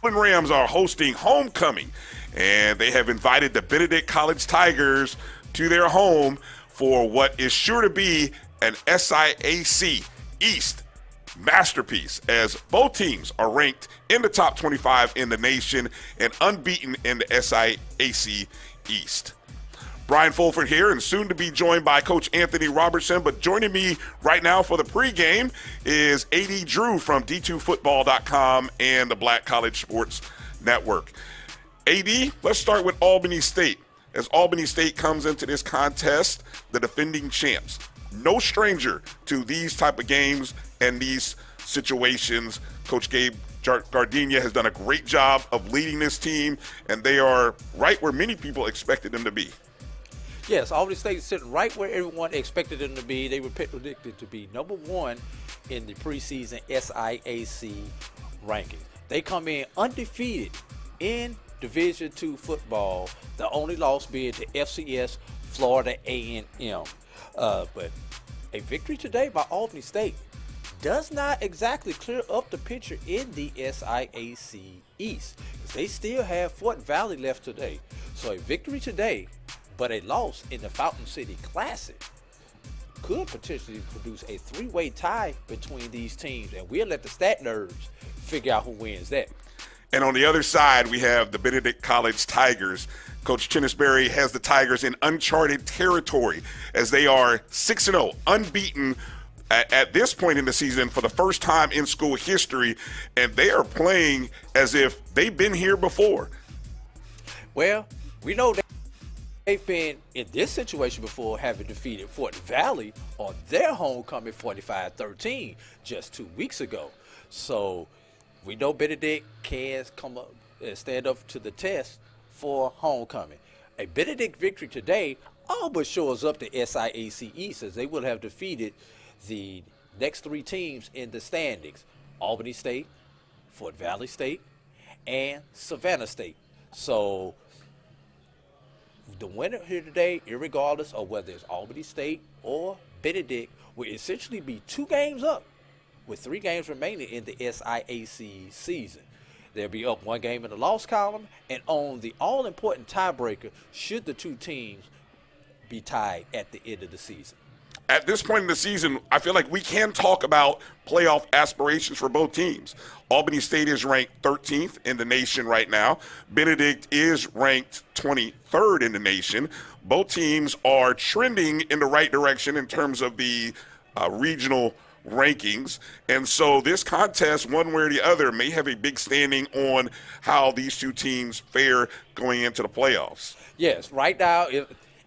Albany Rams are hosting homecoming, and they have invited the Benedict College Tigers to their home for what is sure to be an SIAC East masterpiece, as both teams are ranked in the top 25 in the nation and unbeaten in the SIAC East. Brian Fulford here, and soon to be joined by Coach Anthony Robertson. But joining me right now for the pregame is AD Drew from D2Football.com and the Black College Sports Network. AD, let's start with Albany State. As Albany State comes into this contest, the defending champs. No stranger to these type of games and these situations. Coach Gabe Gardenia has done a great job of leading this team, and they are right where many people expected them to be. Yes, Albany State is sitting right where everyone expected them to be. They were predicted to be number one in the preseason SIAC rankings. They come in undefeated in Division II football, the only loss being to FCS Florida A&M. But a victory today by Albany State does not exactly clear up the picture in the SIAC East. They still have Fort Valley left today. So a victory today, but a loss in the Fountain City Classic could potentially produce a three-way tie between these teams, and we'll let the stat nerds figure out who wins that. And on the other side, we have the Benedict College Tigers. Coach Chinnisberry has the Tigers in uncharted territory as they are 6-0, unbeaten at this point in the season for the first time in school history, and they are playing as if they've been here before. Well, we know they've been in this situation before, having defeated Fort Valley on their homecoming 45-13 just 2 weeks ago. So we know Benedict can come up and stand up to the test for homecoming. A Benedict victory today all but shows up the SIAC East, as they will have defeated the next three teams in the standings: Albany State, Fort Valley State, and Savannah State. So the winner here today, irregardless of whether it's Albany State or Benedict, will essentially be 2 games up with 3 games remaining in the SIAC season. They'll be up 1 game in the loss column and on the all-important tiebreaker should the 2 teams be tied at the end of the season. At this point in the season, I feel like we can talk about playoff aspirations for both teams. Albany State is ranked 13th in the nation right now. Benedict is ranked 23rd in the nation. Both teams are trending in the right direction in terms of the regional rankings. And so this contest, one way or the other, may have a big standing on how these 2 teams fare going into the playoffs. Yes, right now,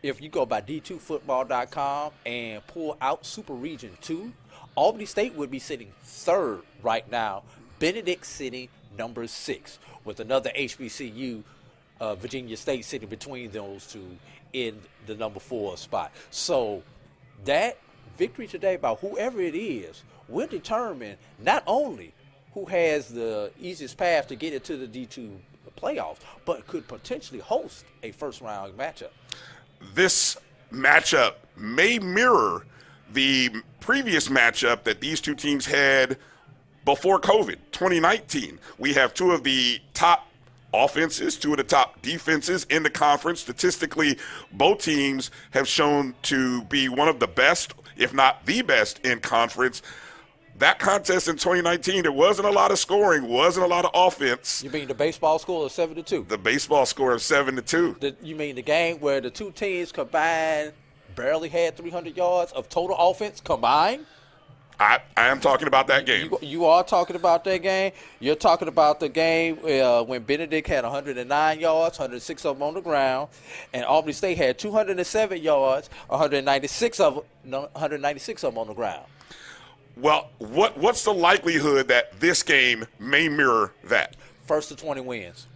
if you go by D2Football.com and pull out Super Region 2, Albany State would be sitting 3rd right now. Benedict sitting number 6, with another HBCU, Virginia State, sitting between those 2 in the number 4 spot. So that victory today by whoever it is will determine not only who has the easiest path to get into the D2 playoffs, but could potentially host a first-round matchup. This matchup may mirror the previous matchup that these 2 teams had before COVID, 2019. We have 2 of the top offenses, 2 of the top defenses in the conference. Statistically, both teams have shown to be one of the best, if not the best, in conference. That contest in 2019, there wasn't a lot of scoring, wasn't a lot of offense. You mean the baseball score of 7-2? The baseball score of 7-2. You mean the game where the 2 teams combined barely had 300 yards of total offense combined? I am talking about that game. You are talking about that game? You're talking about the game when Benedict had 109 yards, 106 of them on the ground, and Albany State had 207 yards, 196 of them on the ground. Well, what's the likelihood that this game may mirror that? 1st to 20 wins.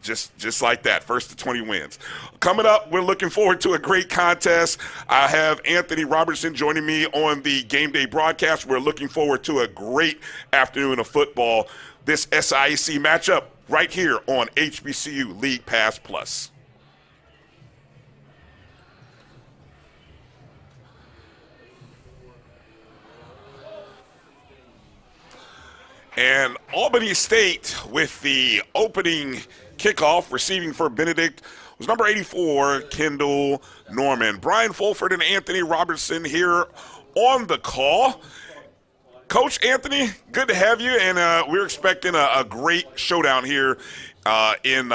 Just like that, 1st to 20 wins. Coming up, we're looking forward to a great contest. I have Anthony Robertson joining me on the game day broadcast. We're looking forward to a great afternoon of football. This SIAC matchup right here on HBCU League Pass Plus. And Albany State with the opening kickoff, receiving for Benedict, was number 84, Kendall Norman. Brian Fulford and Anthony Robertson here on the call. Coach Anthony, good to have you, and we're expecting a great showdown here in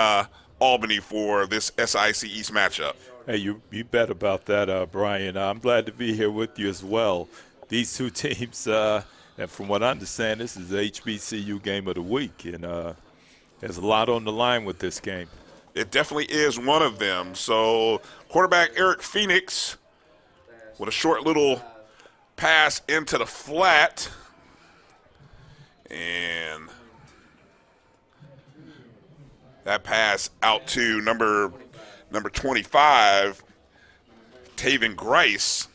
Albany for this SIAC East matchup. Hey, you bet about that, Brian. I'm glad to be here with you as well. These two teams, and from what I understand, this is the HBCU game of the week, and there's a lot on the line with this game. It definitely is one of them. So quarterback Eric Phoenix with a short little pass into the flat. And that pass out to number 25, Taven Grice.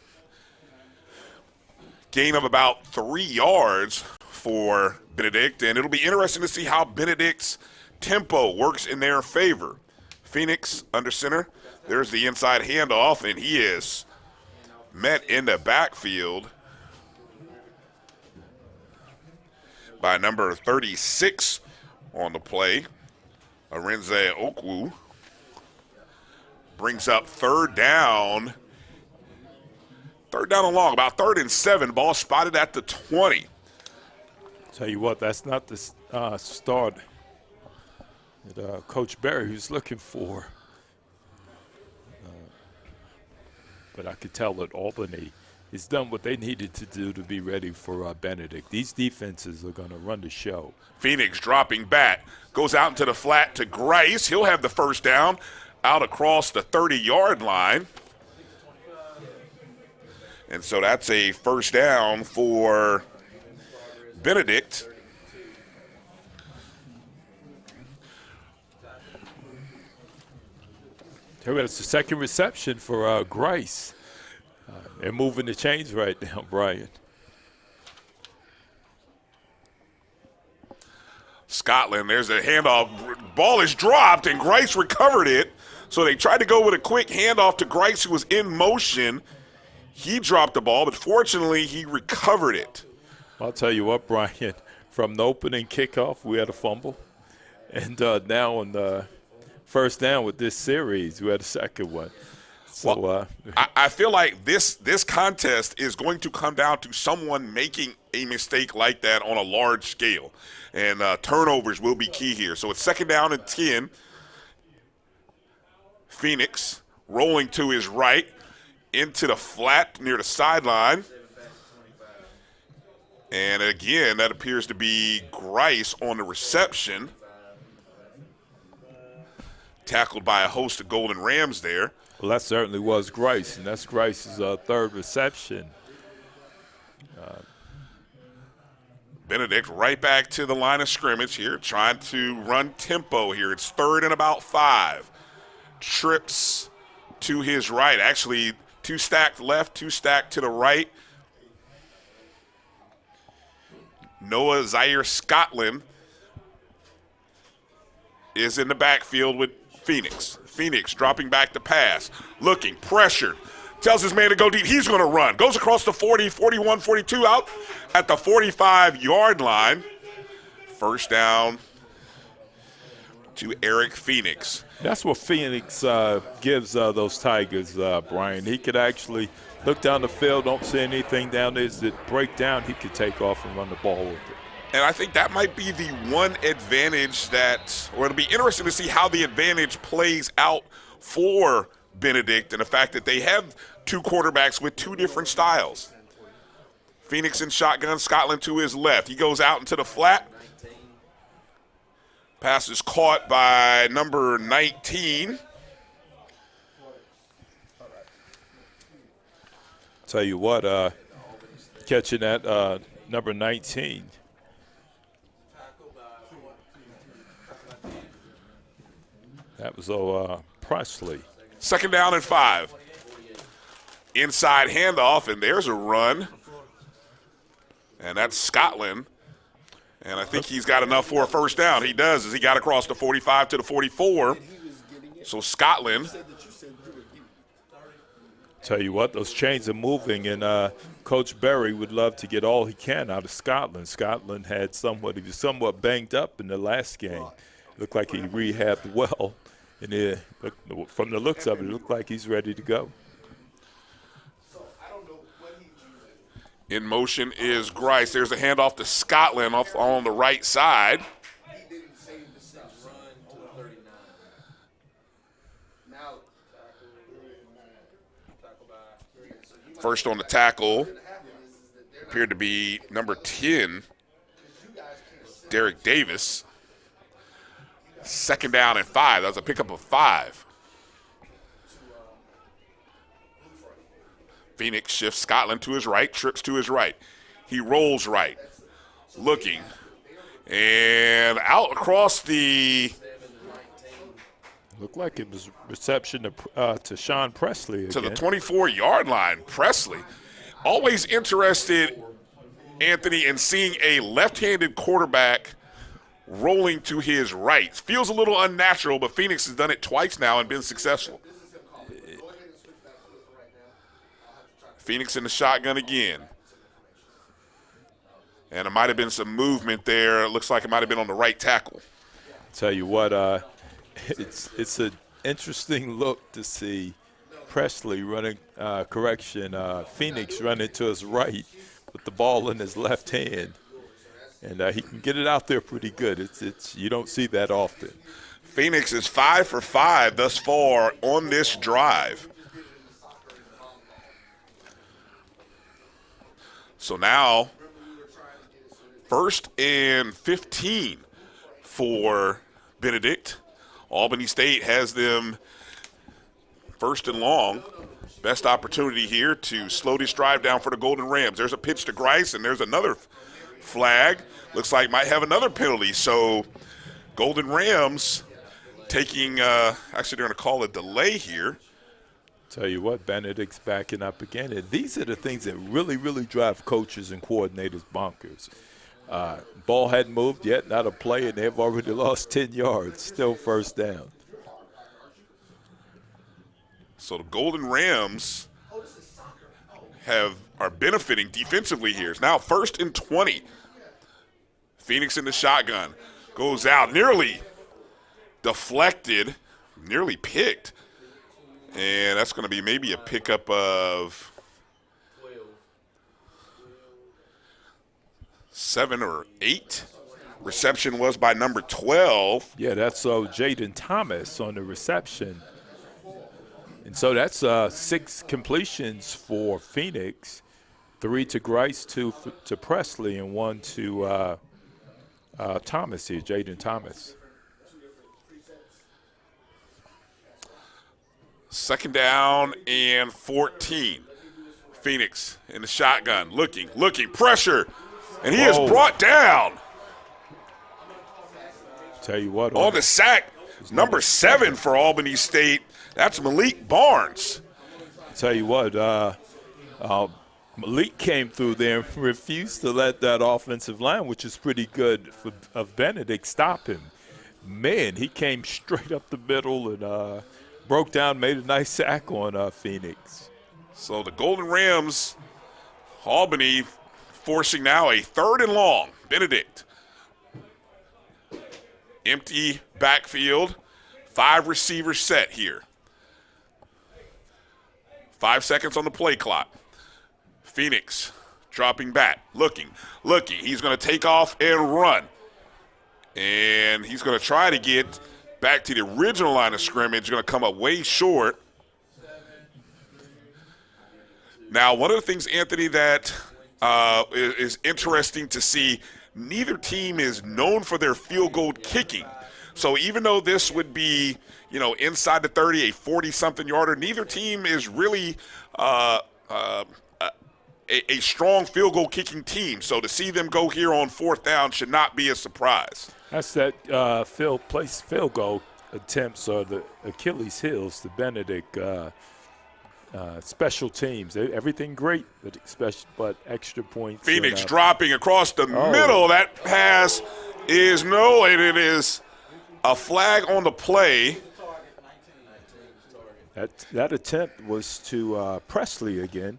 Gain of about 3 yards for Benedict, and it'll be interesting to see how Benedict's tempo works in their favor. Phoenix under center. There's the inside handoff, and he is met in the backfield by number 36 on the play. Arinze Okwu brings up third down. Third down and long, about 3rd and 7. Ball spotted at the 20. Tell you what, that's not the start that Coach Berry was looking for. But I could tell that Albany has done what they needed to do to be ready for Benedict. These defenses are going to run the show. Phoenix dropping back, goes out into the flat to Grice. He'll have the first down out across the 30-yard line. And so that's a first down for Benedict. It's the second reception for Grice. They're moving the chains right now, Brian. Scotland, there's a handoff. Ball is dropped, and Grice recovered it. So they tried to go with a quick handoff to Grice, who was in motion. He dropped the ball, but fortunately he recovered it. I'll tell you what, Brian, from the opening kickoff, we had a fumble. And now on the first down with this series, we had a second one. So well, I feel like this contest is going to come down to someone making a mistake like that on a large scale. And turnovers will be key here. So it's 2nd down and 10. Phoenix rolling to his right into the flat near the sideline. And again, that appears to be Grice on the reception. Tackled by a host of Golden Rams there. Well, that certainly was Grice, and that's Grice's 3rd reception. Benedict right back to the line of scrimmage here, trying to run tempo here. It's 3rd and about 5. Trips to his right. Actually, 2 stacked left, 2 stacked to the right. Noah Zaire Scotland is in the backfield with Phoenix. Phoenix dropping back to pass, looking, pressured, tells his man to go deep. He's going to run. Goes across the 40, 41, 42, out at the 45-yard line. First down to Eric Phoenix. That's what Phoenix gives those Tigers, Brian. He could actually look down the field, don't see anything down there that break down. He could take off and run the ball with it. And I think that might be the one advantage or it'll be interesting to see how the advantage plays out for Benedict and the fact that they have 2 quarterbacks with 2 different styles. Phoenix in shotgun, Scotland to his left. He goes out into the flat. Pass is caught by number 19. Tell you what, catching that number 19. That was Presley. 2nd down and 5. Inside handoff, and there's a run. And that's Scotland. And I think he's got enough for a first down. He does, as he got across the 45 to the 44. So Scotland Tell you what, those chains are moving, and Coach Berry would love to get all he can out of Scotland. Scotland he was somewhat banged up in the last game. Looked like he rehabbed well, and from the looks of it, it looked like he's ready to go. In motion is Grice. There's a handoff to Scotland off on the right side. First on the tackle appeared to be number 10, Derek Davis. Second down and 5. That was a pickup of 5. Phoenix shifts Scotland to his right, trips to his right. He rolls right, looking, and out across the Looked like it was reception to Sean Presley again. To the 24-yard line. Presley, always interested, Anthony, in seeing a left-handed quarterback rolling to his right. Feels a little unnatural, but Phoenix has done it twice now and been successful. Phoenix in the shotgun again. And it might have been some movement there. It looks like it might have been on the right tackle. Tell you what, it's an interesting look to see Presley running, Phoenix running to his right with the ball in his left hand. And he can get it out there pretty good. You don't see that often. Phoenix is 5 for 5 thus far on this drive. So now, 1st and 15 for Benedict. Albany State has them 1st and long. Best opportunity here to slow this drive down for the Golden Rams. There's a pitch to Grice, and there's another flag. Looks like might have another penalty. So Golden Rams taking, actually they're going to call a delay here. Tell you what, Benedict's backing up again. And these are the things that really, really drive coaches and coordinators bonkers. Ball hadn't moved yet, not a play, and they've already lost 10 yards, still 1st down. So the Golden Rams are benefiting defensively here. It's now 1st and 20. Phoenix in the shotgun. Goes out, nearly deflected, nearly picked. And that's going to be maybe a pickup of 7 or 8. Reception was by number 12. Yeah, that's Jaden Thomas on the reception. And so that's 6 completions for Phoenix, 3 to Grice, 2 to Presley, and 1 to Thomas here, Jaden Thomas. 2nd down and 14. Phoenix in the shotgun, looking, pressure, and he is brought down. Tell you what. On the sack, number 7 for Albany State, that's Malik Barnes. Tell you what, Malik came through there and refused to let that offensive line, which is pretty good of Benedict, stop him. Man, he came straight up the middle and broke down, made a nice sack on Phoenix. So the Golden Rams, Albany forcing now a 3rd and long. Benedict. Empty backfield. 5 receivers set here. 5 seconds on the play clock. Phoenix dropping back, looking. He's going to take off and run. And he's going to try to get back to the original line of scrimmage, going to come up way short. Now, one of the things, Anthony, that is interesting to see, neither team is known for their field goal kicking. So even though this would be, inside the 30, a 40-something yarder, neither team is really a strong field goal kicking team. So to see them go here on 4th down should not be a surprise. That's that field goal attempts are the Achilles heels, the Benedict special teams. Everything great, but extra points. Phoenix dropping across the middle. That pass is it is a flag on the play. That attempt was to Presley again.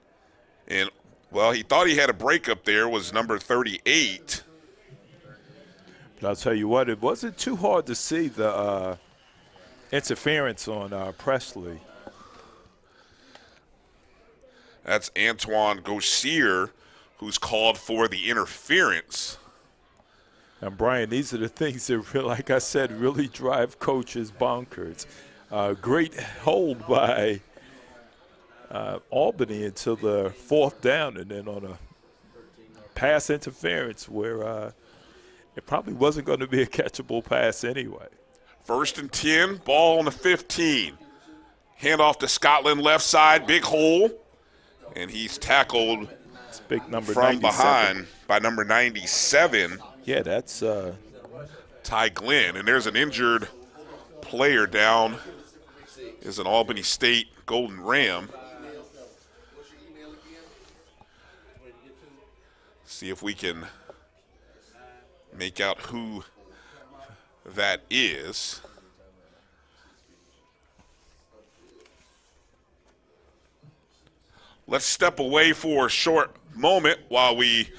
And, well, he thought he had a break up there, was number 38. But I'll tell you what, it wasn't too hard to see the interference on Presley. That's Antoine Gauchier, who's called for the interference. And, Brian, these are the things that, like I said, really drive coaches bonkers. Great hold by Albany until the fourth down, and then on a pass interference where it probably wasn't going to be a catchable pass anyway. 1st and 10, ball on the 15. Handoff to Scotland, left side, big hole. And he's tackled it's big number from 97. behind by number 97. Yeah, that's Ty Glenn. And there's an injured player down. Is an Albany State Golden Ram. See if we can make out who that is. Let's step away for a short moment while the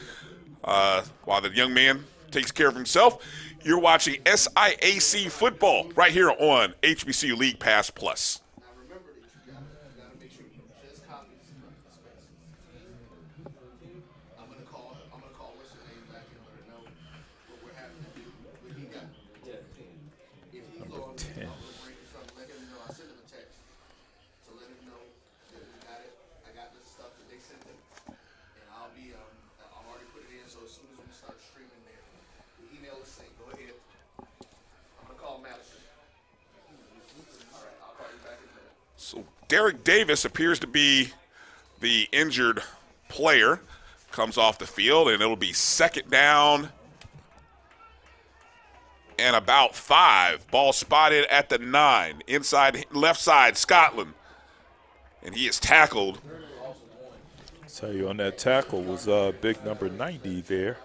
young man takes care of himself. You're watching SIAC football right here on HBCU League Pass Plus. So Derek Davis appears to be the injured player. Comes off the field, and it'll be 2nd down and about 5. Ball spotted at the 9. Inside left side, Scotland. And he is tackled. I'll tell you, on that tackle was big number 90 there.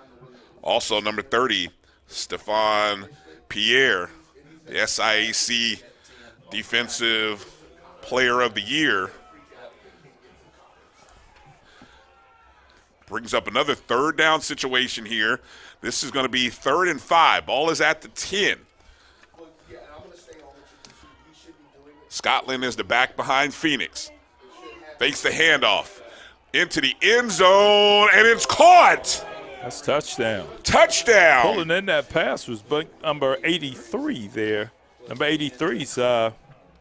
Also number 30, Stephon Pierre, the SIAC Defensive Player of the Year. Brings up another 3rd down situation here. This is going to be 3rd and 5. Ball is at the 10. Scotland is the back behind Phoenix. Fakes the handoff into the end zone, and it's caught. That's touchdown. Touchdown. Pulling in that pass was number 83 there. Number 83's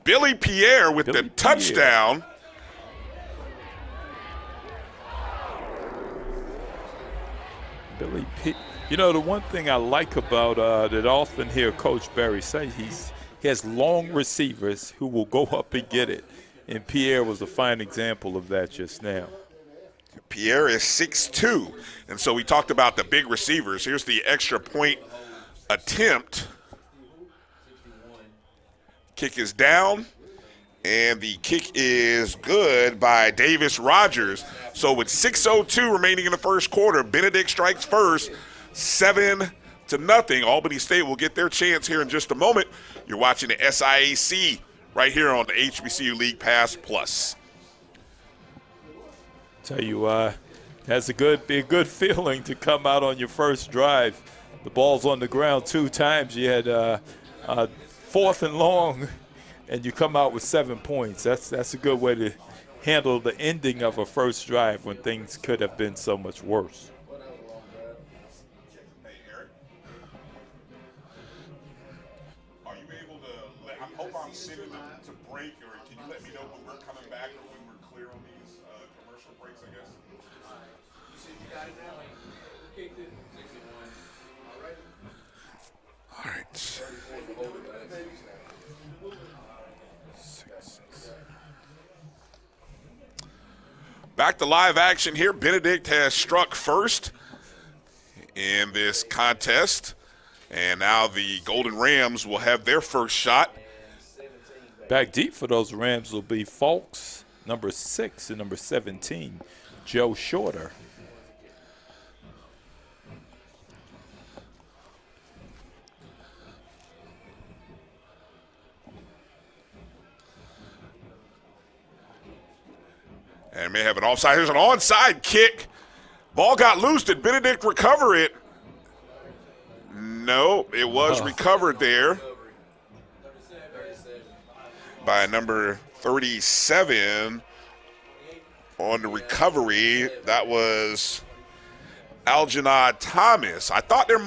Billy Pierre with the touchdown. Billy Pierre. You know, the one thing I like about that I often hear Coach Berry say, he has long receivers who will go up and get it. And Pierre was a fine example of that just now. Pierre is 6'2", and so we talked about the big receivers. Here's the extra point attempt. Kick is down, and the kick is good by Davis Rogers. So with 6:02 remaining in the first quarter, Benedict strikes first, 7-0. Albany State will get their chance here in just a moment. You're watching the SIAC right here on the HBCU League Pass Plus. Tell you, that's be a good feeling to come out on your first drive. The ball's on the ground 2 times. You had 4th and long, and you come out with 7 points. That's a good way to handle the ending of a first drive when things could have been so much worse. Are you able to I hope I'm sitting to break, or can you let me know when we're coming back or when we're clear on these commercial breaks, I guess? You said you got it now? Kicked it. 61. All right. Back to live action here. Benedict has struck first in this contest, and now the Golden Rams will have their first shot. Back deep for those Rams will be Fulks, number 6, and number 17, Joe Shorter. And may have an offside. Here's an onside kick. Ball got loose. Did Benedict recover it? No, it was recovered there by number 37 on the recovery. That was Algernon Thomas. I thought there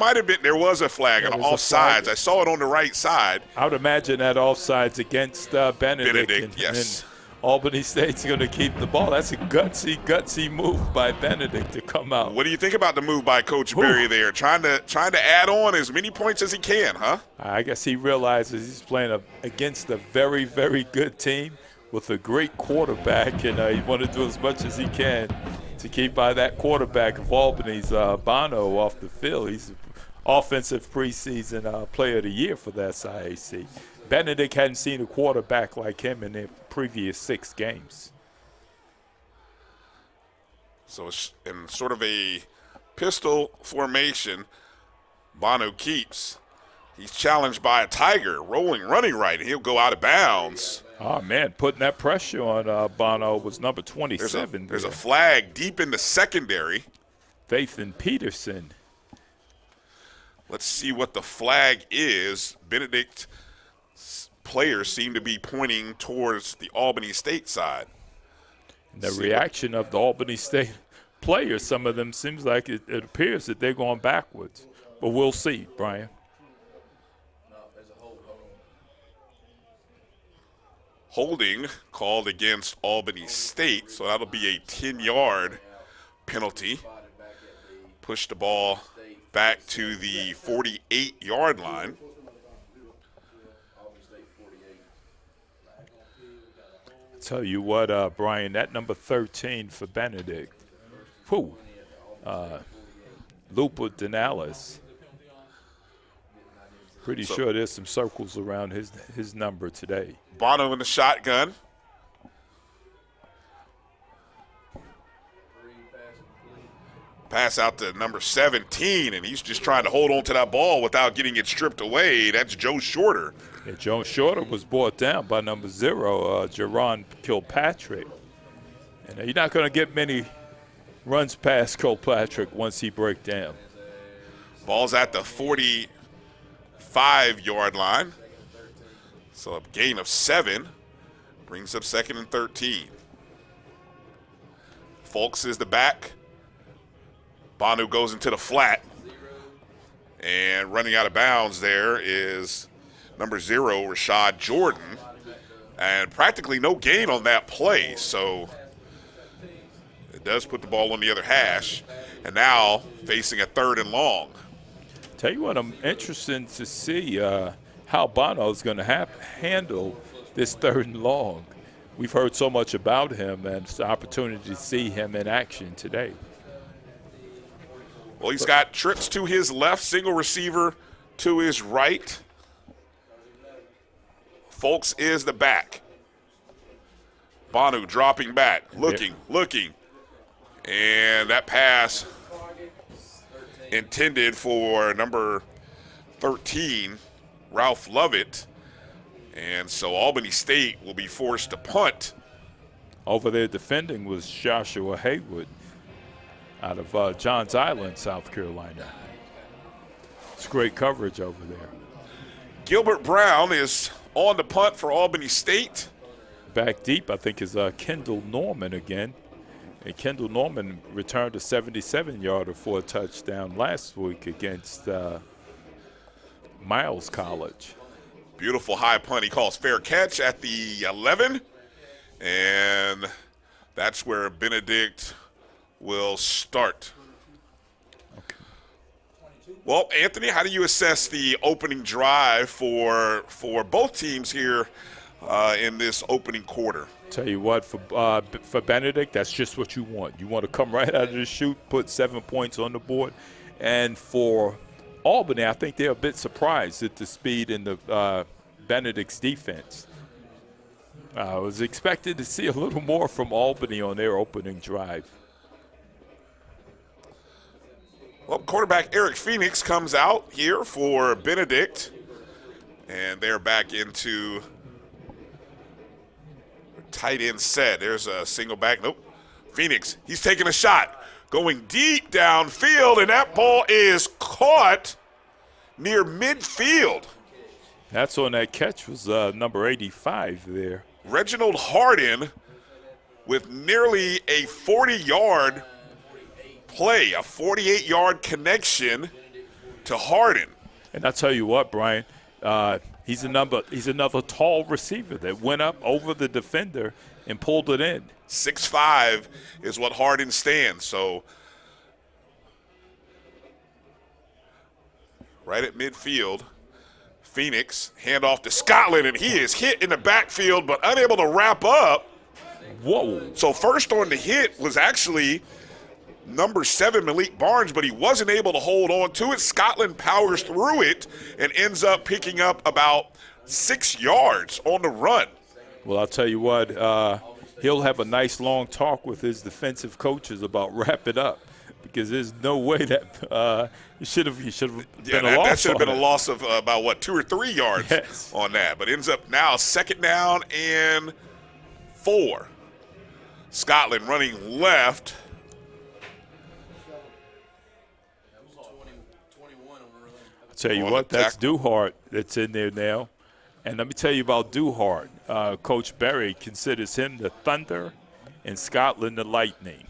was a flag on offsides. I saw it on the right side. I would imagine that offsides against Benedict. Yes. And Albany State's going to keep the ball. That's a gutsy move by Benedict to come out. What do you think about the move by Coach Berry there? Trying to add on as many points as he can, huh? I guess he realizes he's playing against a very, very good team with a great quarterback, and he want to do as much as he can to keep by that quarterback of Albany's, Bono, off the field. He's an offensive preseason player of the year for the SIAC. Benedict hadn't seen a quarterback like him in the previous 6 games. So it's in sort of a pistol formation. Bono keeps. He's challenged by a Tiger, running right, and he'll go out of bounds. Oh, man, putting that pressure on Bono was number 27. There's a flag deep in the secondary. Fathan Peterson. Let's see what the flag is. Benedict players seem to be pointing towards the Albany State side. The reaction of the Albany State players, some of them seems like it appears that they're going backwards. But we'll see, Brian. Holding called against Albany State, so that'll be a 10-yard penalty. Push the ball back to the 48-yard line. Tell you what, Brian, that number 13 for Benedict, Lupa Denales. Pretty sure there's some circles around his number today. Bono in the shotgun. Pass out to number 17, and he's just trying to hold on to that ball without getting it stripped away. That's Joe Shorter. Yeah, Joe Shorter was brought down by number 0, Jerron Kilpatrick. And you're not going to get many runs past Kilpatrick once he breaks down. Ball's at the 45-yard line. So a gain of 7 brings up 2nd and 13. Folks is the back. Bono goes into the flat. And running out of bounds there is number 0, Rashad Jordan. And practically no gain on that play. So it does put the ball on the other hash. And now facing a 3rd and long. Tell you what, I'm interested to see how Bono's going to handle this 3rd and long. We've heard so much about him, and it's an opportunity to see him in action today. Well, he's got trips to his left, single receiver to his right. Folks is the back. Bono dropping back, looking. And that pass intended for number 13, Ralph Lovett. And so Albany State will be forced to punt. Over there defending was Joshua Haywood out of Johns Island, South Carolina. It's great coverage over there. Gilbert Brown is on the punt for Albany State. Back deep, I think, is Kendall Norman again. And Kendall Norman returned a 77-yarder for a touchdown last week against Miles College. Beautiful high punt. He calls fair catch at the 11. And that's where Benedict will start. Okay. Well, Anthony, how do you assess the opening drive for both teams here in this opening quarter? Tell you what, for Benedict, that's just what you want. You want to come right out of the chute, put 7 points on the board. And for Albany, I think they're a bit surprised at the speed in the Benedict's defense. I was expected to see a little more from Albany on their opening drive. Well, quarterback Eric Phoenix comes out here for Benedict. And they're back into tight end set. There's a single back. Nope. Phoenix, he's taking a shot. Going deep downfield, and that ball is caught near midfield. That's on that catch was number 85 there. Reginald Harden with nearly a 40-yard play, a 48-yard connection to Harden. And I tell you what, Brian, he's another tall receiver that went up over the defender and pulled it in. 6'5" is what Harden stands. So right at midfield, Phoenix handoff to Scotland, and he is hit in the backfield but unable to wrap up. Whoa. So first on the hit was actually number 7, Malik Barnes, but he wasn't able to hold on to it. Scotland powers through it and ends up picking up about 6 yards on the run. Well, I'll tell you what, he'll have a nice long talk with his defensive coaches about wrap it up, because there's no way that he should have been a loss. That should have been a loss of about 2 or 3 yards on that, but ends up now 2nd down and 4. Scotland running left. I'll tell you what, that's Duhart that's in there now. And let me tell you about Duhart. Coach Berry considers him the Thunder and Scotland the Lightning.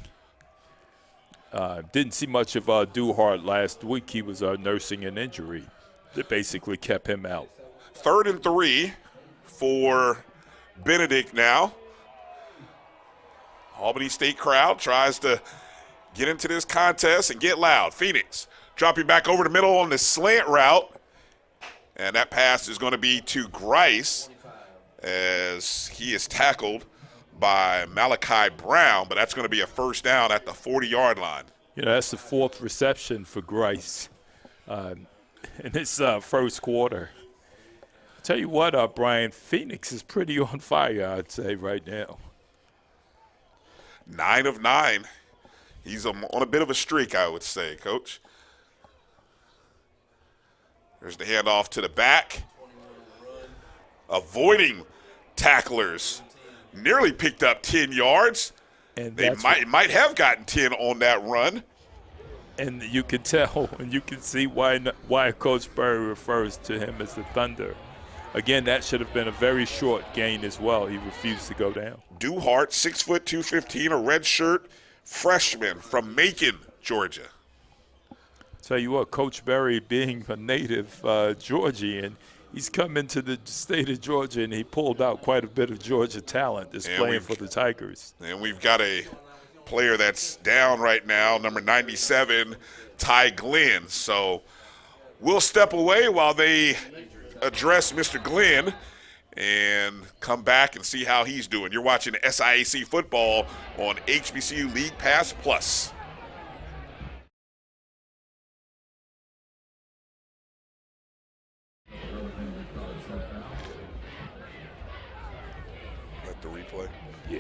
Didn't see much of Duhart last week. He was nursing an injury that basically kept him out. 3rd and 3 for Benedict now. Albany State crowd tries to get into this contest and get loud. Phoenix dropping back over the middle on the slant route. And that pass is going to be to Grice as he is tackled by Malachi Brown, but that's going to be a 1st down at the 40-yard line. You know, that's the 4th reception for Grice in this first quarter. Tell you what, Brian, Phoenix is pretty on fire, I'd say, right now. 9 of 9. He's on a bit of a streak, I would say, Coach. There's the handoff to the back. Avoiding tacklers. Nearly picked up 10 yards. And they might have gotten 10 on that run. And you can tell and you can see why Coach Berry refers to him as the Thunder. Again, that should have been a very short gain as well. He refused to go down. Duhart, 6 foot 215, a redshirt freshman from Macon, Georgia. Tell you what, Coach Berry, being a native Georgian, he's come into the state of Georgia and he pulled out quite a bit of Georgia talent that's playing for the Tigers. And we've got a player that's down right now, number 97, Ty Glenn. So we'll step away while they address Mr. Glenn and come back and see how he's doing. You're watching SIAC football on HBCU League Pass Plus. Let the replay. Yeah.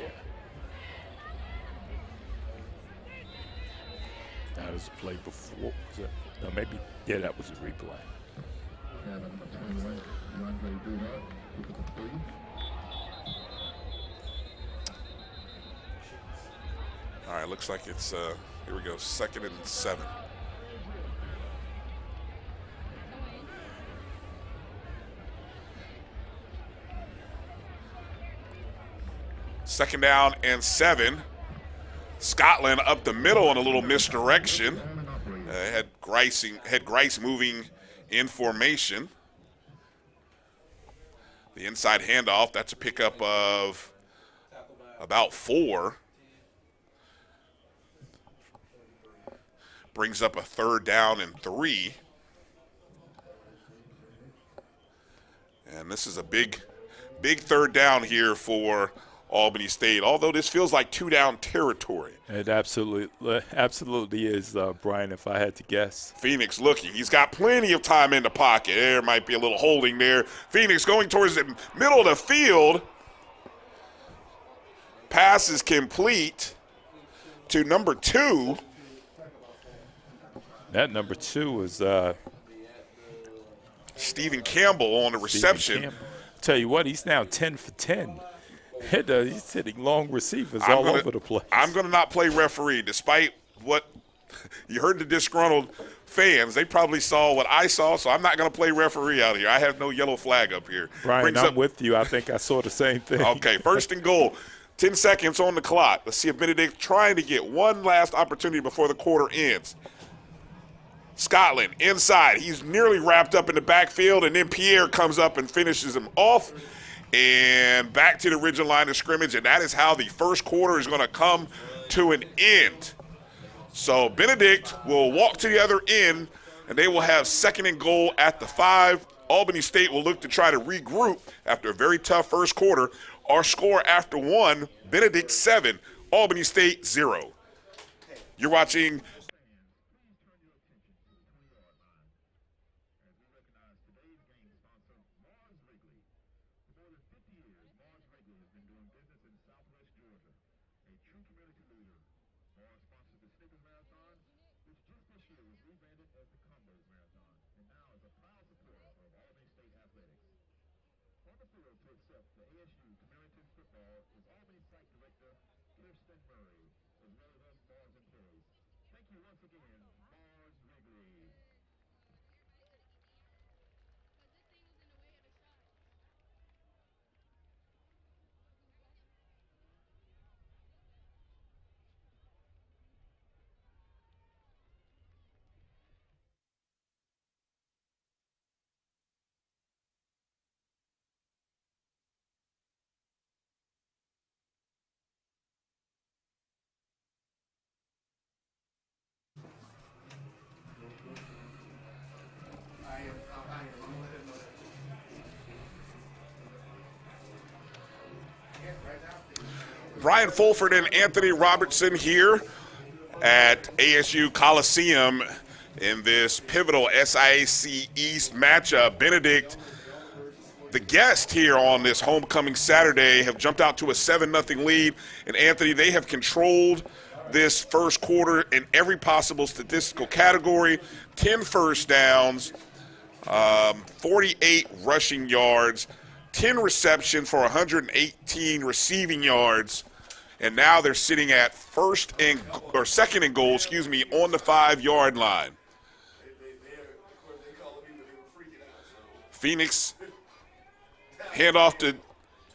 That was a play before. Was it? No, maybe. Yeah, that was a replay. All right, looks like it's, here we go, 2nd and 7. Second down and 7. Scotland up the middle in a little misdirection. Had Grice moving in formation. The inside handoff, that's a pickup of about 4. Brings up a 3rd down and 3. And this is a big 3rd down here for Albany State, although this feels like 2-down territory. It absolutely is, Brian, if I had to guess. Phoenix looking. He's got plenty of time in the pocket. There might be a little holding there. Phoenix going towards the middle of the field. Pass is complete to number 2. That number 2 was Stephen Campbell on the reception. Tell you what, he's now 10 for 10. He's hitting long receivers all over the place. I'm going to not play referee, despite what you heard the disgruntled fans. They probably saw what I saw, so I'm not going to play referee out here. I have no yellow flag up here. Brian, I'm with you. I think I saw the same thing. Okay, first and goal. 10 seconds on the clock. Let's see if Benedict trying to get one last opportunity before the quarter ends. Scotland inside. He's nearly wrapped up in the backfield, and then Pierre comes up and finishes him off. And back to the original line of scrimmage, and that is how the first quarter is going to come to an end. So Benedict will walk to the other end, and they will have second and goal at the 5. Albany State will look to try to regroup after a very tough first quarter. Our score after one, Benedict 7, Albany State 0. You're watching Brian Fulford and Anthony Robertson here at ASU Coliseum in this pivotal SIAC East matchup. Benedict, the guest here on this homecoming Saturday, have jumped out to a 7-0 lead. And Anthony, they have controlled this first quarter in every possible statistical category. 10 first downs, 48 rushing yards, 10 receptions for 118 receiving yards. And now they're sitting at second and goal, on the 5-yard line. Phoenix hand off to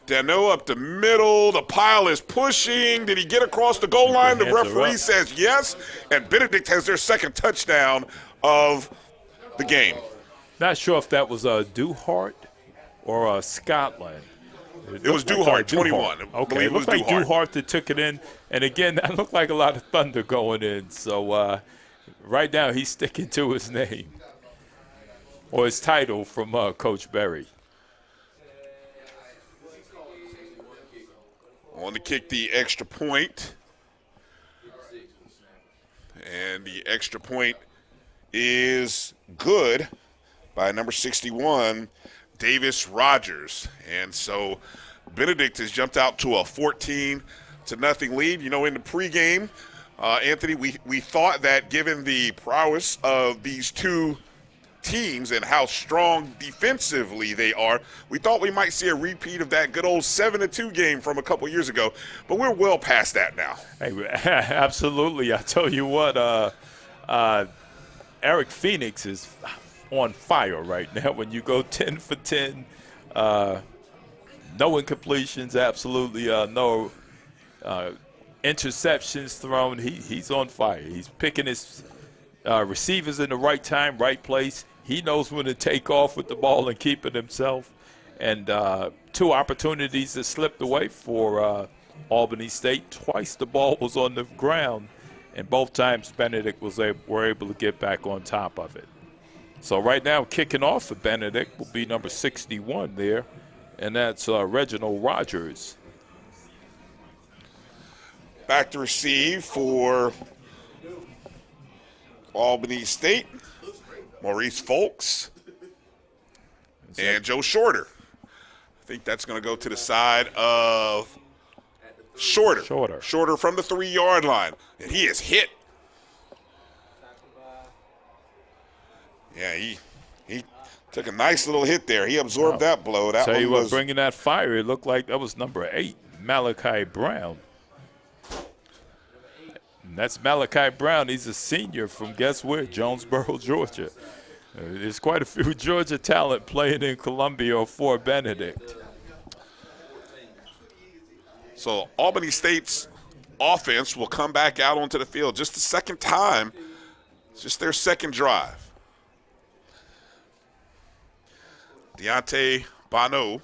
Dano up the middle. The pile is pushing. Did he get across the goal line? The referee says yes. And Benedict has their second touchdown of the game. Not sure if that was Duhart or Scotland. It was Duhart, 21. Okay, it looked like Duhart that took it in. And, again, that looked like a lot of thunder going in. So, right now he's sticking to his name or his title from Coach Berry. On to kick the extra point. And the extra point is good by number 61, Davis Rogers. And so Benedict has jumped out to a 14-0 lead. You know, in the pregame, Anthony, we thought that given the prowess of these two teams and how strong defensively they are, we thought we might see a repeat of that good old 7-2 game from a couple years ago. But we're well past that now. Hey, absolutely. I tell you what, Eric Phoenix is on fire right now. When you go 10 for 10, no incompletions, absolutely no interceptions thrown. He's on fire. He's picking his receivers in the right time, right place. He knows when to take off with the ball and keep it himself. And 2 opportunities that slipped away for Albany State. Twice the ball was on the ground, and both times Benedict were able to get back on top of it. So right now, kicking off for Benedict will be number 61 there, and that's Reginald Rogers. Back to receive for Albany State, Maurice Folks and Joe Shorter. I think that's going to go to the side of Shorter. Shorter from the 3-yard line, and he is hit. Yeah, he took a nice little hit there. He absorbed that blow. Tell you what, bringing that fire, it looked like that was number 8. Malachi Brown. And that's Malachi Brown. He's a senior from, guess where, Jonesboro, Georgia. There's quite a few Georgia talent playing in Columbia for Benedict. So Albany State's offense will come back out onto the field just the second time. It's just their second drive. Deontay Bono.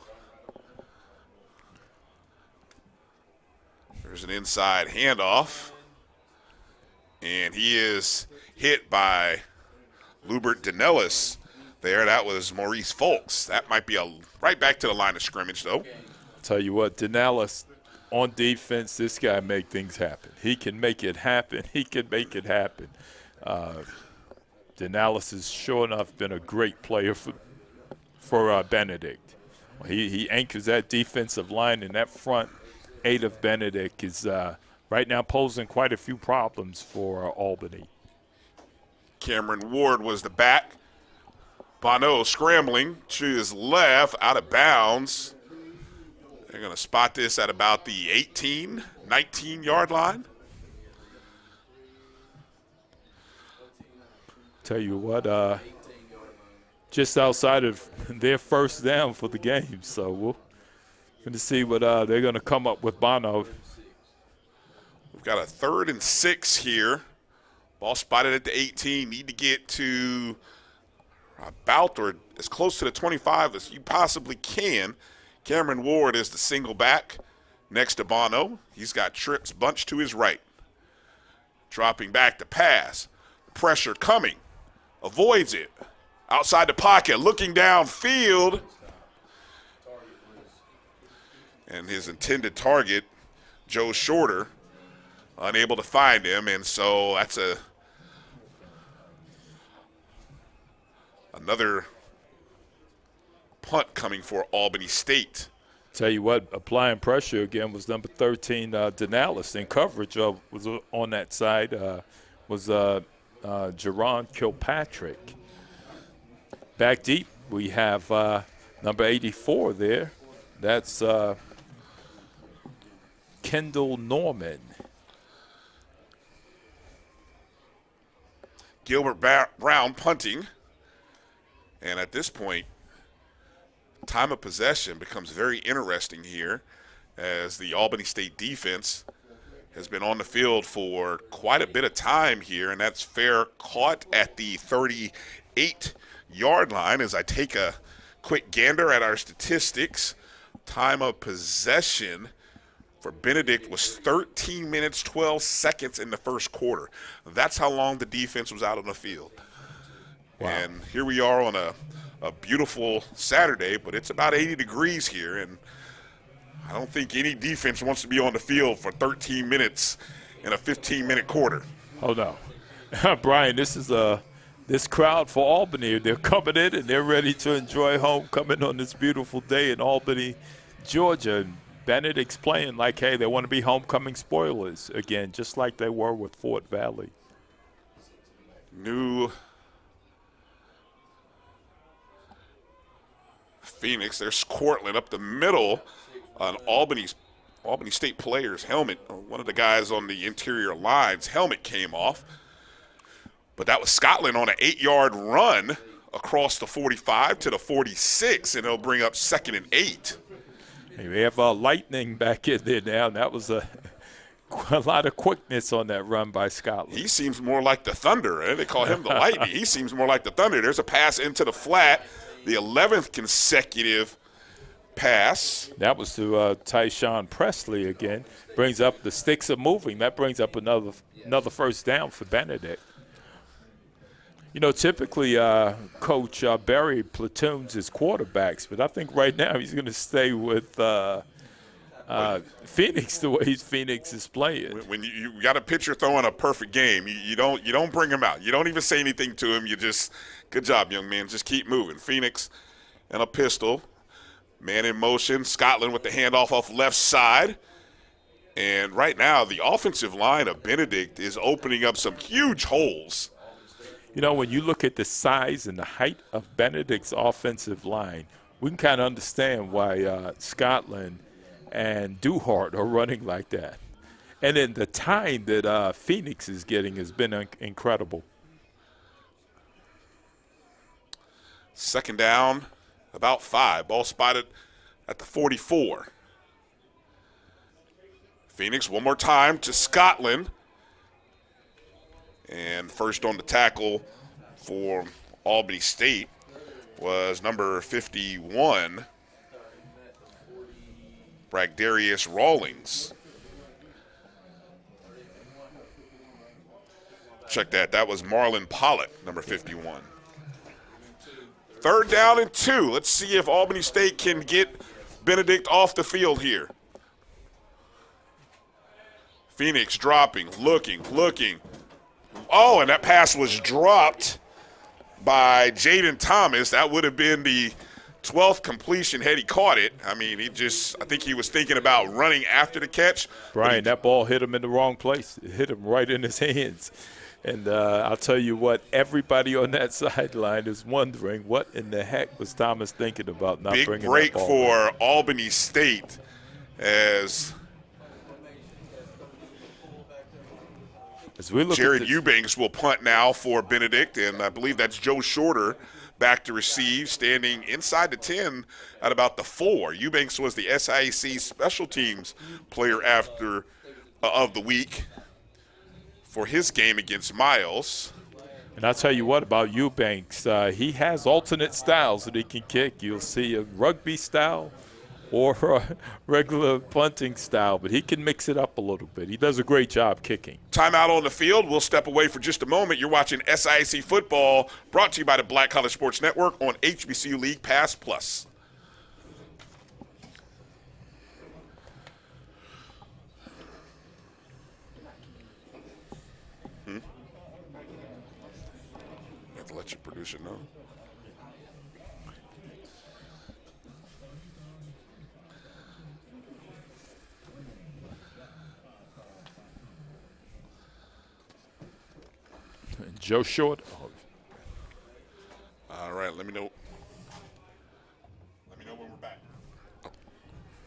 There's an inside handoff. And he is hit by Lubert Danellis there. That was Maurice Folks. That might be right back to the line of scrimmage, though. Tell you what, Danellis on defense, this guy make things happen. He can make it happen. He can make it happen. Danellis has sure enough been a great player for Benedict. He anchors that defensive line, and that front eight of Benedict is right now posing quite a few problems for Albany. Cameron Ward was the back. Bono scrambling to his left, out of bounds. They're going to spot this at about the 18, 19-yard line. Tell you what, just outside of their first down for the game. So we're going to see what they're going to come up with Bono. We've got a 3rd and 6 here. Ball spotted at the 18. Need to get to about or as close to the 25 as you possibly can. Cameron Ward is the single back next to Bono. He's got trips bunched to his right. Dropping back to pass. Pressure coming. Avoids it. Outside the pocket, looking downfield. And his intended target, Joe Shorter, unable to find him. And so that's another punt coming for Albany State. Tell you what, applying pressure again was number 13, Danellis. In coverage was on that side was Jerron Kilpatrick. Back deep, we have number 84 there. That's Kendall Norman. Gilbert Brown punting. And at this point, time of possession becomes very interesting here as the Albany State defense has been on the field for quite a bit of time here, and that's fair caught at the 38-yard line. As I take a quick gander at our statistics, time of possession for Benedict was 13 minutes, 12 seconds in the first quarter. That's how long the defense was out on the field. Wow. And here we are on a beautiful Saturday, but it's about 80 degrees here, and I don't think any defense wants to be on the field for 13 minutes in a 15-minute quarter. Oh, no. Brian, this is this crowd for Albany. They're coming in, and they're ready to enjoy homecoming on this beautiful day in Albany, Georgia. And Benedict's playing like, hey, they want to be homecoming spoilers again, just like they were with Fort Valley. New Phoenix, there's Cortland up the middle on Albany State player's helmet. One of the guys on the interior line's helmet came off. But that was Scotland on an 8-yard run across the 45 to the 46, and it'll bring up 2nd and 8. Hey, we have lightning back in there now, and that was a lot of quickness on that run by Scotland. He seems more like the Thunder. They call him the Lightning. He seems more like the Thunder. There's a pass into the flat. The 11th consecutive pass. That was to Tyshawn Presley again. Brings up the sticks are moving. That brings up another first down for Benedict. You know, typically Coach Berry platoons his quarterbacks, but I think right now he's going to stay with Phoenix the way Phoenix is playing. When you got a pitcher throwing a perfect game, you don't bring him out. You don't even say anything to him. You just, good job, young man. Just keep moving. Phoenix and a pistol. Man in motion. Scotland with the handoff off left side. And right now the offensive line of Benedict is opening up some huge holes. You know, when you look at the size and the height of Benedict's offensive line, we can kind of understand why Scotland and Duhart are running like that. And then the time that Phoenix is getting has been incredible. Second down, about 5. Ball spotted at the 44. Phoenix one more time to Scotland. And first on the tackle for Albany State was number 51, Bragdarius Rawlings. Check that. That was Marlon Pollitt, number 51. Third down and 2. Let's see if Albany State can get Benedict off the field here. Phoenix dropping, looking. Oh, and that pass was dropped by Jaden Thomas. That would have been the 12th completion had he caught it. I mean, I think he was thinking about running after the catch. Brian, that ball hit him in the wrong place. It hit him right in his hands. And I'll tell you what, everybody on that sideline is wondering what in the heck was Thomas thinking about not bringing that ball. Big break for Albany State as we look Jared Eubanks will punt now for Benedict, and I believe that's Joe Shorter back to receive, standing inside the 10 at about the 4. Eubanks was the SIAC Special Teams Player of the Week for his game against Miles. And I'll tell you what about Eubanks. He has alternate styles that he can kick. You'll see a rugby style or a regular punting style, but he can mix it up a little bit. He does a great job kicking. Timeout on the field. We'll step away for just a moment. You're watching SIAC football, brought to you by the Black College Sports Network on HBCU League Pass Plus. I have to let your producer know. Joe Short. All right, let me know when we're back.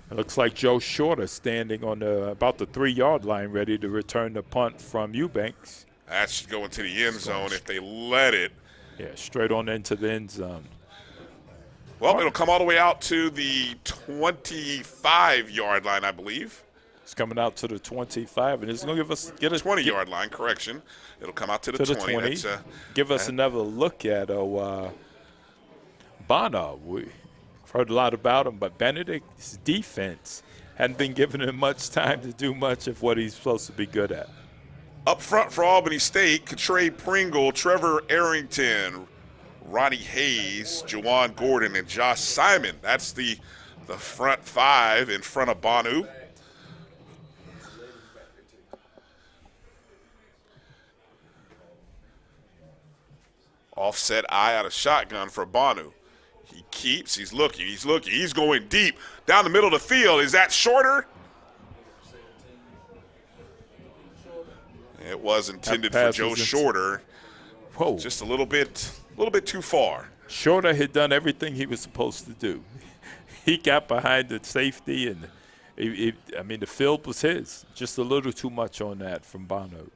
It looks like Joe Shorter standing on about the 3-yard line, ready to return the punt from Eubanks. That should go into the end zone if they let it. Yeah, straight on into the end zone. Well, it'll come all the way out to the 25-yard line, I believe. It's coming out to the 25, and it's going to get us 20-yard line. Correction, it'll come out to the 20. Give us another look at Bono. We've heard a lot about him, but Benedict's defense hadn't been giving him much time to do much of what he's supposed to be good at. Up front for Albany State, Katre Pringle, Trevor Arrington, Ronnie Hayes, Jawan Gordon, and Josh Simon. That's the front 5 in front of Bonu. Offset eye out of shotgun for Bonu. He keeps, he's looking, he's going deep. Down the middle of the field, is that Shorter? It was intended for Joe Shorter. Whoa. Just a little bit too far. Shorter had done everything he was supposed to do. He got behind the safety, and the field was his. Just a little too much on that from Bono.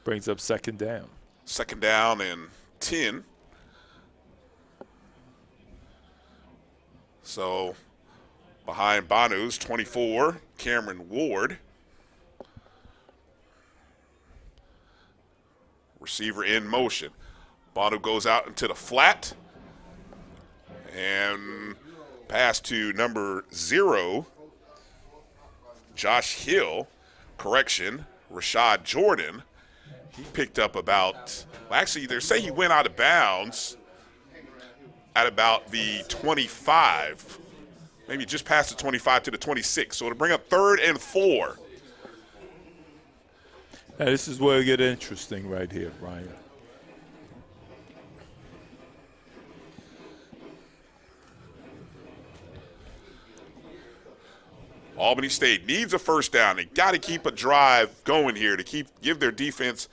Brings up second down. Second down and 10. So behind Bonu's 24, Cameron Ward. Receiver in motion. Bono goes out into the flat. And pass to number 0, Josh Hill. Correction, Rashad Jordan. He picked up about, actually, they say he went out of bounds at about the 25, maybe just past the 25 to the 26. So it'll bring up 3rd and 4. Now, this is where it gets interesting right here, Brian. Albany State needs a first down. They got to keep a drive going here to give their defense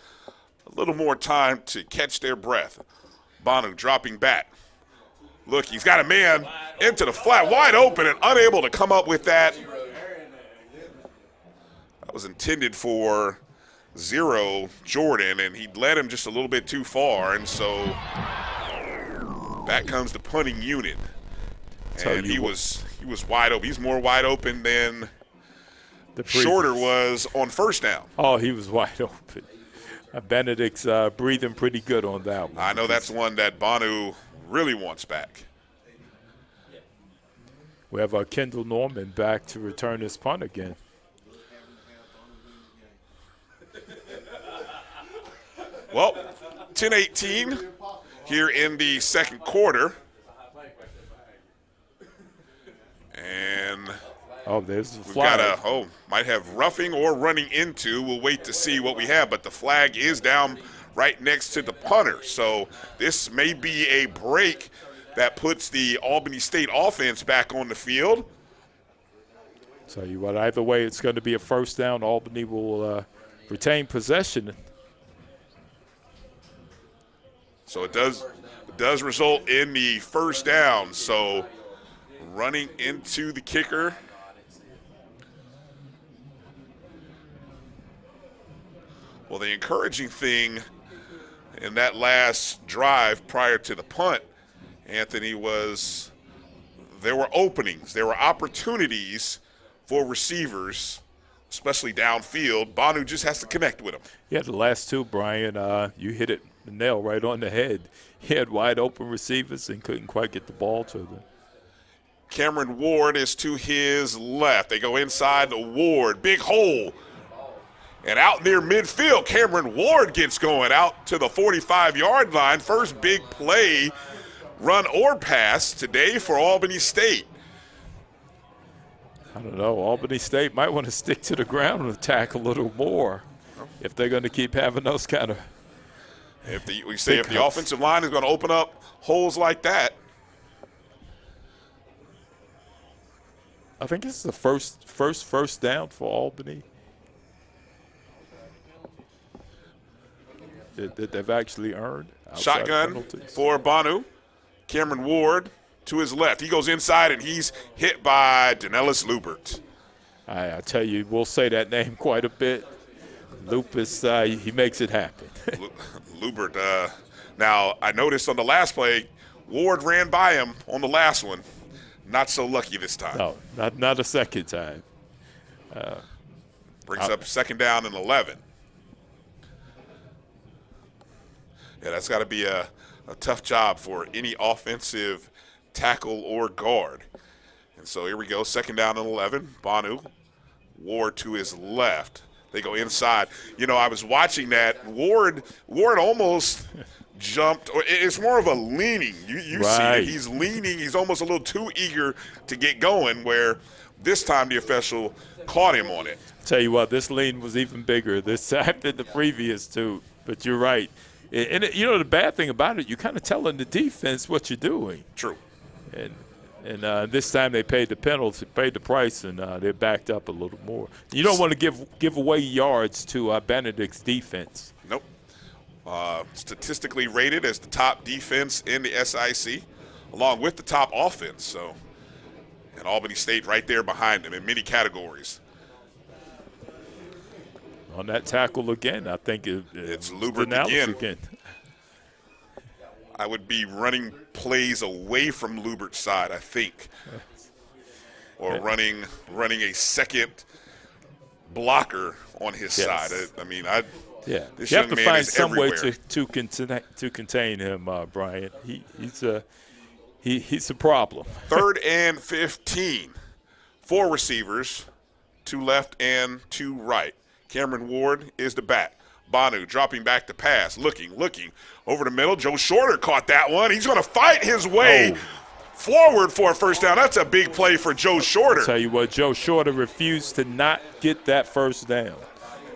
a little more time to catch their breath. Bono dropping back. Look, he's got a man into the flat, wide open and unable to come up with that. That was intended for 0 Jordan, and he led him just a little bit too far, and so back comes the punting unit. And he was wide open. He's more wide open than Shorter was on first down. Oh, he was wide open. Benedict's breathing pretty good on that one. I know that's one that Banu really wants back. We have Kendall Norman back to return his punt again. Well, 10-18 here in the second quarter. And there's the we've flag. got might have roughing or running into. We'll wait to see what we have, but the flag is down right next to the punter. So this may be a break that puts the Albany State offense back on the field. Tell you what, either way, it's going to be a first down. Albany will retain possession. So it does result in the first down. So running into the kicker. Well, the encouraging thing in that last drive prior to the punt, Anthony, was there were openings. There were opportunities for receivers, especially downfield. Banu just has to connect with them. Yeah, the last two, Brian, you hit it the nail right on the head. He had wide open receivers and couldn't quite get the ball to them. Cameron Ward is to his left. They go inside the Ward. Big hole. And out near midfield, Cameron Ward gets going out to the 45-yard line. First big play, run or pass today for Albany State. I don't know. Albany State might want to stick to the ground and attack a little more if they're going to keep having those kind of. If the offensive line is going to open up holes like that. I think this is the first down for Albany that they've actually earned. Shotgun for Banu. Cameron Ward to his left. He goes inside, and he's hit by Danelis Lubert. I tell you, we'll say that name quite a bit. Lupus, he makes it happen. Lubert. Now, I noticed on the last play, Ward ran by him on the last one. Not so lucky this time. No, not a second time. Brings up second down and 11. Yeah, that's got to be a tough job for any offensive tackle or guard. And so here we go, second down and 11. Banu, Ward to his left. They go inside. You know, I was watching that. Ward almost jumped, or it's more of a leaning. You see it. He's leaning. He's almost a little too eager to get going, where this time the official caught him on it. Tell you what, this lean was even bigger this time than the previous two. But you're right. And the bad thing about it, you're kind of telling the defense what you're doing. True. And this time they paid the penalty, paid the price, and they're backed up a little more. You don't want to give away yards to Benedict's defense. Nope. Statistically rated as the top defense in the SIC, along with the top offense. So, and Albany State right there behind them in many categories. On that tackle again, I think it's Lubert again. I would be running plays away from Lubert's side, I think, or running a second blocker on his side. I mean, you this have young to man find is some everywhere. way to contain him, Brian. He's a problem. 3rd and 15. 4 receivers, 2 left and 2 right. Cameron Ward is the back. Banu dropping back to pass, looking over the middle. Joe Shorter caught that one. He's going to fight his way forward for a first down. That's a big play for Joe Shorter. I'll tell you what, Joe Shorter refused to not get that first down.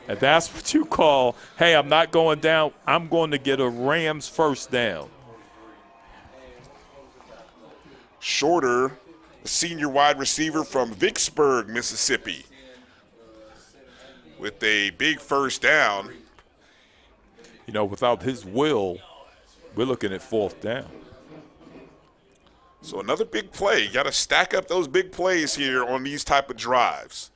And that's what you call, hey, I'm not going down. I'm going to get a Rams first down. Shorter, a senior wide receiver from Vicksburg, Mississippi, with a big first down. You know, without his will, we're looking at 4th down. So another big play. You got to stack up those big plays here on these type of drives.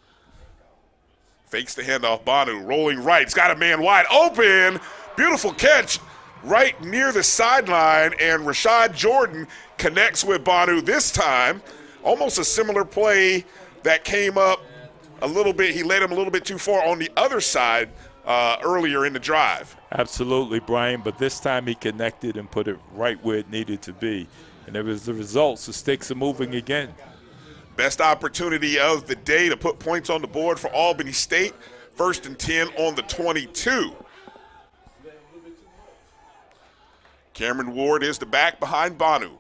Fakes the handoff. Banu rolling right. He's got a man wide open. Beautiful catch right near the sideline. And Rashad Jordan connects with Banu this time. Almost a similar play that came up a little bit. He led him a little bit too far on the other side earlier in the drive. Absolutely, Brian. But this time he connected and put it right where it needed to be. And it was the results. The sticks are moving again. Best opportunity of the day to put points on the board for Albany State. 1st and 10 on the 22. Cameron Ward is the back behind Banu.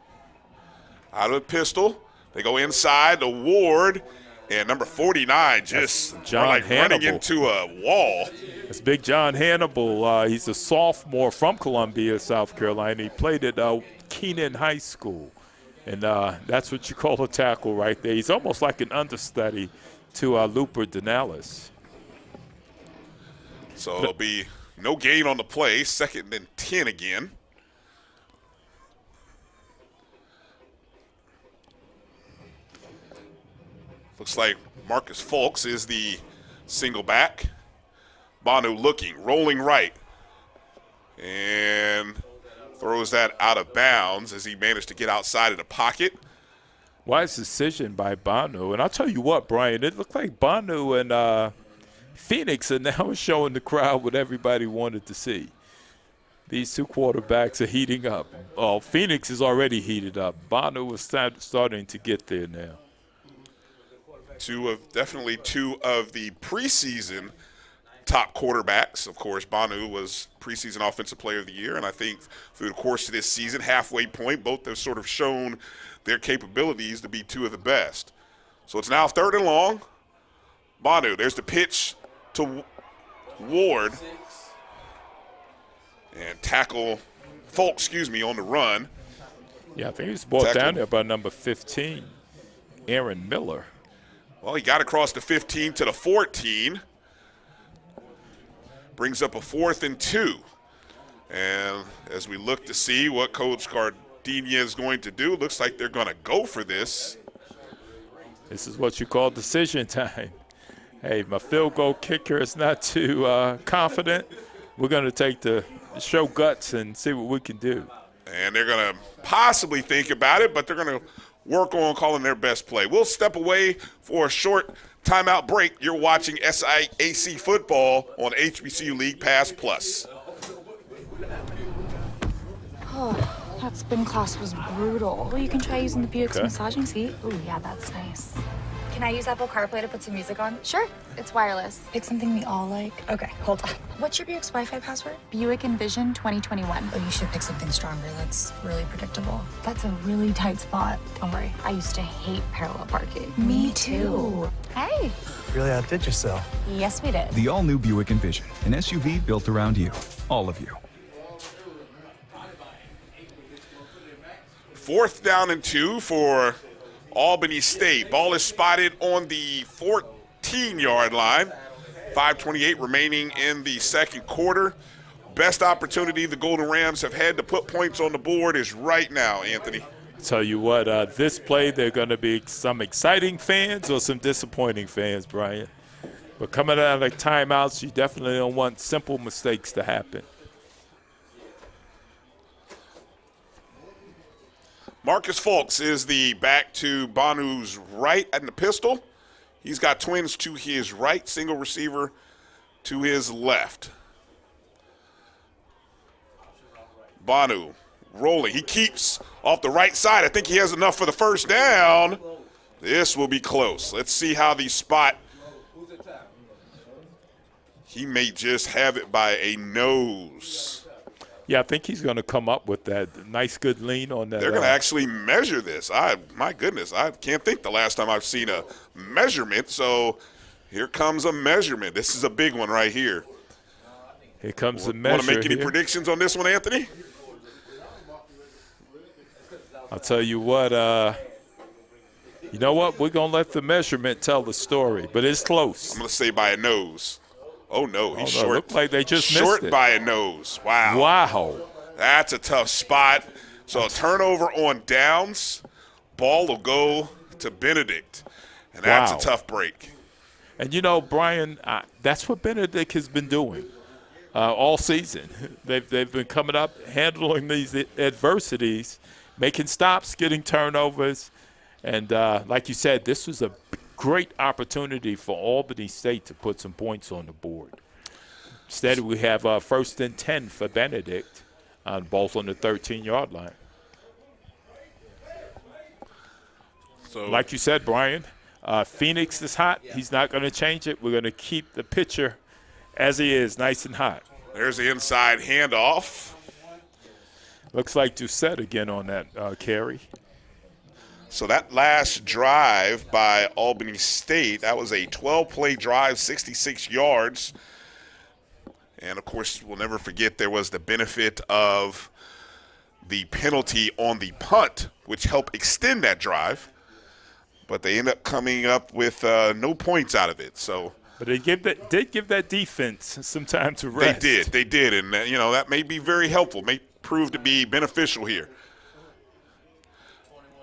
Out of the pistol. They go inside to Ward. And number 49 just running into a wall. It's Big John Hannibal. He's a sophomore from Columbia, South Carolina. He played at Keenan High School. And that's what you call a tackle right there. He's almost like an understudy to Looper Denalis. So it'll be no gain on the play. 2nd and 10 again. Looks like Marcus Fulks is the single back. Banu looking, rolling right. And throws that out of bounds as he managed to get outside of the pocket. Wise decision by Banu. And I'll tell you what, Brian, it looked like Banu and Phoenix are now showing the crowd what everybody wanted to see. These two quarterbacks are heating up. Oh, Phoenix is already heated up. Banu is starting to get there now. Definitely two of the preseason top quarterbacks. Of course, Banu was preseason offensive player of the year, and I think through the course of this season, halfway point, both have sort of shown their capabilities to be two of the best. So it's now 3rd and long. Banu, there's the pitch to Ward. And tackle Fulks, on the run. Yeah, I think he was brought down there by number 15, Aaron Miller. Well, he got across the 15 to the 14. Brings up a 4th and 2. And as we look to see what Coach Gardenia is going to do, looks like they're going to go for this. This is what you call decision time. Hey, my field goal kicker is not too confident. We're going to show guts and see what we can do. And they're going to possibly think about it, but they're going to work on calling their best play. We'll step away for a short timeout break. You're watching SIAC football on HBCU League Pass Plus. Oh, that spin class was brutal. Well, you can try using the Buick's massaging seat. Oh, yeah, that's nice. Can I use Apple CarPlay to put some music on? Sure, it's wireless. Pick something we all like. Okay, hold on. What's your Buick's Wi-Fi password? Buick Envision 2021. Oh, you should pick something stronger. That's really predictable. That's a really tight spot. Don't worry, I used to hate parallel parking. Me too. Hey. Really outdid yourself. Yes, we did. The all-new Buick Envision, an SUV built around you, all of you. 4th down and 2 for Albany State. Ball is spotted on the 14-yard line. 5:28 remaining in the 2nd quarter. Best opportunity the Golden Rams have had to put points on the board is right now, Anthony. Tell you what, this play, there are going to be some exciting fans or some disappointing fans, Brian. But coming out of timeouts, you definitely don't want simple mistakes to happen. Marcus Fulks is the back to Banu's right in the pistol. He's got twins to his right, single receiver to his left. Banu rolling. He keeps off the right side. I think he has enough for the 1st down. This will be close. Let's see how the spot. He may just have it by a nose. Yeah, I think he's going to come up with that nice, good lean on that. They're going to actually measure this. My goodness, I can't think the last time I've seen a measurement. So here comes a measurement. This is a big one right here. Here comes the measure. Want to make any predictions on this one, Anthony? I'll tell you what. You know what? We're going to let the measurement tell the story, but it's close. I'm going to say by a nose. Oh, no, he's short. Looked like they just missed short it. by a nose. Wow. Wow. That's a tough spot. So a turnover on downs Ball will go to Benedict, and that's a tough break. And, you know, Brian, that's what Benedict has been doing all season. They've been coming up, handling these adversities, making stops, getting turnovers. And like you said, this was a great opportunity for Albany State to put some points on the board. Instead, we have 1st and 10 for Benedict, both on the 13-yard line. So, like you said, Brian, Phoenix is hot. He's not going to change it. We're going to keep the pitcher as he is, nice and hot. There's the inside handoff. Looks like Doucette again on that carry. So that last drive by Albany State, that was a 12-play drive, 66 yards. And, of course, we'll never forget there was the benefit of the penalty on the punt, which helped extend that drive. But they end up coming up with no points out of it. So, but they did give that defense some time to rest. They did. And, you know, that may be very helpful, may prove to be beneficial here.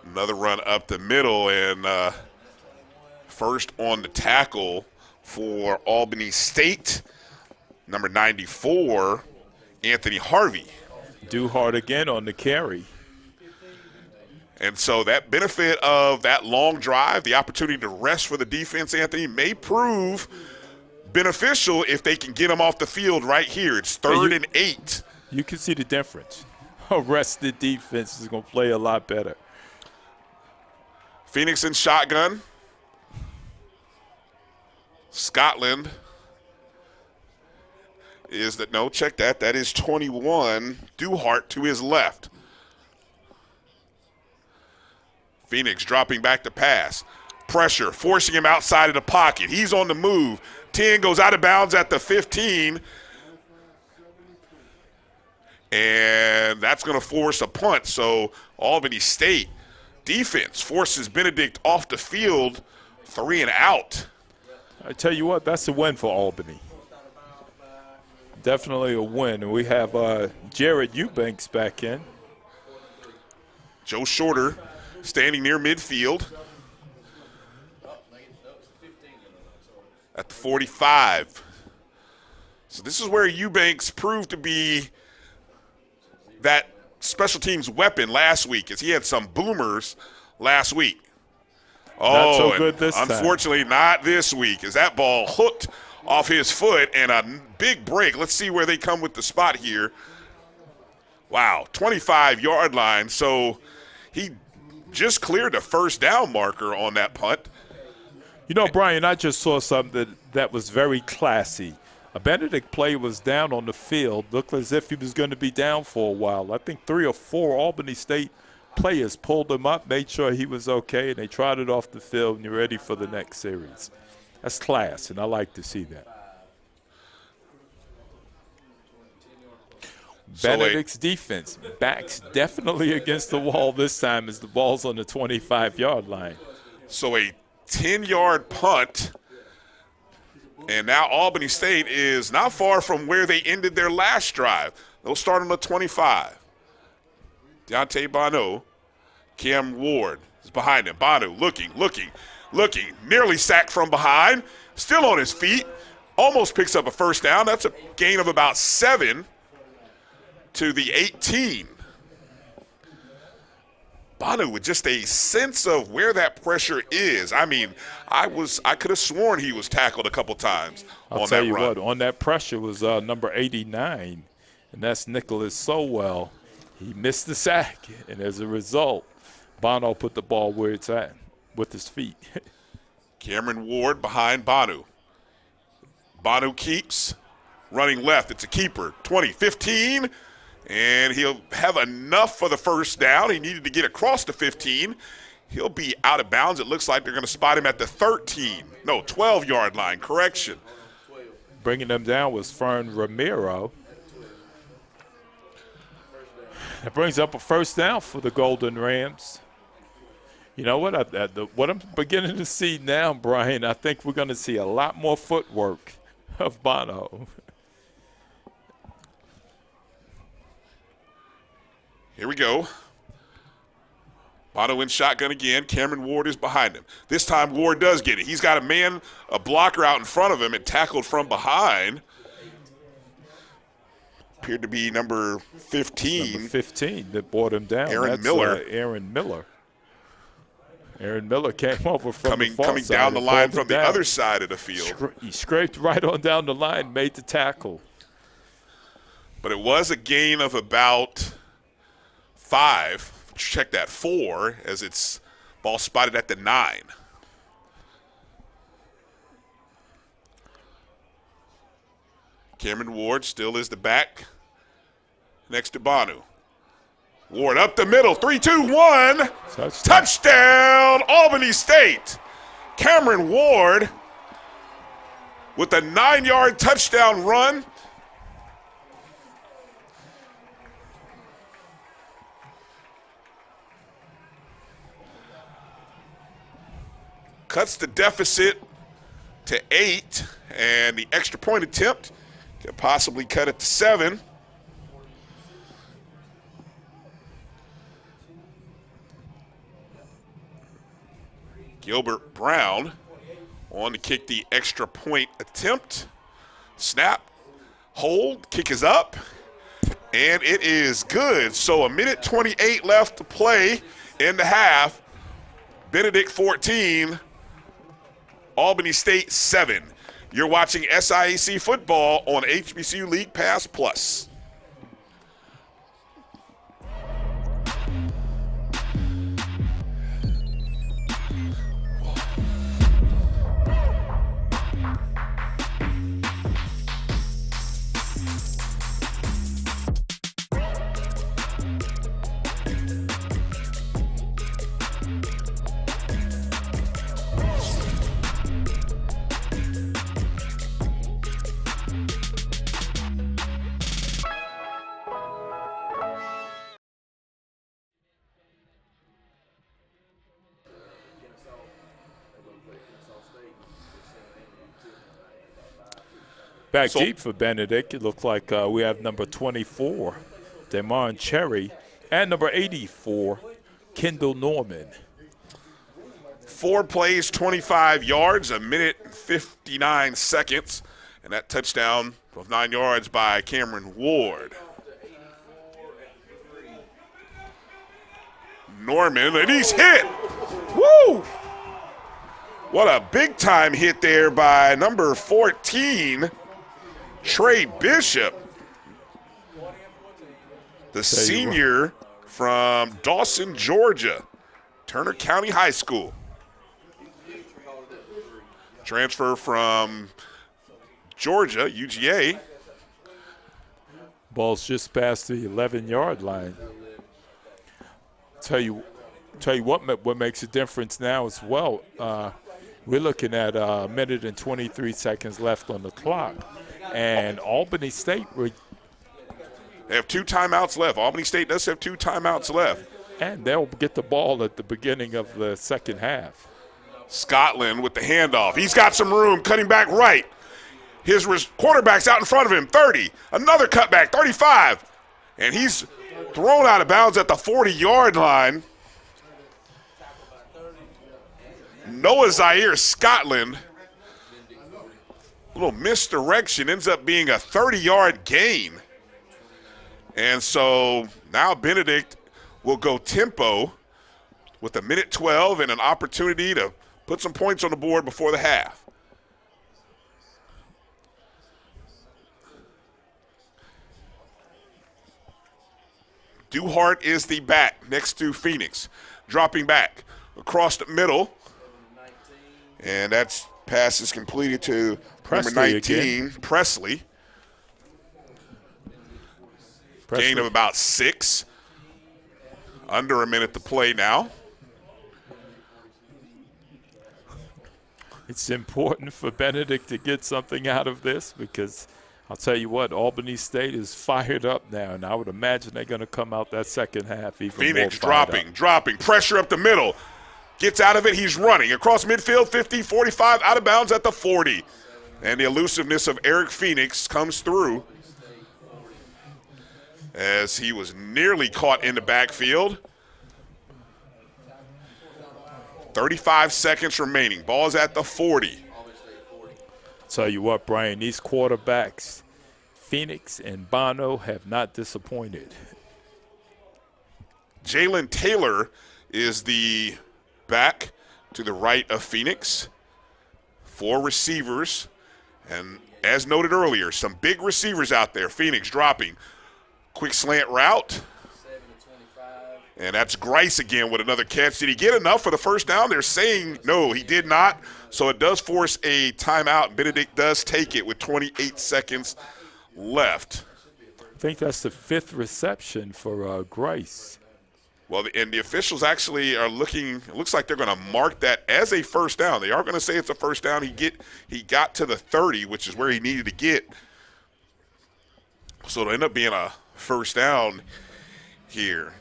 Another run up the middle, and first on the tackle for Albany State, number 94, Anthony Harvey. Duhart again on the carry. And so that benefit of that long drive, the opportunity to rest for the defense, Anthony, may prove beneficial if they can get them off the field right here. It's 3rd and 8. You can see the difference. A rested defense is going to play a lot better. Phoenix in shotgun. Scotland is that, no, check that. That is 21, Duhart to his left. Phoenix dropping back to pass. Pressure, forcing him outside of the pocket. He's on the move. 10 goes out of bounds at the 15. And that's going to force a punt. So Albany State defense forces Benedict off the field, 3 and out. I tell you what, that's a win for Albany. Definitely a win. And we have Jared Eubanks back in. Joe Shorter standing near midfield at the 45. So this is where Eubanks proved to be that special teams weapon last week, as he had some boomers last week. Not so good this time. Unfortunately, not this week, as that ball hooked off his foot and a big break. Let's see where they come with the spot here. Wow, 25-yard line. So he just cleared the first down marker on that punt. You know, Brian, I just saw something that was very classy. A Benedict player was down on the field, looked as if he was going to be down for a while. I think 3 or 4 Albany State players pulled him up, made sure he was okay, and they trotted off the field, and you're ready for the next series. That's class, and I like to see that. Benedict's defense backs definitely against the wall this time as the ball's on the 25-yard line. So a 10-yard punt, and now Albany State is not far from where they ended their last drive. They'll start on the 25. Deontay Bono, Cam Ward is behind him. Bono looking, nearly sacked from behind, still on his feet, almost picks up a first down. That's a gain of about 7 to the 18. Bono with just a sense of where that pressure is. I mean, I could have sworn he was tackled a couple times on that run. I'll tell you what, on that pressure was number 89, and that's Nicholas Sowell. He missed the sack, and as a result, Bono put the ball where it's at with his feet. Cameron Ward behind Bono. Bono keeps running left. It's a keeper. 20, 15. And he'll have enough for the first down. He needed to get across the 15. He'll be out of bounds. It looks like they're going to spot him at the 12-yard line. Correction. Bringing them down was Fern Ramiro. That brings up a first down for the Golden Rams. You know what? What I'm beginning to see now, Brian, I think we're going to see a lot more footwork of Bono. Here we go. Bono in shotgun again. Cameron Ward is behind him. This time Ward does get it. He's got a blocker out in front of him and tackled from behind. Appeared to be number 15. Number 15 that brought him down. Aaron That's, Miller. Aaron Miller. Aaron Miller came over from the far coming side down the and line pulled from him the down. other side of the field. He scraped right on down the line, made the tackle. But it was a gain of about 5. Check that, 4, as it's ball spotted at the 9. Cameron Ward still is the back next to Bonu. Ward up the middle, 3-2-1. Touchdown, Albany State. Cameron Ward with a 9-yard touchdown run. Cuts the deficit to 8, and the extra point attempt can possibly cut it to 7. Gilbert Brown on to kick the extra point attempt. Snap, hold, kick is up, and it is good. So 1:28 left to play in the half. Benedict 14, Albany State 7. You're watching SIAC football on HBCU League Pass Plus. Back deep for Benedict. It looks like we have number 24, Damon Cherry, and number 84, Kendall Norman. 4 plays, 25 yards, 1:59 seconds, and that touchdown of 9 yards by Cameron Ward. Norman, and he's hit. Woo! What a big-time hit there by number 14, Trey Bishop, the senior from Dawson, Georgia, Turner County High School. Transfer from Georgia, UGA. Ball's just past the 11-yard line. Tell you what makes a difference now as well. We're looking at a minute and 23 seconds left on the clock. And Albany State, they have 2 timeouts left. Albany State does have 2 timeouts left. And they'll get the ball at the beginning of the second half. Scotland with the handoff. He's got some room, cutting back right. His quarterback's out in front of him, 30. Another cutback, 35. And he's thrown out of bounds at the 40-yard line. Noah Zaire Scotland, a little misdirection, ends up being a 30-yard gain. And so now Benedict will go tempo with 1:12 and an opportunity to put some points on the board before the half. Duhart is the back next to Phoenix. Dropping back across the middle. And that's pass is completed to number 19, Presley. Gain of about 6. Under a minute to play now. It's important for Benedict to get something out of this because I'll tell you what, Albany State is fired up now, and I would imagine they're going to come out that second half even Phoenix more fired up. dropping, pressure up the middle. Gets out of it, he's running. Across midfield, 50, 45, out of bounds at the 40. And the elusiveness of Eric Phoenix comes through as he was nearly caught in the backfield. 35 seconds remaining. Ball is at the 40. Tell you what, Brian, these quarterbacks, Phoenix and Bono, have not disappointed. Jalen Taylor is the back to the right of Phoenix. 4 receivers. And as noted earlier, some big receivers out there. Phoenix dropping. Quick slant route. And that's Grice again with another catch. Did he get enough for the first down? They're saying no, he did not. So it does force a timeout. Benedict does take it with 28 seconds left. I think that's the 5th reception for Grice. Well, and the officials actually are looking, it looks like they're going to mark that as a first down. They are going to say it's a first down. He got to the 30, which is where he needed to get. So it'll end up being a first down here.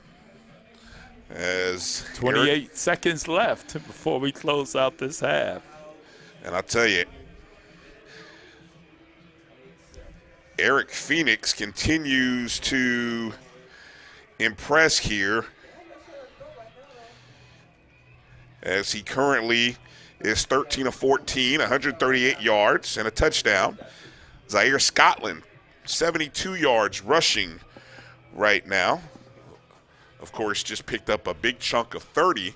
As 28 seconds left before we close out this half. And I'll tell you, Eric Phoenix continues to impress here as he currently is 13 of 14, 138 yards and a touchdown. Zaire Scotland, 72 yards rushing right now. Of course, just picked up a big chunk of 30.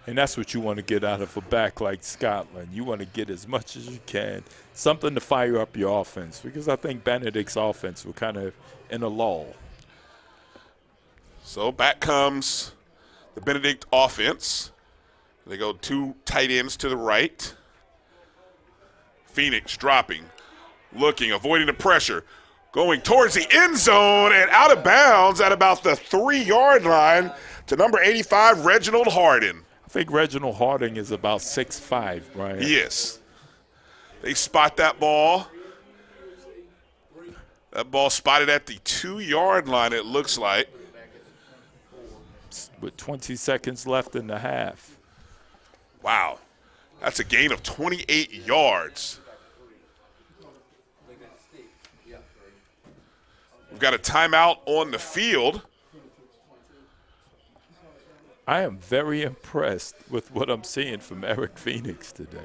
And that's what you want to get out of a back like Scotland. You want to get as much as you can, something to fire up your offense, because I think Benedict's offense was kind of in a lull. So back comes the Benedict offense. They go 2 tight ends to the right. Phoenix dropping, looking, avoiding the pressure, going towards the end zone and out of bounds at about the 3-yard line to number 85, Reginald Harding. I think Reginald Harding is about 6'5", right? Yes. They spot that ball. That ball spotted at the 2-yard line, it looks like. With 20 seconds left in the half. Wow. That's a gain of 28 yards. We've got a timeout on the field. I am very impressed with what I'm seeing from Eric Phoenix today.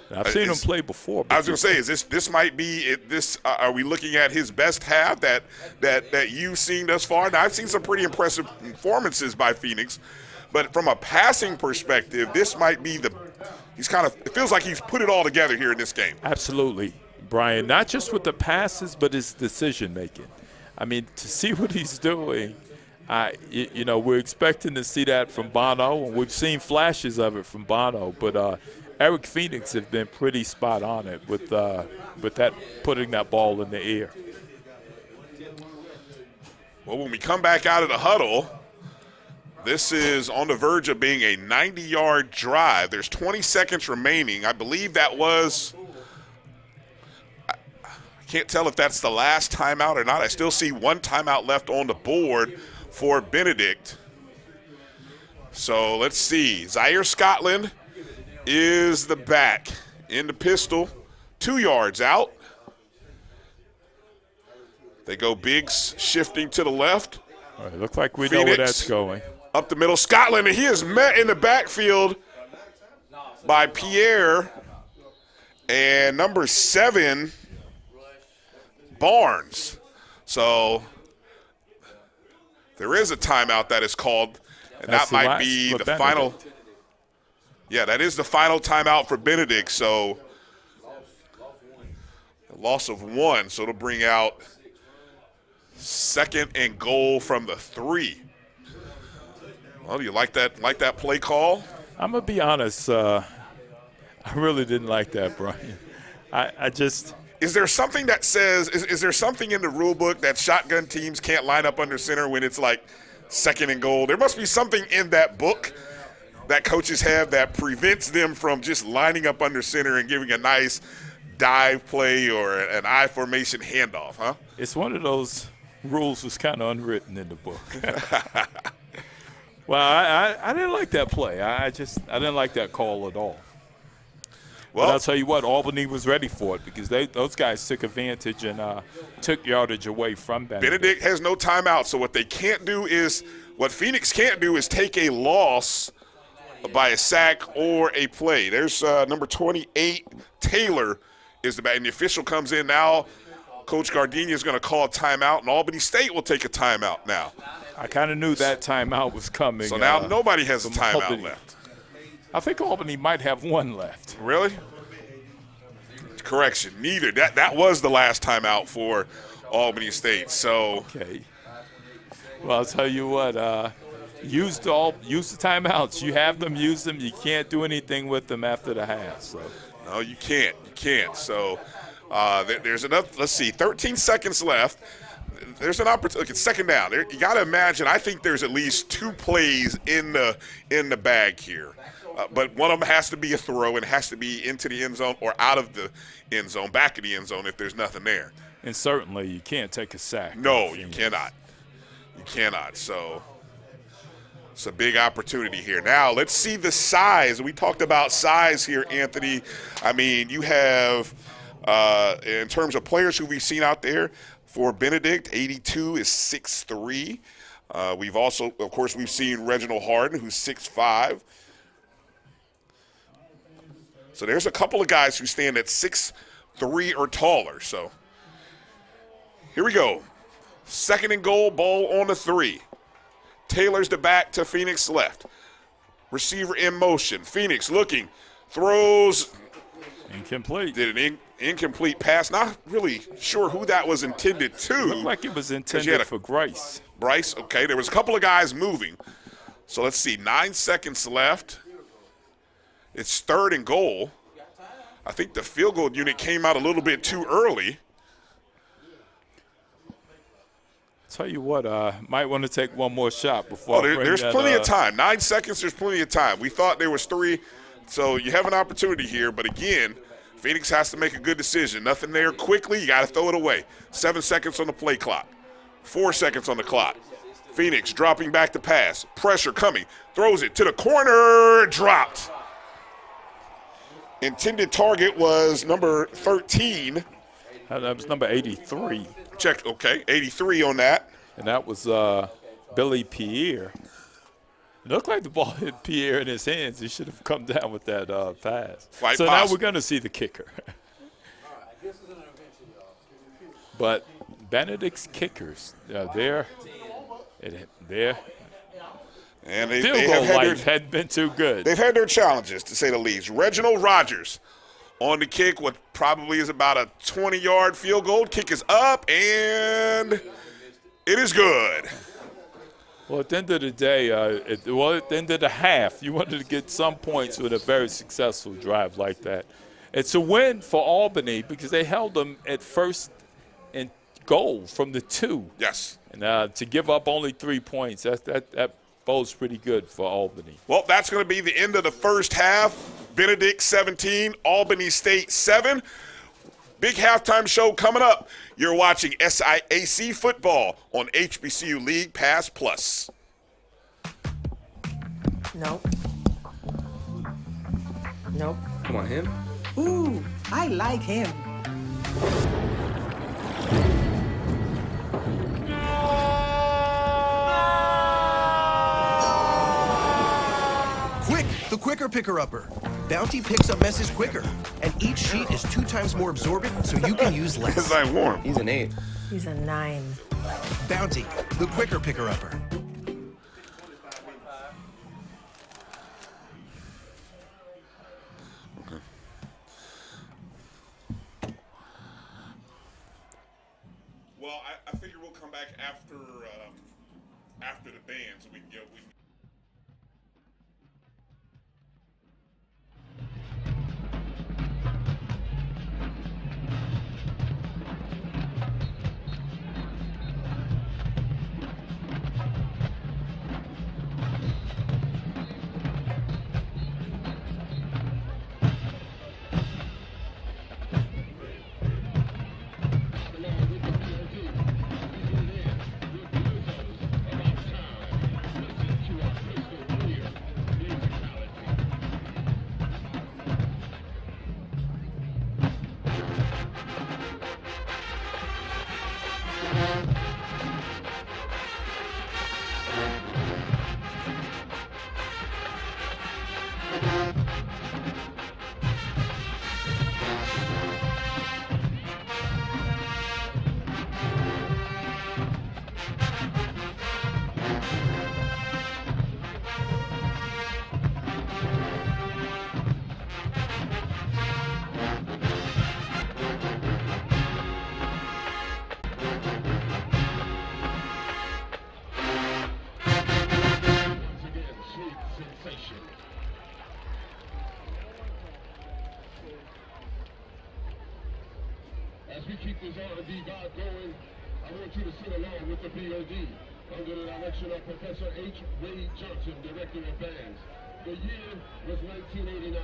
And I've seen him play before. I was going to say, is this might be this? Are we looking at his best half that you've seen thus far? Now, I've seen some pretty impressive performances by Phoenix, but from a passing perspective, this might be it feels like he's put it all together here in this game. Absolutely, Brian. Not just with the passes, but his decision making. I mean, to see what he's doing, we're expecting to see that from Bono, and we've seen flashes of it from Bono. But Eric Phoenix have been pretty spot on it with that putting that ball in the air. Well, when we come back out of the huddle, this is on the verge of being a 90-yard drive. There's 20 seconds remaining. I believe that was – I can't tell if that's the last timeout or not. I still see 1 timeout left on the board for Benedict. So let's see. Zaire Scotland is the back in the pistol, 2 yards out. They go Biggs shifting to the left. All right, look like we Phoenix, know where that's going. Up the middle, Scotland, and he is met in the backfield by Pierre and number 7, Barnes. So there is a timeout that is called, and that might be the final. Yeah, that is the final timeout for Benedict. So a loss of 1, so it'll bring out 2nd and goal from the 3. Well, do you like that play call? I'm gonna be honest. I really didn't like that, Brian. I just. Is there something that says, is there something in the rule book that shotgun teams can't line up under center when it's like 2nd and goal? There must be something in that book that coaches have that prevents them from just lining up under center and giving a nice dive play or an I formation handoff, huh? It's one of those rules was kind of unwritten in the book. Well, I didn't like that play. I didn't like that call at all. Well, but I'll tell you what, Albany was ready for it because those guys took advantage and took yardage away from Benedict has no timeout, so what Phoenix can't do is take a loss by a sack or a play. There's number 28, Taylor, is the back. And the official comes in now. Coach Gardenia is going to call a timeout, and Albany State will take a timeout now. I kind of knew that timeout was coming. So now nobody has a timeout left. I think Albany might have one left. Really? Correction, neither. That was the last timeout for Albany State. So okay. Well, I'll tell you what. Use the timeouts. You have them. Use them. You can't do anything with them after the half. So. No, you can't. You can't. So there's enough. Let's see. 13 seconds left. There's an opportunity. Look, it's second down. You got to imagine. I think there's at least 2 plays in the bag here. But one of them has to be a throw, and it has to be into the end zone or out of the end zone, back of the end zone if there's nothing there. And certainly you can't take a sack. No, you cannot. You cannot. So it's a big opportunity here. Now let's see the size. We talked about size here, Anthony. I mean, you have, in terms of players who we've seen out there, for Benedict, 82 is 6'3". We've also, of course, we've seen Reginald Harden, who's 6'5". So there's a couple of guys who stand at 6'3" or taller. So here we go. Second and goal, ball on the 3. Taylor's the back to Phoenix left. Receiver in motion. Phoenix looking, throws. Incomplete. Did an incomplete pass. Not really sure who that was intended to. Looked like it was intended for Bryce. Bryce, okay. There was a couple of guys moving. So let's see, 9 seconds left. It's third and goal. I think the field goal unit came out a little bit too early. Tell you what, might want to take one more shot before. There's plenty of time. 9 seconds, there's plenty of time. We thought there was 3, so you have an opportunity here. But again, Phoenix has to make a good decision. Nothing there quickly, you got to throw it away. 7 seconds on the play clock. 4 seconds on the clock. Phoenix dropping back to pass. Pressure coming. Throws it to the corner. Dropped. Intended target was number 13. That was number 83. Check, okay, 83 on that. And that was Billy Pierre. It looked like the ball hit Pierre in his hands. He should have come down with that pass. Quite so possible. Now we're going to see the kicker. But Benedict's kickers, they're and field goal life hadn't been too good. They've had their challenges, to say the least. Reginald Rogers on the kick, what probably is about a 20-yard field goal. Kick is up, and it is good. Well, at the end of the day, at the end of the half, you wanted to get some points with a very successful drive like that. It's a win for Albany because they held them at first and goal from the 2. Yes. And to give up only 3 points, that bodes pretty good for Albany. Well, that's going to be the end of the first half. Benedict 17, Albany State 7. Big halftime show coming up. You're watching SIAC football on HBCU League Pass Plus. Nope. Nope. Come on, him. Ooh, I like him. Quick, the quicker picker-upper. Bounty picks up messes quicker, and each sheet is 2 times more absorbent, so you can use less. Because I'm warm. He's an 8. He's a 9. Bounty, the quicker picker-upper. Well, I figure we'll come back after the band so we can get. is R&D God going. I want you to sing along with the BOD under the direction of Professor H. Wade Johnson, Director of Bands. The year was 1989.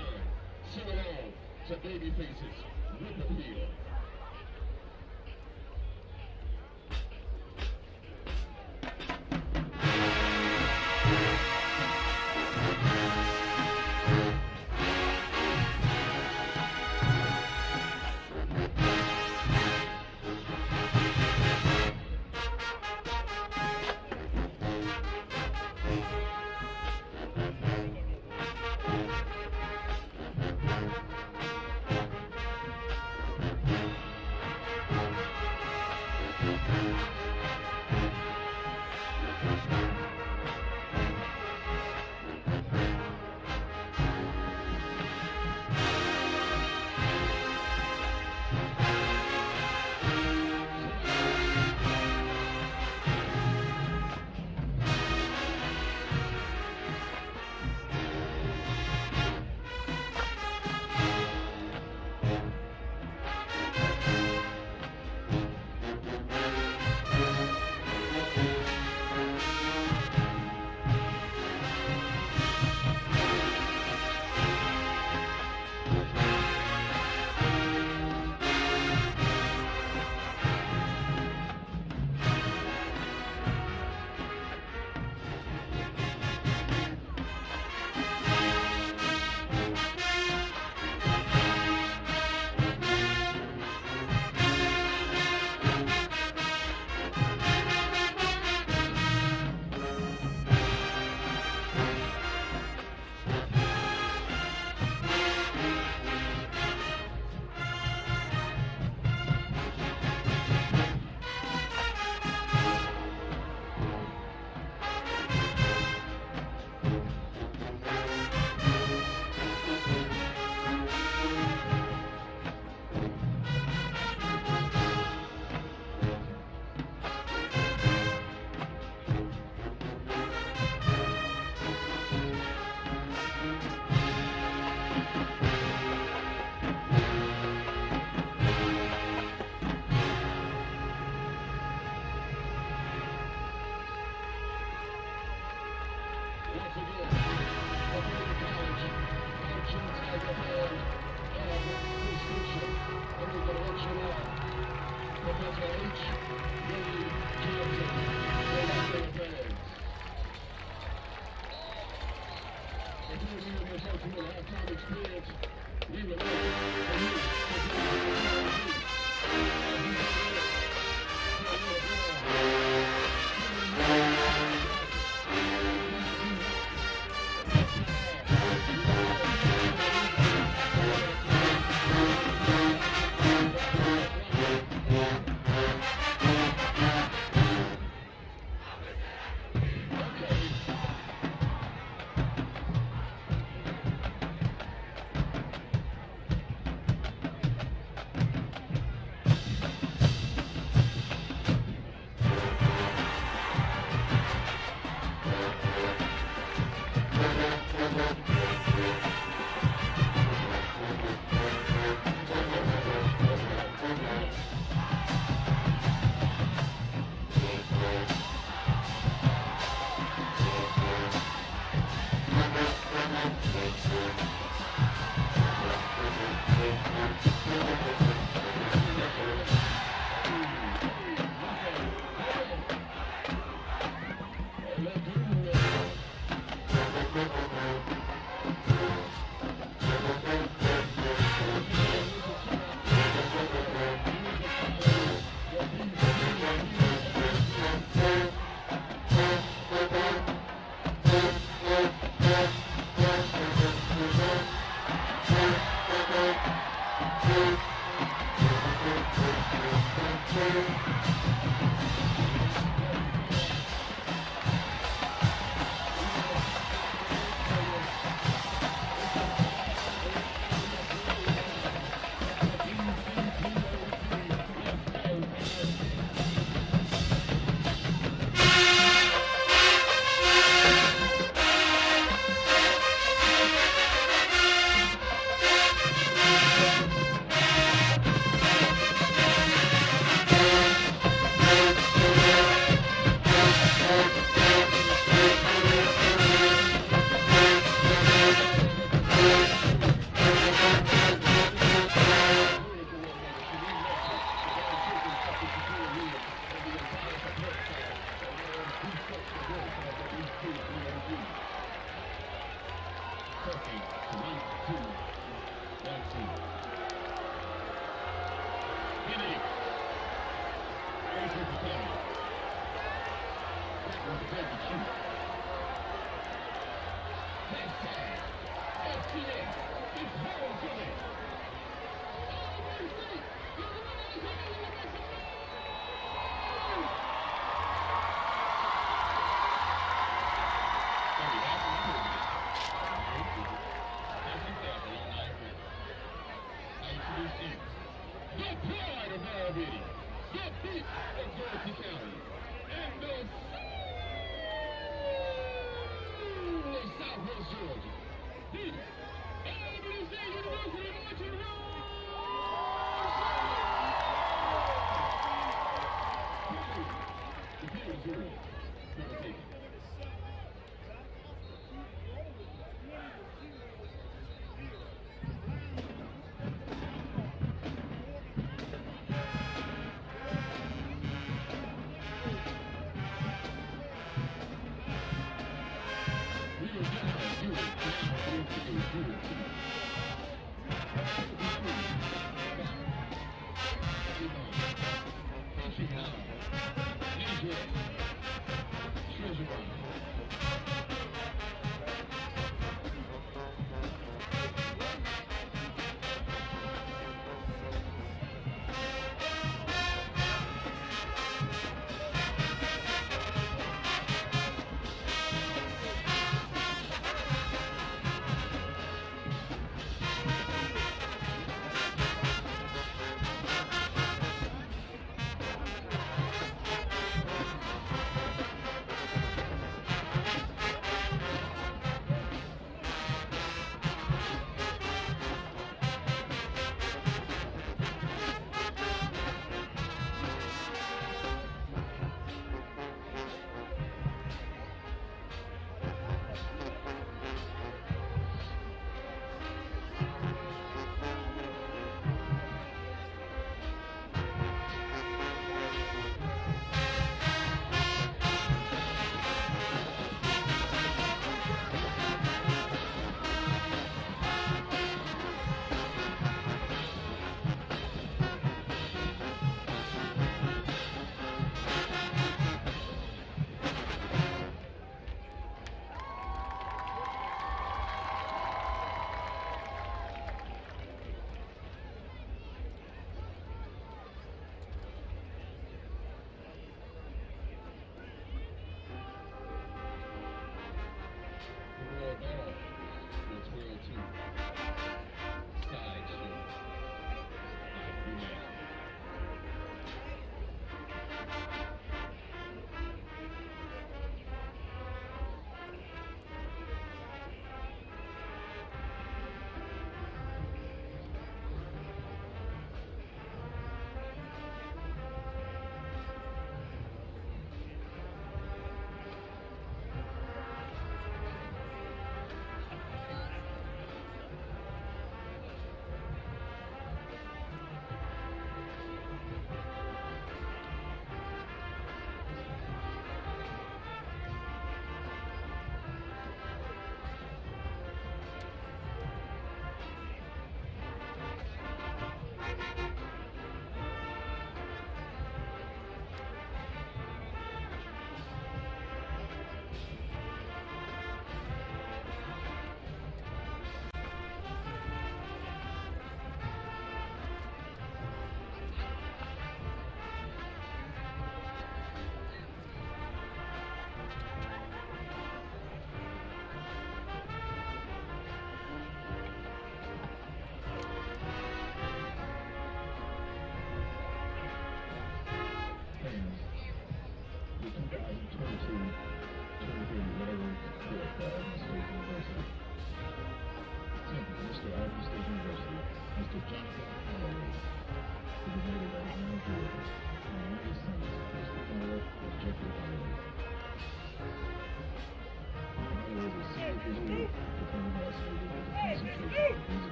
Sing along to Baby Faces, Whipperfield.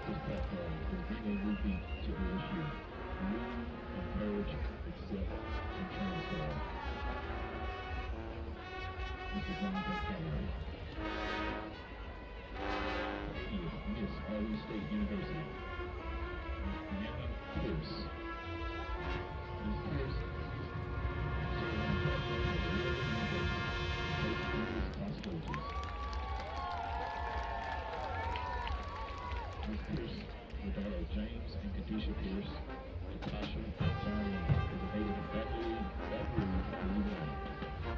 This platform will bring a new beat to OSU. New and Miss Albany State University. Brianna Pierce. Miss Pierce serves on the platform of the Liberty University. Coach Louis Costoges. Miss Pierce, the daughter of James and Kadisha Pierce, Natasha, Johnny, is a native of Baton Rouge, Louisiana.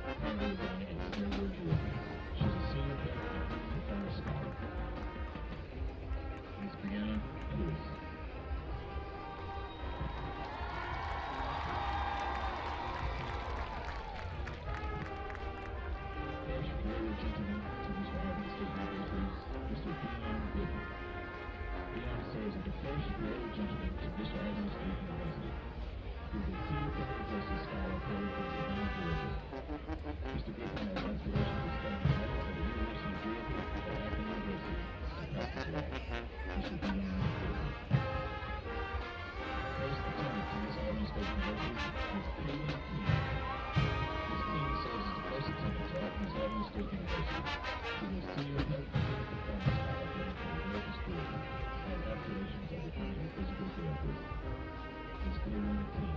Currently residing in Snowbird, Georgia. She's a senior health and performance scholar. Miss Brianna Pierce. First warrior gentleman to Mr. Albany State University, Mr. Dion Whitney. Dion serves as the first warrior gentleman to Mr. Albany State University. He is a senior criminal justice scholar hailing from Savannah, Georgia. Mr. Griffin has aspirations of studying law at the University of Georgia or Albany University and practice law. Mr. Dion Whitney. First attendant to Miss Albany State University is Pregame. Ms. King serves as the first attendant to Miss Albany State University. She is a senior health and performance scholar hailing from American School and has aspirations of becoming a physical therapist. Ms. Pregame King.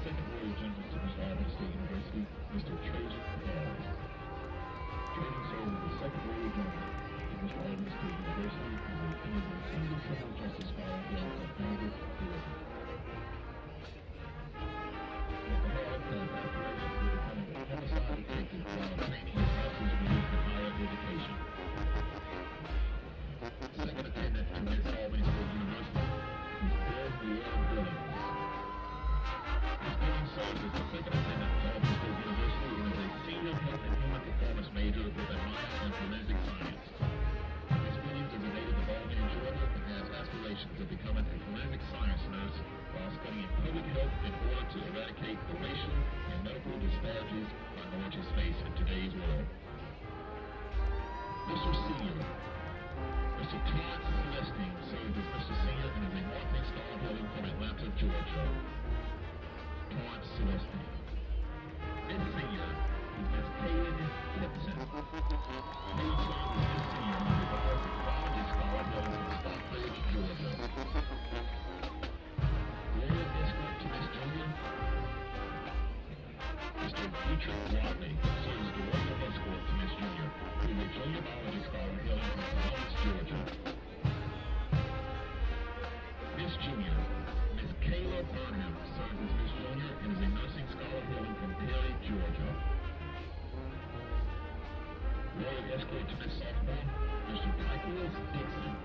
Second warrior gentleman to Mr. Albany State University, Mr. Trajan Harris. Trajan serves as the second warrior gentleman to Mr. Albany State University and is a senior criminal justice scholar hailing from Benedict College Tigers. Mr. Harris has aspirations of becoming a homicide detective while obtaining his master's degree in higher education. Second attendant to Miss Albany State University is Gabrielle Billings. Ms. Billings serves as the second attendant to Albany State University and is a senior health and human performance major with a minor in forensic science. Ms. Billings is a native of Albany, Georgia, and has aspirations of becoming a forensic science nurse while studying public health in order to eradicate the racial and medical disparities minorities face in today's world. Mr. Senior. Mr. Todd Celestine serves as Mr. Senior and is a marketing scholar hailing from Atlanta, Georgia. Todd Celestine. Miss Senior is Miss Kaylin Gibson. Kaylin serves as Miss Senior and is a biology scholar hailing from Stockbridge, Georgia. Royal escort to Miss Junior. Mr. Dietrich Rodney serves as the royal escort to Miss Junior, who is a junior biology scholar hailing from Columbus, Georgia. Miss Junior, Miss Kayla Burnham serves as Miss Junior and is a nursing scholar hailing from Perry, Georgia. Royal escort to Miss Sophomore, Mr. Michael Dixon.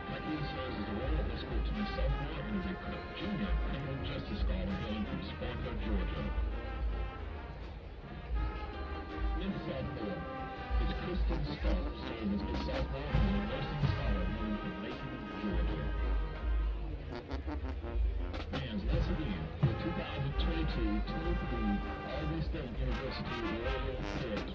Michael serves as a royal escort to Miss Sophomore and is a junior criminal justice scholar hailing from Sparta, Georgia. Miss Sophomore is Kristen Stark, serves as Miss Sophomore and is a nursing scholar hailing from Macon, Georgia. And once again, the 2022-23 Albany State University Royal Court.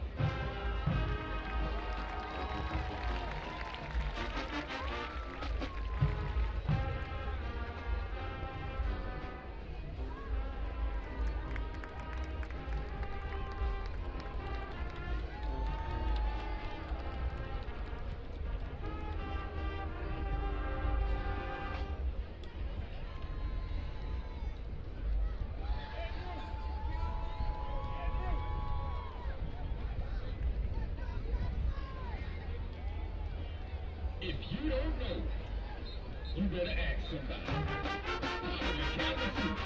If you don't know, you better ask somebody. Show your calendar.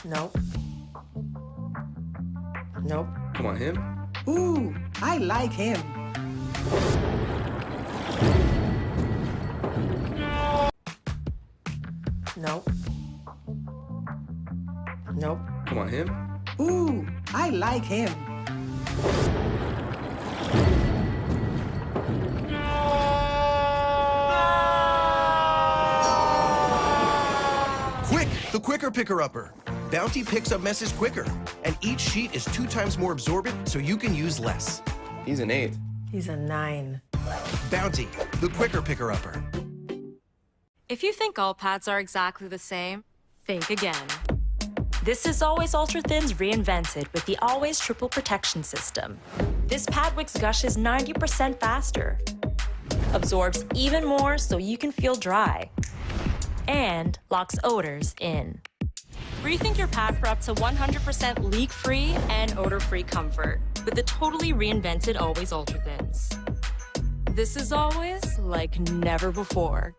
Nope. Nope. Come on, him. Ooh, I like him. Nope. Nope. Come on, him. Ooh, I like him. Quick, the quicker picker-upper. Bounty picks up messes quicker, and each sheet is 2 times more absorbent, so you can use less. He's an 8. He's a 9. Bounty, the quicker picker-upper. If you think all pads are exactly the same, think again. This is Always Ultra Thins reinvented with the Always Triple Protection System. This pad wicks gushes 90% faster, absorbs even more so you can feel dry, and locks odors in. Rethink your pad for up to 100% leak-free and odor-free comfort with the totally reinvented Always Ultra Thins. This is always like never before.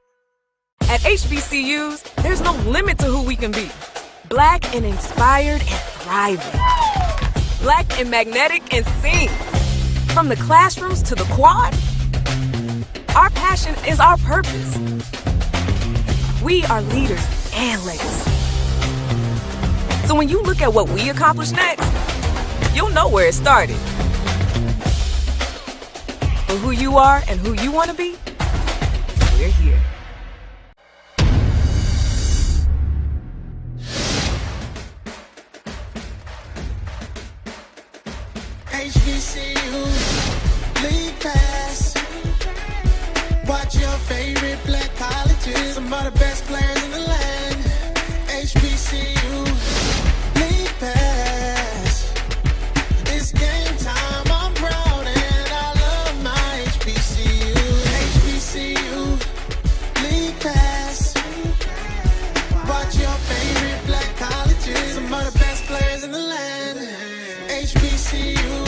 At HBCUs, there's no limit to who we can be. Black and inspired and thriving. Black and magnetic and sing. From the classrooms to the quad, our passion is our purpose. We are leaders and legacy. So when you look at what we accomplish next, you'll know where it started. For who you are and who you want to be, we're here. HBCU League Pass. Watch your favorite black colleges. Some of the best players in the land. HBCU League Pass. It's game time. I'm proud and I love my HBCU. HBCU League Pass. Watch your favorite black colleges. Some of the best players in the land. HBCU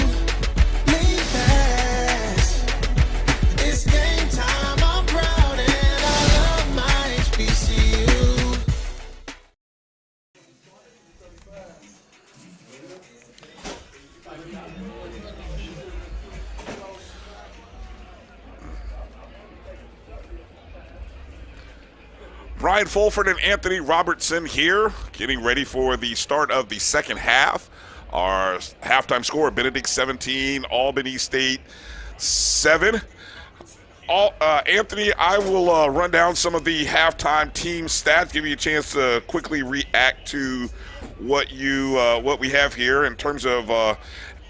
League Pass. It's game time. I'm proud and I love my HBCU. Brian Fulford and Anthony Robertson here, getting ready for the start of the second half. Our halftime score, Benedict 17, Albany State 7. Anthony, I will run down some of the halftime team stats, give you a chance to quickly react to what we have here in terms of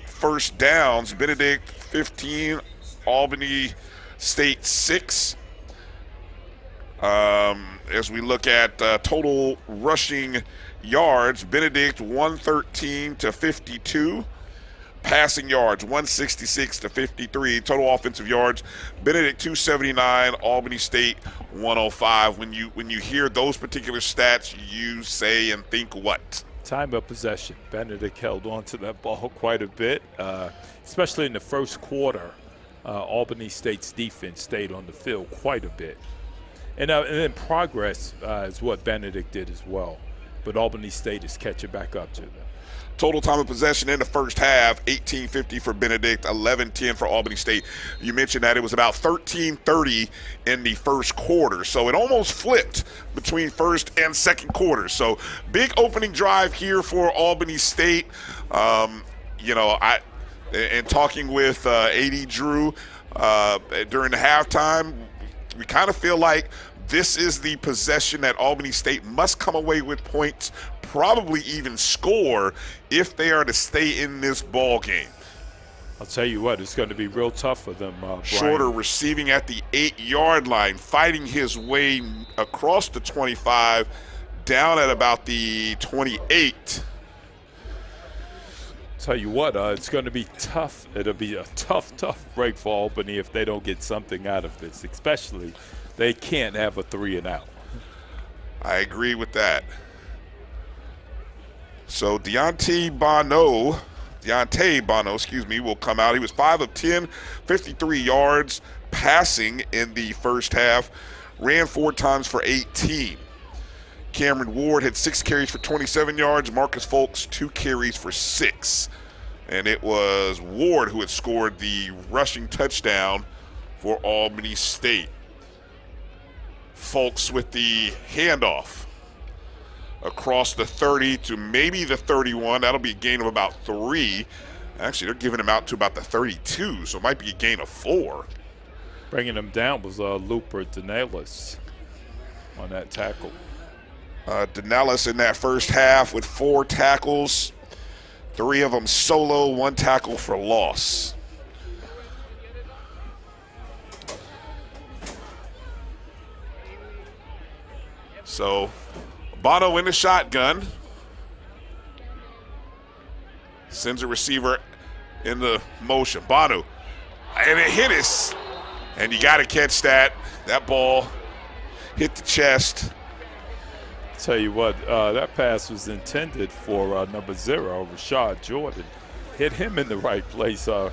first downs. Benedict 15, Albany State 6. As we look at total rushing yards, Benedict 113 to 52. Passing yards 166 to 53. Total offensive yards, Benedict 279, Albany State 105. When you hear those particular stats, you say and think what? Time of possession. Benedict held on to that ball quite a bit, especially in the first quarter. Albany State's defense stayed on the field quite a bit. And then progress is what Benedict did as well. But Albany State is catching back up to them. Total time of possession in the first half, 18:50 for Benedict, 11:10 for Albany State. You mentioned that it was about 13:30 in the first quarter. So it almost flipped between first and second quarter. So big opening drive here for Albany State. In talking with A.D. Drew during the halftime, we kind of feel like this is the possession that Albany State must come away with points, probably even score, if they are to stay in this ball game. I'll tell you what, it's going to be real tough for them, Brian. Shorter receiving at the 8-yard line, fighting his way across the 25, down at about the 28. Tell you what, it's going to be tough. It'll be a tough break for Albany if they don't get something out of this, especially they can't have a 3-and-out. I agree with that. So Deontay Bono, will come out. He was 5 of 10, 53 yards passing in the first half, ran 4 times for 18. Cameron Ward had 6 carries for 27 yards. Marcus Folks, 2 carries for 6. And it was Ward who had scored the rushing touchdown for Albany State. Folks with the handoff across the 30 to maybe the 31. That'll be a gain of about 3. Actually, they're giving him out to about the 32, so it might be a gain of 4. Bringing him down was Looper Danelis on that tackle. Danelis in that first half with 4 tackles, 3 of them solo, 1 tackle for loss. So, Bono in the shotgun. Sends a receiver in the motion. Bono, and it hit us. And you got to catch that. That ball hit the chest. Tell you what, that pass was intended for number 0, Rashad Jordan. Hit him in the right place. It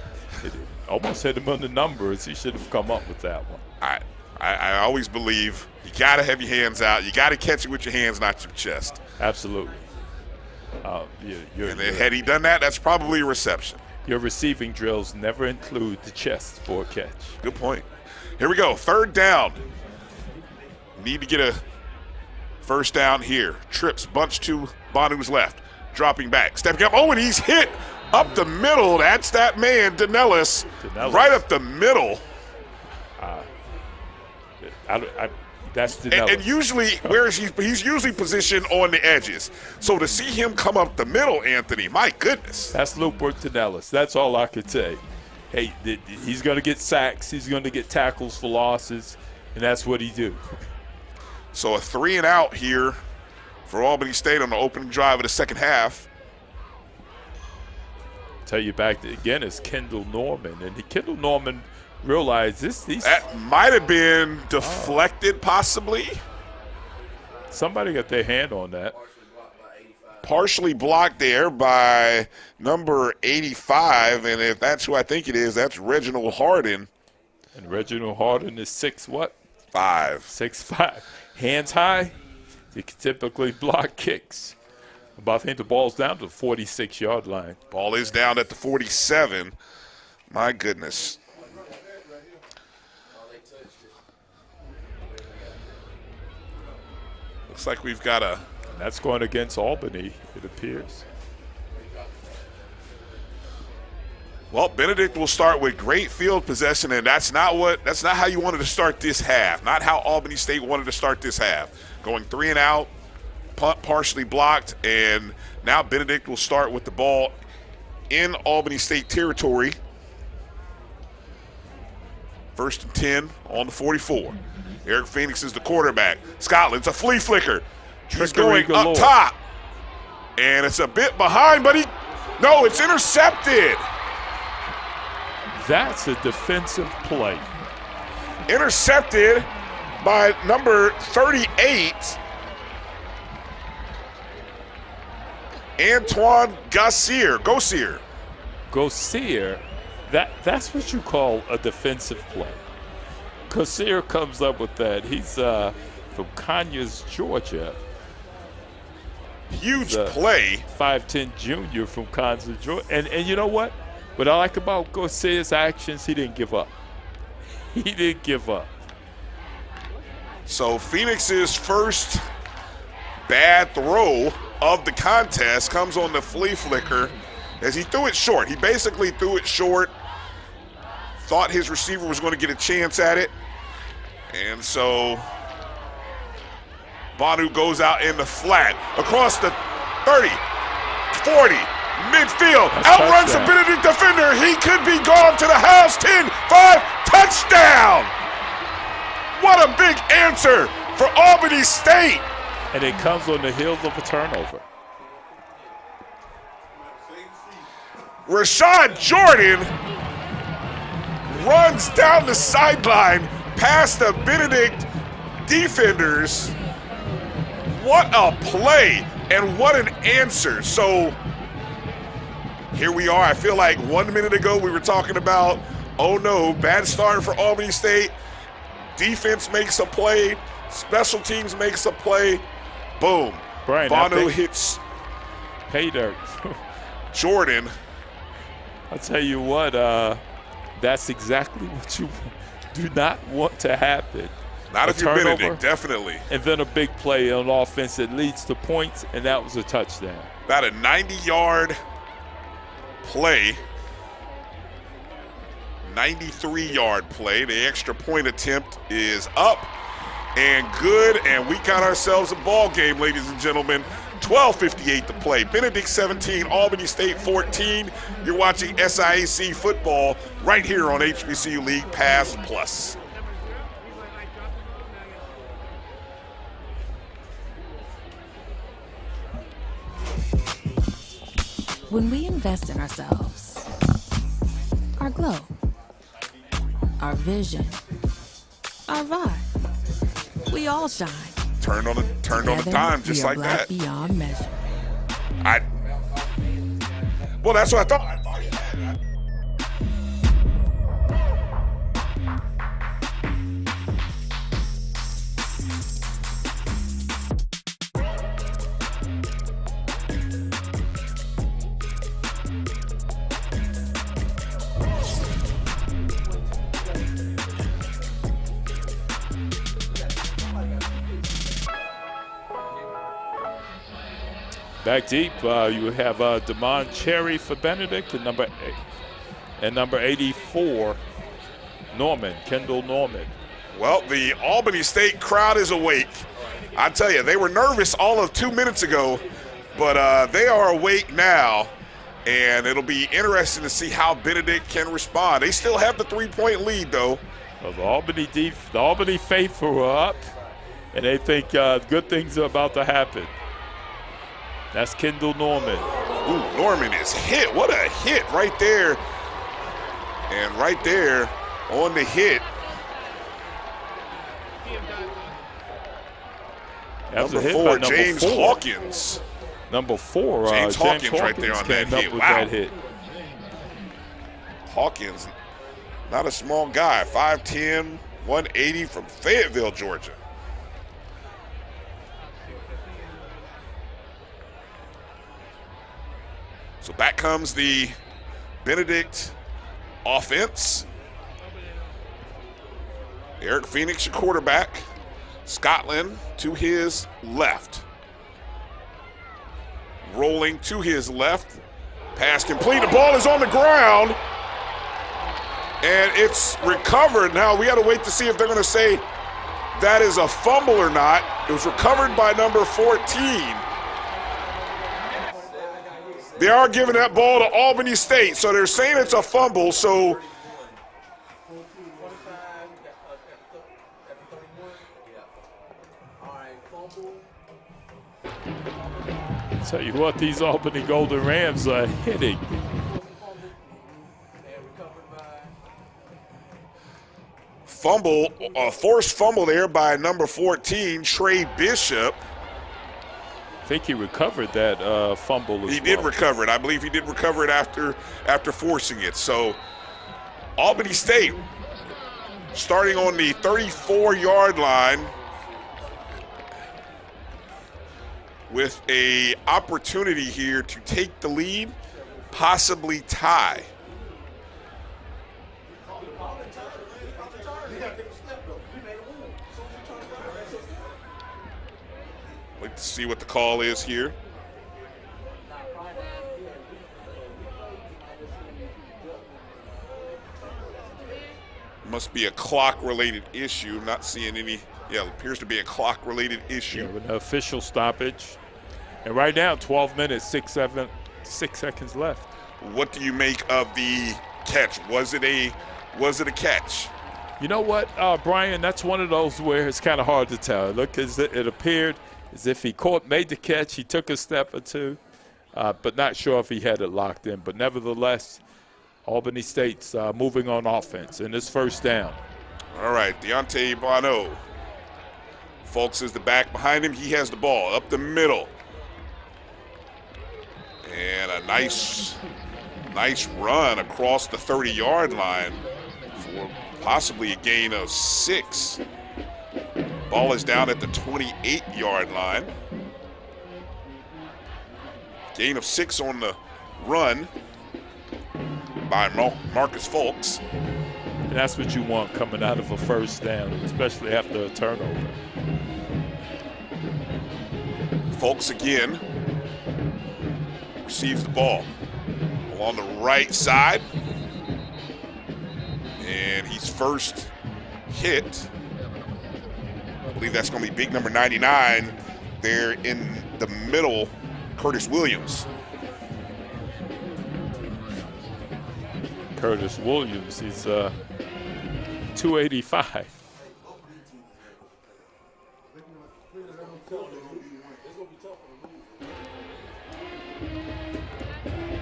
almost hit him on the numbers. He should have come up with that one. I always believe you got to have your hands out. You got to catch it with your hands, not your chest. Absolutely. And had he done that, that's probably a reception. Your receiving drills never include the chest for a catch. Good point. Here we go. 3rd down. Need to get a first down here. Trips, bunch to Bonu's left. Dropping back. Stepping up. Oh, and he's hit up the middle. That's that man, Danelis. Right up the middle. That's Danelis. And usually, he's usually positioned on the edges. So to see him come up the middle, Anthony, my goodness. That's Looper Danelis. That's all I could say. Hey, he's going to get sacks. He's going to get tackles for losses, and that's what he do. So a 3 and out here for Albany State on the opening drive of the second half. Tell you back again is Kendall Norman, and Kendall Norman realized that might have been deflected, possibly. Somebody got their hand on that. Partially blocked there by number 85, and if that's who I think it is, that's Reginald Harden. And Reginald Harden is 6'5". 6'5". Hands high. You can typically block kicks. But I think the ball's down to the 46-yard line. Ball is down at the 47. My goodness. Looks like we've got a... And that's going against Albany, it appears. Well, Benedict will start with great field possession, and that's not how you wanted to start this half. Not how Albany State wanted to start this half. Going 3 and out, punt partially blocked, and now Benedict will start with the ball in Albany State territory. 1st and 10 on the 44. Eric Phoenix is the quarterback. Scotland's a flea flicker. He's going up top. And it's a bit behind, but it's intercepted. That's a defensive play. Intercepted by number 38, Antoine Gossier. That's what you call a defensive play. Gossier comes up with that. He's from Conyers, Georgia. Huge play. 5'10" junior from Conyers, Georgia. And you know what? What I like about Gossier's actions, he didn't give up. He didn't give up. So Phoenix's first bad throw of the contest comes on the flea flicker as he threw it short. He basically threw it short, thought his receiver was going to get a chance at it, and so Bonu goes out in the flat across the 30, 40, midfield, outruns the Benedict defender. He could be gone to the house. 10, 5, touchdown. What a big answer for Albany State. And it comes on the heels of a turnover. Rashad Jordan runs down the sideline past the Benedict defenders. What a play and what an answer. So here we are. I feel like 1 minute ago we were talking about, oh no, bad start for Albany State. Defense makes a play. Special teams makes a play. Boom. Brian, Bono hits pay dirt. Jordan. I'll tell you what, that's exactly what you do not want to happen. Not if you're Benedict, definitely. And then a big play on offense that leads to points, and that was a touchdown. About a 90-yard play. 93-yard play. The extra point attempt is up and good, and we got ourselves a ball game, ladies and gentlemen. 12:58 to play. Benedict 17, Albany State 14. You're watching SIAC football right here on HBCU League Pass Plus. When we invest in ourselves, our glow, our vision, our vibe, we all shine. Turned on the dime just like that. Beyond measure. Well, that's what I thought. Back deep, you have Damon Cherry for Benedict and number 84, Kendall Norman. Well, the Albany State crowd is awake. I tell you, they were nervous all of 2 minutes ago, but they are awake now, and it'll be interesting to see how Benedict can respond. They still have the 3-point lead, though. Well, the Albany faithful are up, and they think good things are about to happen. That's Kendall Norman. Ooh, Norman is hit. What a hit right there. And right there on the hit. Number 4, James Hawkins. Number 4, James Hawkins right there on that hit. Wow. That hit. Hawkins, not a small guy, 5'10", 180 from Fayetteville, Georgia. So back comes the Benedict offense. Eric Phoenix, your quarterback. Scotland to his left. Rolling to his left. Pass complete. The ball is on the ground. And it's recovered. Now we got to wait to see if they're going to say that is a fumble or not. It was recovered by number 14. They are giving that ball to Albany State, so they're saying it's a fumble, so tell you what, these Albany Golden Rams are hitting. Fumble, a forced fumble there by number 14, Trey Bishop. I think he recovered that fumble as well. He did recover it. I believe he did recover it after forcing it. So Albany State starting on the 34-yard line with a opportunity here to take the lead, possibly tie. Wait to see what the call is here. Must be a clock-related issue. Not seeing any. Yeah, it appears to be a clock-related issue. Yeah, with an official stoppage. And right now, 12 minutes, 6 seconds left. What do you make of the catch? Was it a catch? You know what, Brian? That's one of those where it's kind of hard to tell. Look, it appeared as if he made the catch. He took a step or two, but not sure if he had it locked in. But nevertheless, Albany State's moving on offense, and it's first down. All right, Deontay Bono. Fulks is the back behind him. He has the ball up the middle. And a nice run across the 30-yard line for possibly a gain of 6. Ball is down at the 28-yard line. Gain of 6 on the run by Marcus Fulks. And that's what you want coming out of a first down, especially after a turnover. Fulks again receives the ball along the right side. And he's first hit. I believe that's going to be big number 99 there in the middle, Curtis Williams. Curtis Williams, he's 285.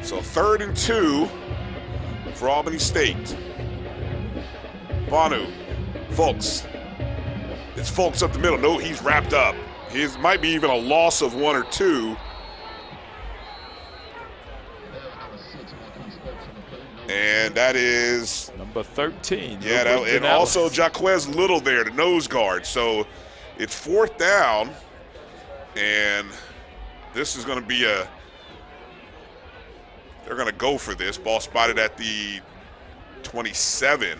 So 3rd and 2 for Albany State. Bonu, Fulks. It's Fulks up the middle. No, he's wrapped up. His might be even a loss of 1 or 2. And that is number 13. Yeah, and also Jaquez Little there, the nose guard. So it's 4th down, and this is going to be they're going to go for this. Ball spotted at the 27.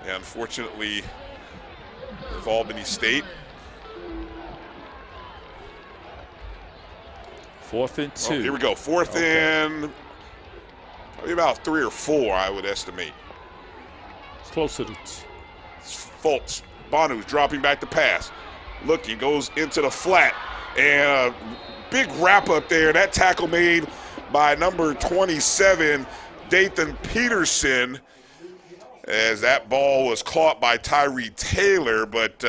And unfortunately, with Albany State. 4th and 2. Oh, here we go. 4th and probably about 3 or 4, I would estimate. It's closer to Fulks. Bonu's dropping back the pass. Looking, goes into the flat. And a big wrap up there. That tackle made by number 27, Dathan Peterson, as that ball was caught by Tyree Taylor, but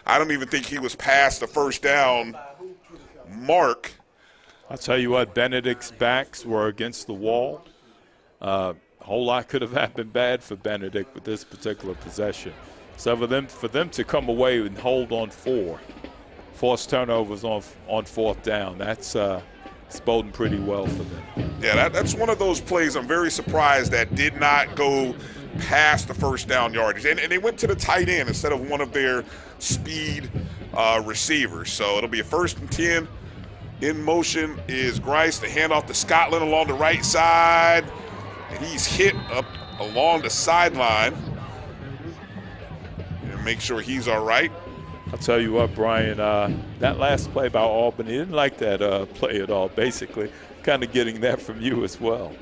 I don't even think he was past the first down mark. I'll tell you what, Benedict's backs were against the wall. A whole lot could have happened bad for Benedict with this particular possession. So for them to come away and hold on 4, forced turnovers on 4th down, that's it's boding pretty well for them. Yeah, that's one of those plays I'm very surprised that did not go past the first down yardage. And they went to the tight end instead of one of their speed receivers. So it'll be a 1st and 10. In motion is Grice. The handoff to Scotland along the right side. And he's hit up along the sideline. And make sure he's all right. I'll tell you what, Brian, that last play by Albany, didn't like that play at all, basically. Kind of getting that from you as well.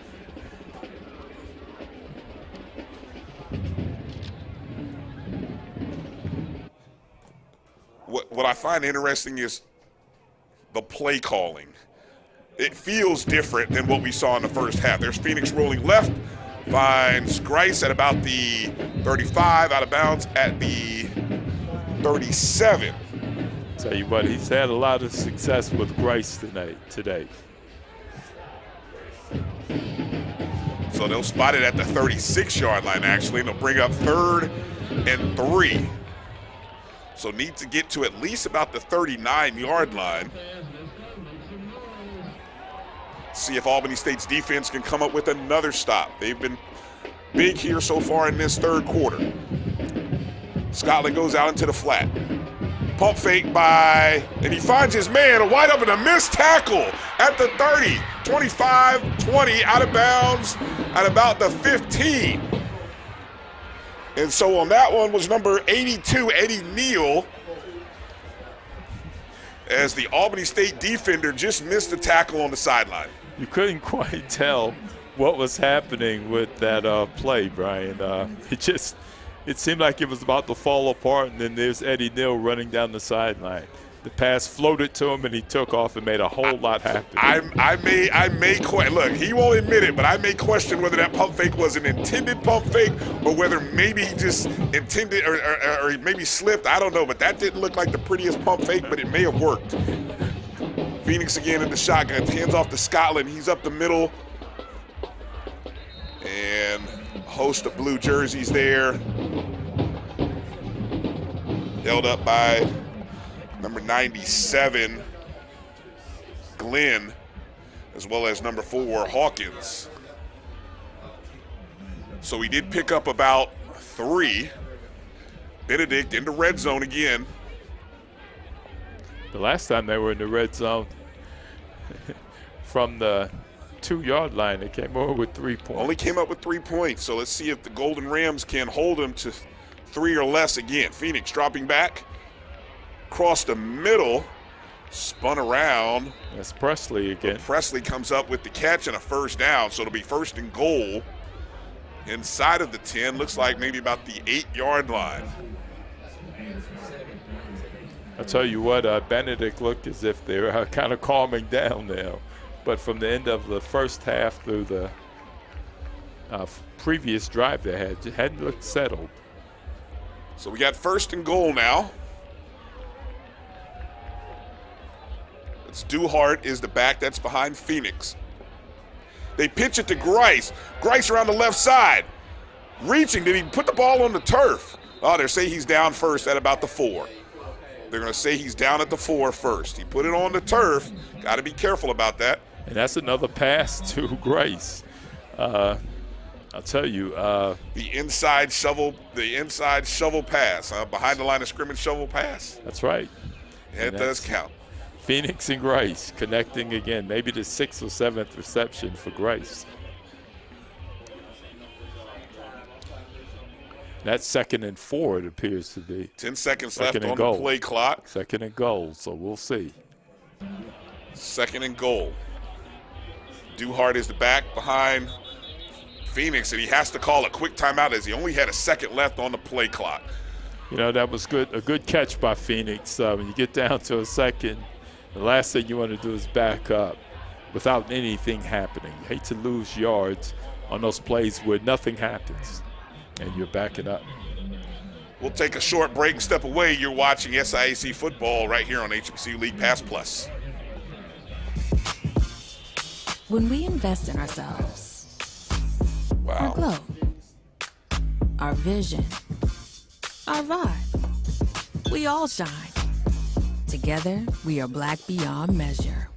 What I find interesting is the play calling. It feels different than what we saw in the first half. There's Phoenix rolling left, finds Grice at about the 35, out of bounds at the 37. Tell you what, he's had a lot of success with Grice today. So they'll spot it at the 36-yard line, actually, and they'll bring up 3rd and 3. So need to get to at least about the 39-yard line. See if Albany State's defense can come up with another stop. They've been big here so far in this 3rd quarter. Scotland goes out into the flat. Pump fake and he finds his man, wide up in a missed tackle at the 30, 25, 20, out of bounds at about the 15. And so on that one was number 82, Eddie Neal, as the Albany State defender just missed the tackle on the sideline. You couldn't quite tell what was happening with that play, Brian. It seemed like it was about to fall apart, and then there's Eddie Neal running down the sideline. The pass floated to him, and he took off and made a whole lot happen. I may look, he won't admit it, but I may question whether that pump fake was an intended pump fake or whether maybe he just intended or he maybe slipped. I don't know, but that didn't look like the prettiest pump fake, but it may have worked. Phoenix again in the shotgun, hands off to Scotland. He's up the middle. And a host of blue jerseys there. Held up by number 97, Glenn, as well as number 4, Hawkins. So we did pick up about 3. Benedict in the red zone again. The last time they were in the red zone, from the 2-yard line. They came over with 3 points. Only came up with 3 points. So let's see if the Golden Rams can hold them to 3 or less again. Phoenix dropping back, across the middle, spun around. That's Presley again. But Presley comes up with the catch and a first down. So it'll be 1st and goal inside of the 10. Looks like maybe about the 8-yard line. I'll tell you what, Benedict looked as if they were kind of calming down now. But from the end of the first half through the previous drive they had, it hadn't looked settled. So we got 1st and goal now. It's Duhart is the back that's behind Phoenix. They pitch it to Grice. Grice around the left side. Reaching, did he put the ball on the turf? Oh, they say he's down first at about the 4. They're going to say he's down at the 4 first. He put it on the turf. Got to be careful about that. And that's another pass to Grice. I'll tell you. The inside shovel pass, behind the line of scrimmage shovel pass. That's right. Yeah, it does count. Phoenix and Grice connecting again. Maybe the 6th or 7th reception for Grice. That's 2nd and 4, it appears to be. 10 seconds left on the play clock. 2nd and goal, so we'll see. 2nd and goal. Duhart is the back behind Phoenix, and he has to call a quick timeout as he only had a second left on the play clock. You know, that was good. A good catch by Phoenix. When you get down to a second, the last thing you want to do is back up without anything happening. You hate to lose yards on those plays where nothing happens and you're backing up. We'll take a short break and step away. You're watching SIAC football right here on HBCU League Pass Plus. When we invest in ourselves, our glow, our vision, our vibe, we all shine. Together, we are black beyond measure.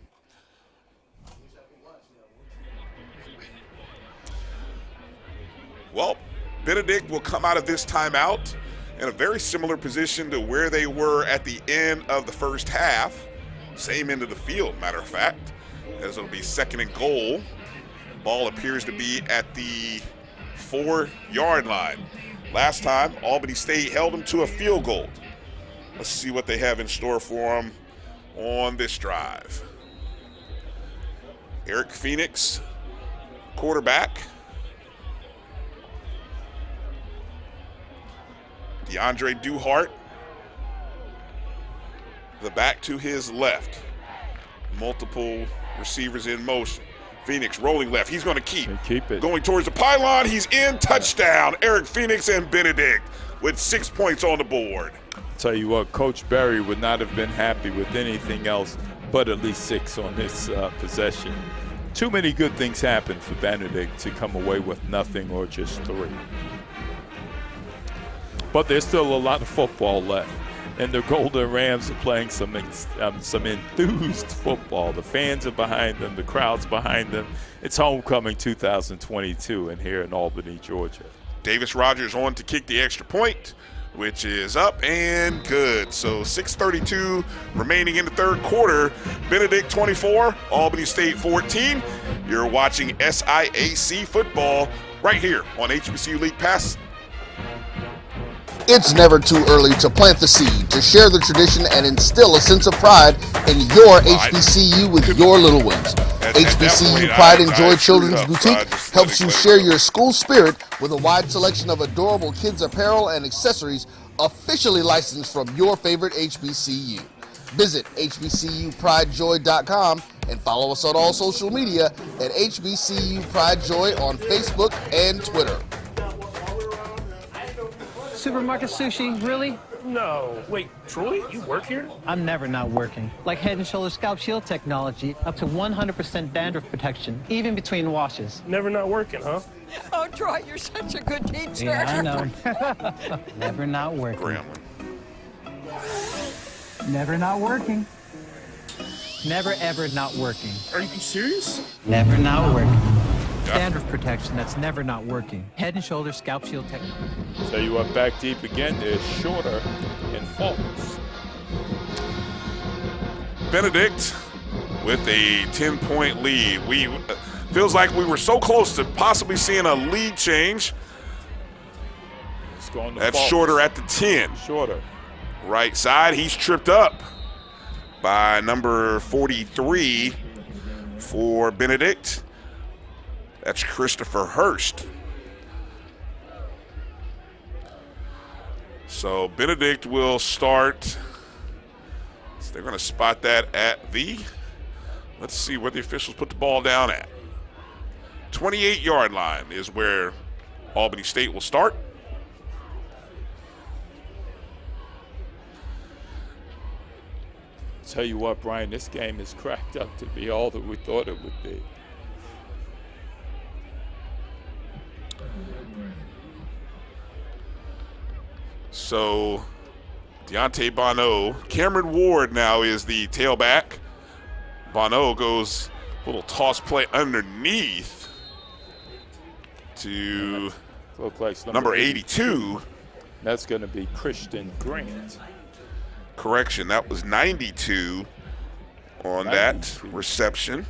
Well, Benedict will come out of this timeout in a very similar position to where they were at the end of the first half. Same end of the field, matter of fact, as it'll be 2nd and goal. Ball appears to be at the 4-yard line. Last time, Albany State held them to a field goal. Let's see what they have in store for them on this drive. Eric Phoenix, quarterback. DeAndre Duhart, the back to his left. Multiple receivers in motion. Phoenix rolling left. He's going to keep it. Going towards the pylon. He's in. Touchdown. Eric Phoenix and Benedict with 6 points on the board. Tell you what, Coach Berry would not have been happy with anything else but at least 6 on this possession. Too many good things happened for Benedict to come away with nothing or just 3. But there's still a lot of football left. And the Golden Rams are playing some enthused football. The fans are behind them. The crowd's behind them. It's homecoming 2022 and here in Albany, Georgia. Davis Rogers on to kick the extra point, which is up and good. So 6:32 remaining in the third quarter. Benedict 24, Albany State 14. You're watching SIAC football right here on HBCU League Pass. It's never too early to plant the seed, to share the tradition, and instill a sense of pride in your HBCU with your little ones. HBCU Pride and Joy Children's Boutique helps you share your school spirit with a wide selection of adorable kids' apparel and accessories officially licensed from your favorite HBCU. Visit hbcupridejoy.com and follow us on all social media at HBCU Pride Joy on Facebook and Twitter. Supermarket sushi, really? No. Wait, Troy, you work here? I'm never not working. Like Head & Shoulders Scalp Shield technology, up to 100% dandruff protection, even between washes. Never not working, huh? Oh, Troy, you're such a good teacher. Yeah, I know. Never not working. Never not working. Never ever not working. Are you serious? Never not working. Dandruff protection that's never not working. Head & Shoulders Scalp Shield technology. Tell you what, back deep again is shorter and falls. Benedict with a 10-point lead. Feels like we were so close to possibly seeing a lead change. That's Shorter at the 10. Shorter. Right side, he's tripped up by number 43 for Benedict. That's Christopher Hurst. So Benedict will start. So they're going to spot that at the, let's see where the officials put the ball down at. 28-yard line is where Albany State will start. Tell you what, Brian, this game is cracked up to be all that we thought it would be. So Deontay Bonneau, Cameron Ward now is the tailback. Bonneau goes a little toss play underneath to number 82. That's going to be Christian Grant. Correction, that was 92 on that reception.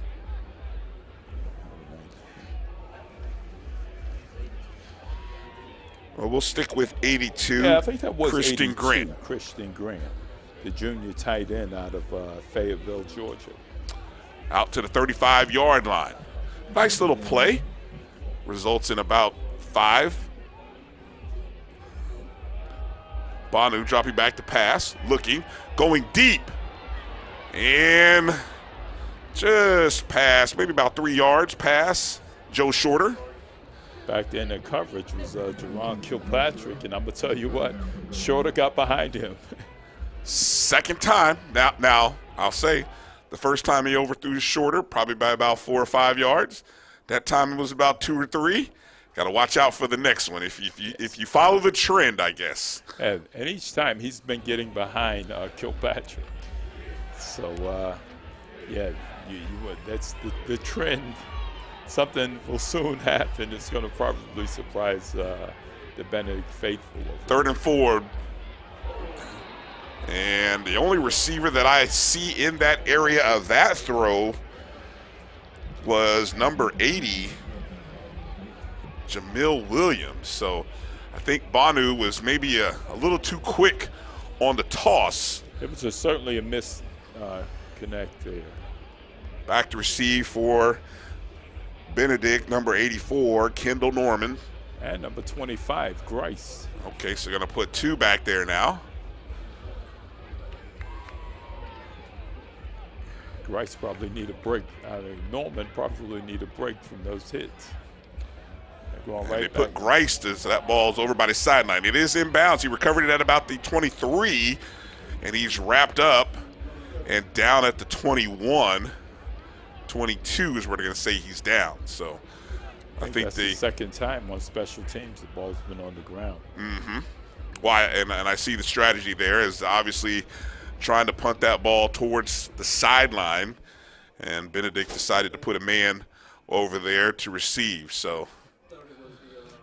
Well, we'll stick with 82. Yeah, I think that was Christian Grant. Christian Grant, the junior tight end out of Fayetteville, Georgia. Out to the 35-yard line. Nice little play. Results in about 5. Bonu dropping back to pass, looking, going deep. And just past, maybe about 3 yards past Joe Shorter. Back then in coverage was Jerron Kilpatrick, and I'm going to tell you what, Shorter got behind him. Second time. Now, I'll say the first time he overthrew Shorter, probably by about 4 or 5 yards. That time it was about 2 or 3. Got to watch out for the next one if you follow the trend, I guess. And each time he's been getting behind Kilpatrick. So, yeah, that's the trend. Something will soon happen. It's going to probably surprise the Benedict faithful. 3rd and 4. And the only receiver that I see in that area of that throw was number 80, Jamil Williams. So I think Bonu was maybe a little too quick on the toss. It was certainly a miss connect there. Back to receive for Benedict, number 84, Kendall Norman. And number 25, Grice. Okay, so going to put 2 back there now. Grice probably need a break. Norman probably need a break from those hits. They put Grice, so that ball's over by the sideline. It is inbounds. He recovered it at about the 23, and he's wrapped up and down at the 21. 22 is where they're going to say he's down. So I think that's the second time on special teams the ball's been on the ground. Mm-hmm. Why? And I see the strategy there is obviously trying to punt that ball towards the sideline, and Benedict decided to put a man over there to receive. So.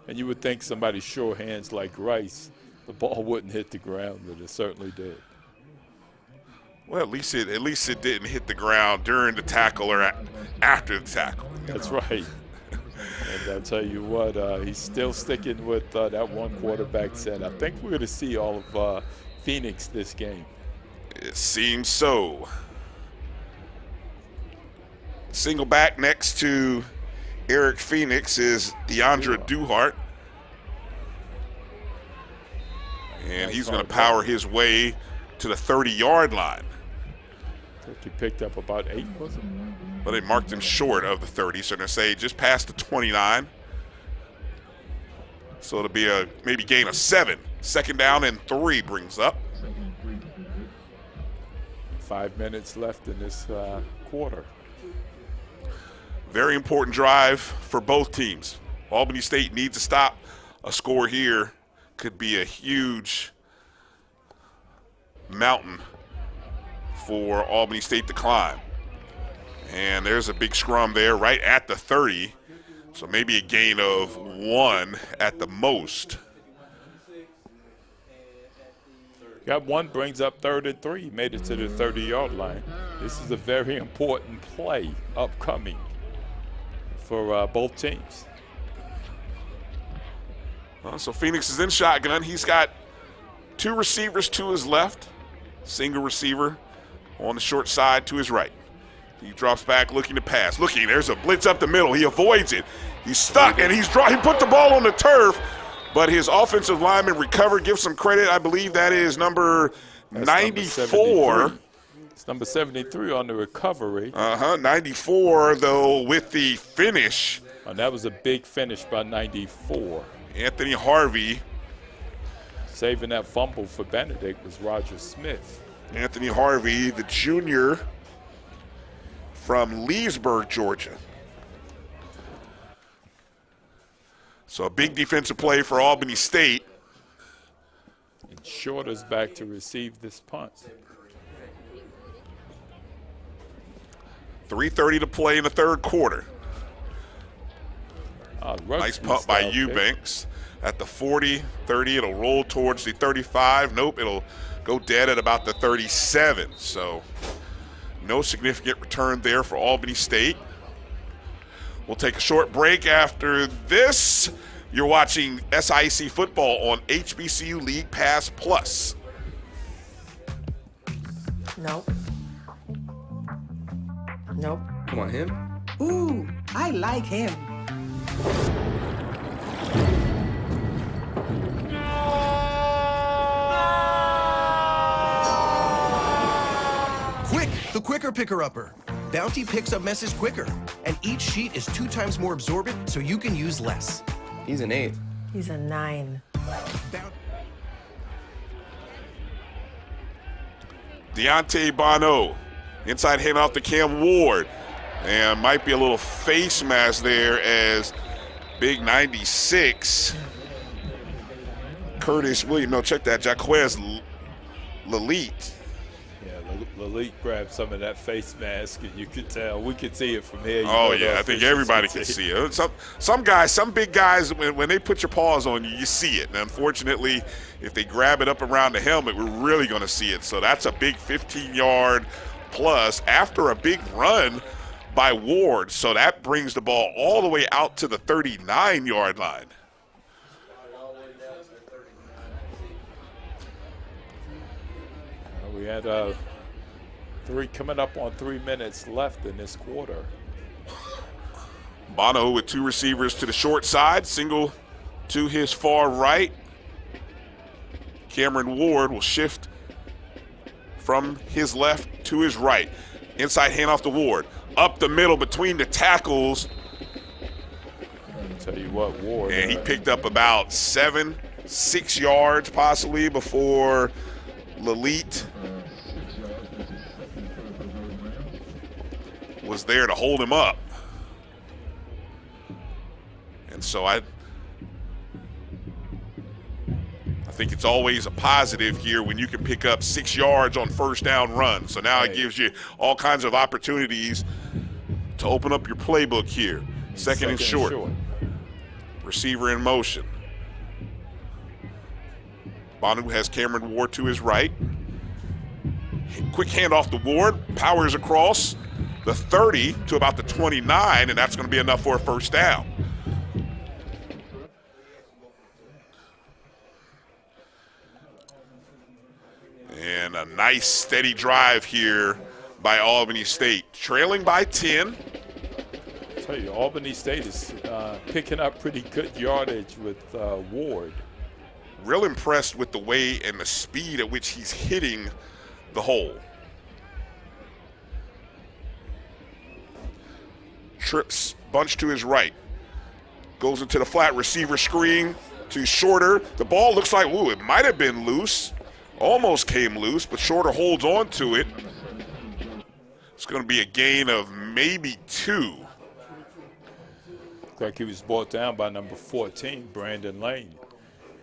And you would think somebody sure hands like Rice, the ball wouldn't hit the ground, but it certainly did. Well, at least it didn't hit the ground during the tackle or after the tackle. That's right. And I'll tell you what, he's still sticking with that one quarterback set. I think we're going to see all of Phoenix this game. It seems so. Single back next to Eric Phoenix is Deandra Duhart. And he's going to power his way to the 30-yard line. I think he picked up about 8, wasn't it? But they marked him short of the 30, so they're going to say just past the 29. So it'll be a maybe gain of 7. 2nd down and 3 brings up. 5 minutes left in this quarter. Very important drive for both teams. Albany State needs to stop. A score here could be a huge mountain for Albany State to climb. And there's a big scrum there right at the 30. So maybe a gain of 1 at the most. Got one, brings up 3rd and 3. Made it to the 30-yard line. This is a very important play upcoming for both teams. So Phoenix is in shotgun. He's got 2 receivers to his left, single receiver on the short side to his right. He drops back looking to pass. Looking, there's a blitz up the middle. He avoids it. He's stuck, and he put the ball on the turf, but his offensive lineman recovered. Give some credit. I believe that is number 94. It's number 73 on the recovery. 94, though, with the finish. And that was a big finish by 94. Anthony Harvey. Saving that fumble for Benedict was Roger Smith. Anthony Harvey, the junior from Leesburg, Georgia. So a big defensive play for Albany State. And Shorter's back to receive this punt. 3:30 to play in the 3rd quarter. Nice punt by Eubanks at the 40, 30. It'll roll towards the 35. Nope, it'll go dead at about the 37. So no significant return there for Albany State. We'll take a short break after this. You're watching SIAC football on HBCU League Pass Plus. Nope. Nope. Come on, him. Ooh, I like him. Quick, the quicker picker-upper. Bounty picks up messes quicker, and each sheet is 2 times more absorbent, so you can use less. He's an 8. He's a 9. Deontay Bono, inside handoff to Cam Ward. And might be a little face mask there as big 96. Curtis Williams, no, check that, Jaquez Lalit. Yeah, Lalit grabbed some of that face mask, and you could tell. We could see it from here. Oh, yeah, I think everybody can see it. Some guys, some big guys, when they put your paws on you, you see it. And unfortunately, if they grab it up around the helmet, we're really going to see it. So that's a big 15-yard plus after a big run by Ward. So that brings the ball all the way out to the 39-yard line. We had coming up on 3 minutes left in this quarter. Bono with 2 receivers to the short side, single to his far right. Cameron Ward will shift from his left to his right. Inside handoff to Ward. Up the middle between the tackles. I'll tell you what, Ward. And he picked up about 6 yards possibly before Lalit was there to hold him up. And so I think it's always a positive here when you can pick up 6 yards on first down runs. So now it gives you all kinds of opportunities to open up your playbook here. Second and short. Receiver in motion. Bonu has Cameron Ward to his right. Quick handoff to Ward, powers across the 30 to about the 29, and that's going to be enough for a first down. And a nice steady drive here by Albany State, trailing by 10. I tell you, Albany State is picking up pretty good yardage with Ward. Real impressed with the way and the speed at which he's hitting the hole. Trips, bunch to his right. Goes into the flat receiver screen to Shorter. The ball looks like, ooh, it might have been loose. Almost came loose, but Shorter holds on to it. It's going to be a gain of maybe 2. Looked like he was brought down by number 14, Brandon Lane.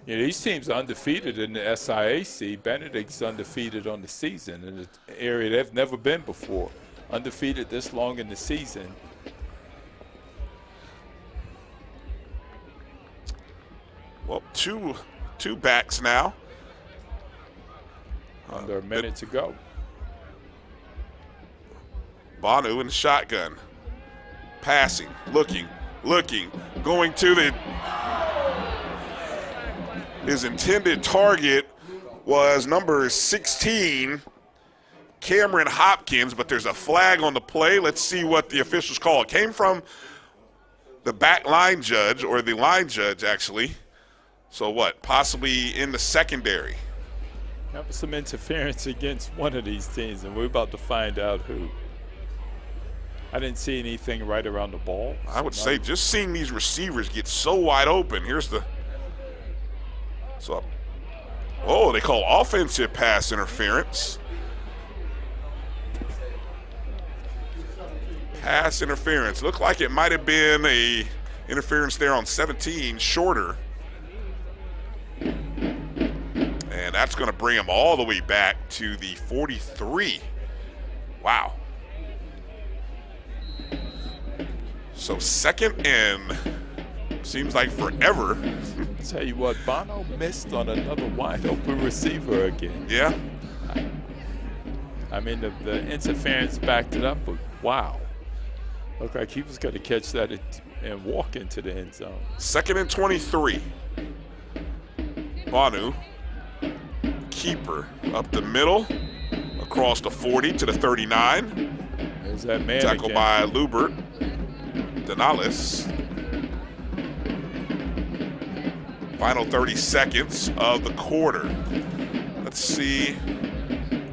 You know, these teams are undefeated in the SIAC. Benedict's undefeated on the season in an area they've never been before. Undefeated this long in the season. Well, two backs now. Under a minute to go. Bonu in the shotgun. Passing, looking, going to his intended target was number 16, Cameron Hopkins, but there's a flag on the play. Let's see what the officials call. It came from the back line judge, or the line judge, actually. So what? Possibly in the secondary. That was some interference against one of these teams, and we're about to find out who. I didn't see anything right around the ball. I would say just seeing these receivers get so wide open. Here's the they call offensive pass interference. Pass interference. Looked like it might have been a interference there on 17, shorter. And that's going to bring him all the way back to the 43. Wow. So second and seems like forever. Tell you what, Bono missed on another wide open receiver again. Yeah. I mean, the interference backed it up, but wow. Looked like he was going to catch that and walk into the end zone. Second and 23. Bonu, keeper, up the middle, across the 40 to the 39. There's that man Tackled again. by Lubert. Denales. Final 30 seconds of the quarter. Let's see.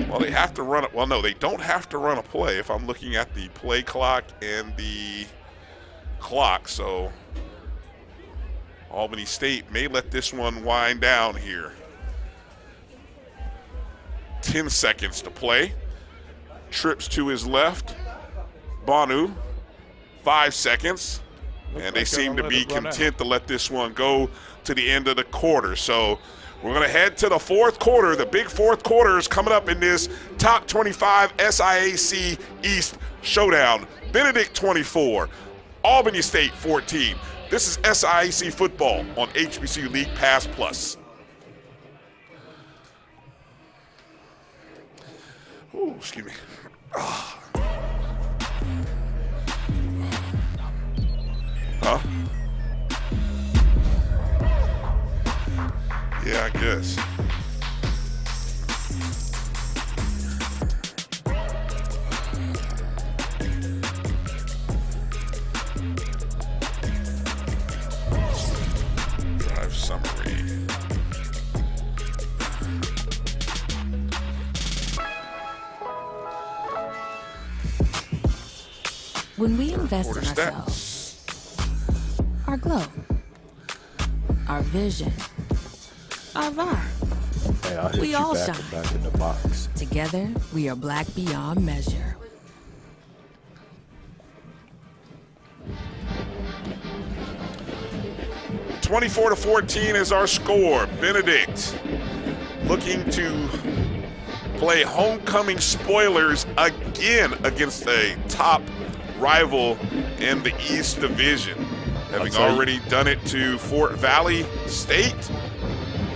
Well, they have to run it. Well, no, they don't have to run a play if I'm looking at the play clock and the clock. So Albany State may let this one wind down here. 10 seconds to play. Trips to his left. Bonu, 5 seconds. And they seem to be content to let this one go to the end of the quarter. So we're going to head to the fourth quarter. The big fourth quarter is coming up in this top 25 SIAC East showdown. Benedict 24, Albany State 14. This is SIAC football on HBCU League Pass Plus. Ooh, excuse me. Huh? Yeah, I guess. Drive summary. When we invest in ourselves, our glow, our vision, our vibe, Hey, I'll hit we you all back shine. and back in the box. Together, we are black beyond measure. (24-14) is our score. Benedict looking to play homecoming spoilers again against a top rival in the East Division. Having already done it to Fort Valley State,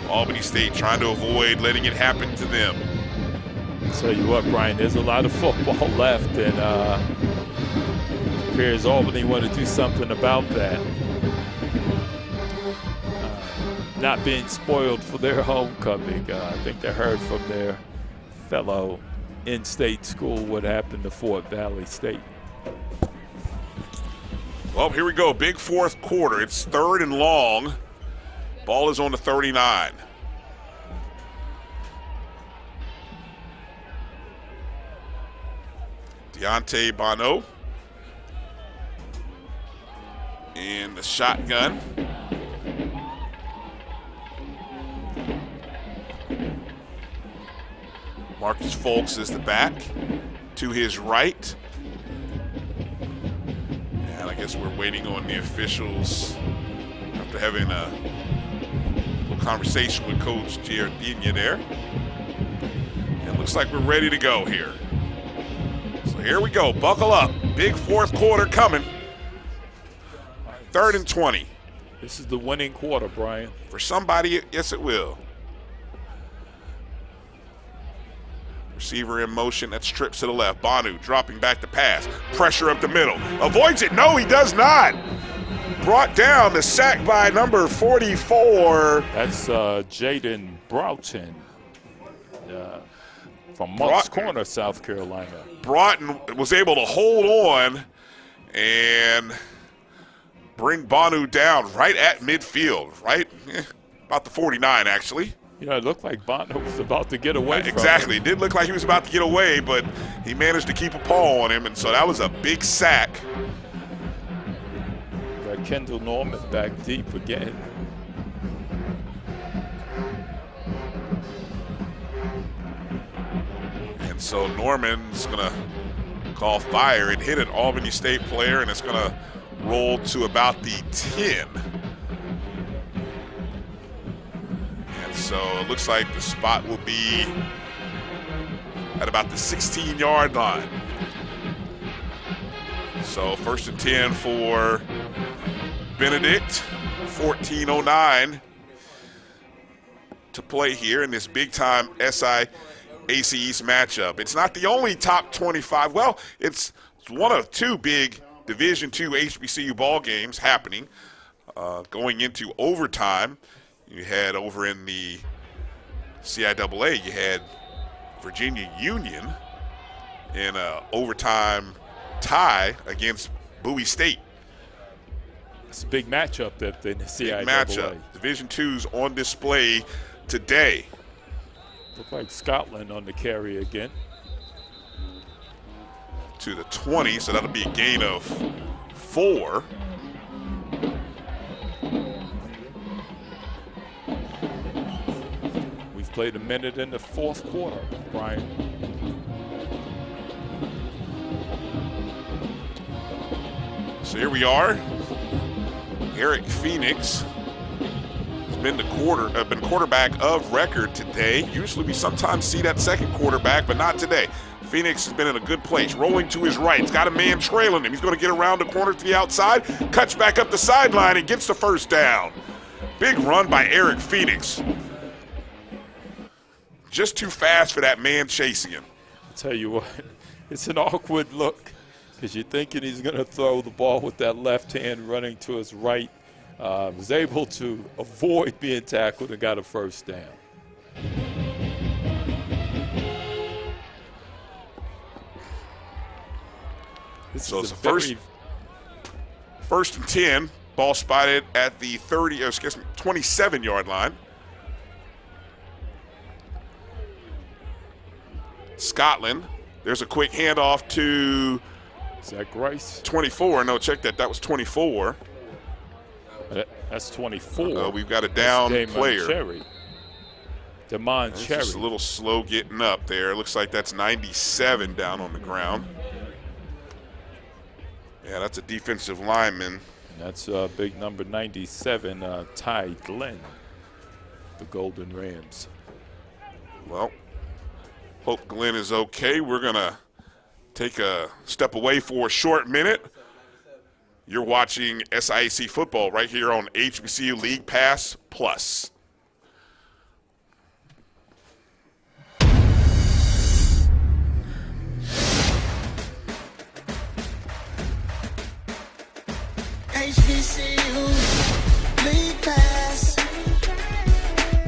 Albany State trying to avoid letting it happen to them. Tell you what, Brian, there's a lot of football left, and appears Albany want to do something about that. Not being spoiled for their homecoming. I think they heard from their fellow in-state school what happened to Fort Valley State. Well, here we go. Big fourth quarter. It's third and long. Ball is on the 39. Deontay Bono in the shotgun. Marcus Folks is the back. To his right. And I guess we're waiting on the officials after having a little conversation with Coach Giardina there. And it looks like we're ready to go here. So here we go. Buckle up. Big fourth quarter coming. 3rd and 20. This is the winning quarter, Brian. For somebody, yes, it will. Receiver in motion, that strips to the left. Banu dropping back to pass. Pressure up the middle. Avoids it. No, he does not. Brought down, the sack by number 44. That's Jaden Broughton from Moncks Corner, South Carolina. Broughton was able to hold on and bring Banu down right at midfield, right? About the 49, actually. Yeah, it looked like Banu was about to get away from exactly. him. It did look like he was about to get away, but he managed to keep a paw on him, and so that was a big sack. Got Kendall Norman back deep again. And so Norman's going to call fire. It hit an Albany State player, and it's going to roll to about the 10. And so it looks like the spot will be at about the 16-yard line. So 1st and 10 for Benedict. 14:09 to play here in this big-time SIAC East matchup. It's not the only top 25. Well, it's one of two big Division II HBCU ball games happening going into overtime. You had over in the CIAA, you had Virginia Union in an overtime tie against Bowie State. It's a big matchup that in the CIAA. Big matchup. Division II's on display today. Look like Scotland on the carry again. To the 20, so that'll be a gain of 4. We've played a minute in the 4th quarter, Brian. So here we are. Eric Phoenix has been the quarterback of record today. Usually we sometimes see that second quarterback, but not today. Phoenix has been in a good place, rolling to his right. He's got a man trailing him. He's going to get around the corner to the outside, cuts back up the sideline, and gets the first down. Big run by Eric Phoenix. Just too fast for that man chasing him. I'll tell you what, it's an awkward look because you're thinking he's going to throw the ball with that left hand running to his right. Was able to avoid being tackled and got a first down. So it's a first and 10. Ball spotted at the 27-yard line. Scotland. There's a quick handoff to Zach Rice. 24. No, check that. That was 24. That's 24. We've got a down player. Damon Cherry. Just a little slow getting up there. It looks like that's 97 down on the ground. Yeah, that's a defensive lineman. That's big number 97, Ty Glenn, the Golden Rams. Well, hope Glenn is okay. We're going to take a step away for a short minute. You're watching SIAC football right here on HBCU League Pass Plus. HBCU League Pass.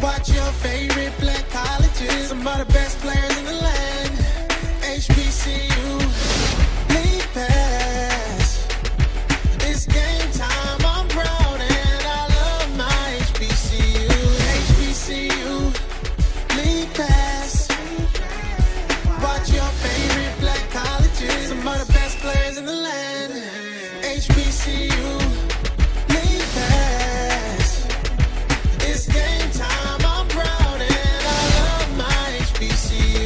Watch your favorite black colleges. Some of the best players in the land. HBCU League Pass. It's game time. I'm proud and I love my HBCU. HBCU League Pass. Watch your favorite black colleges. Some of the best players in the land. HBCU. It's game time, I'm proud and I love my HBCU.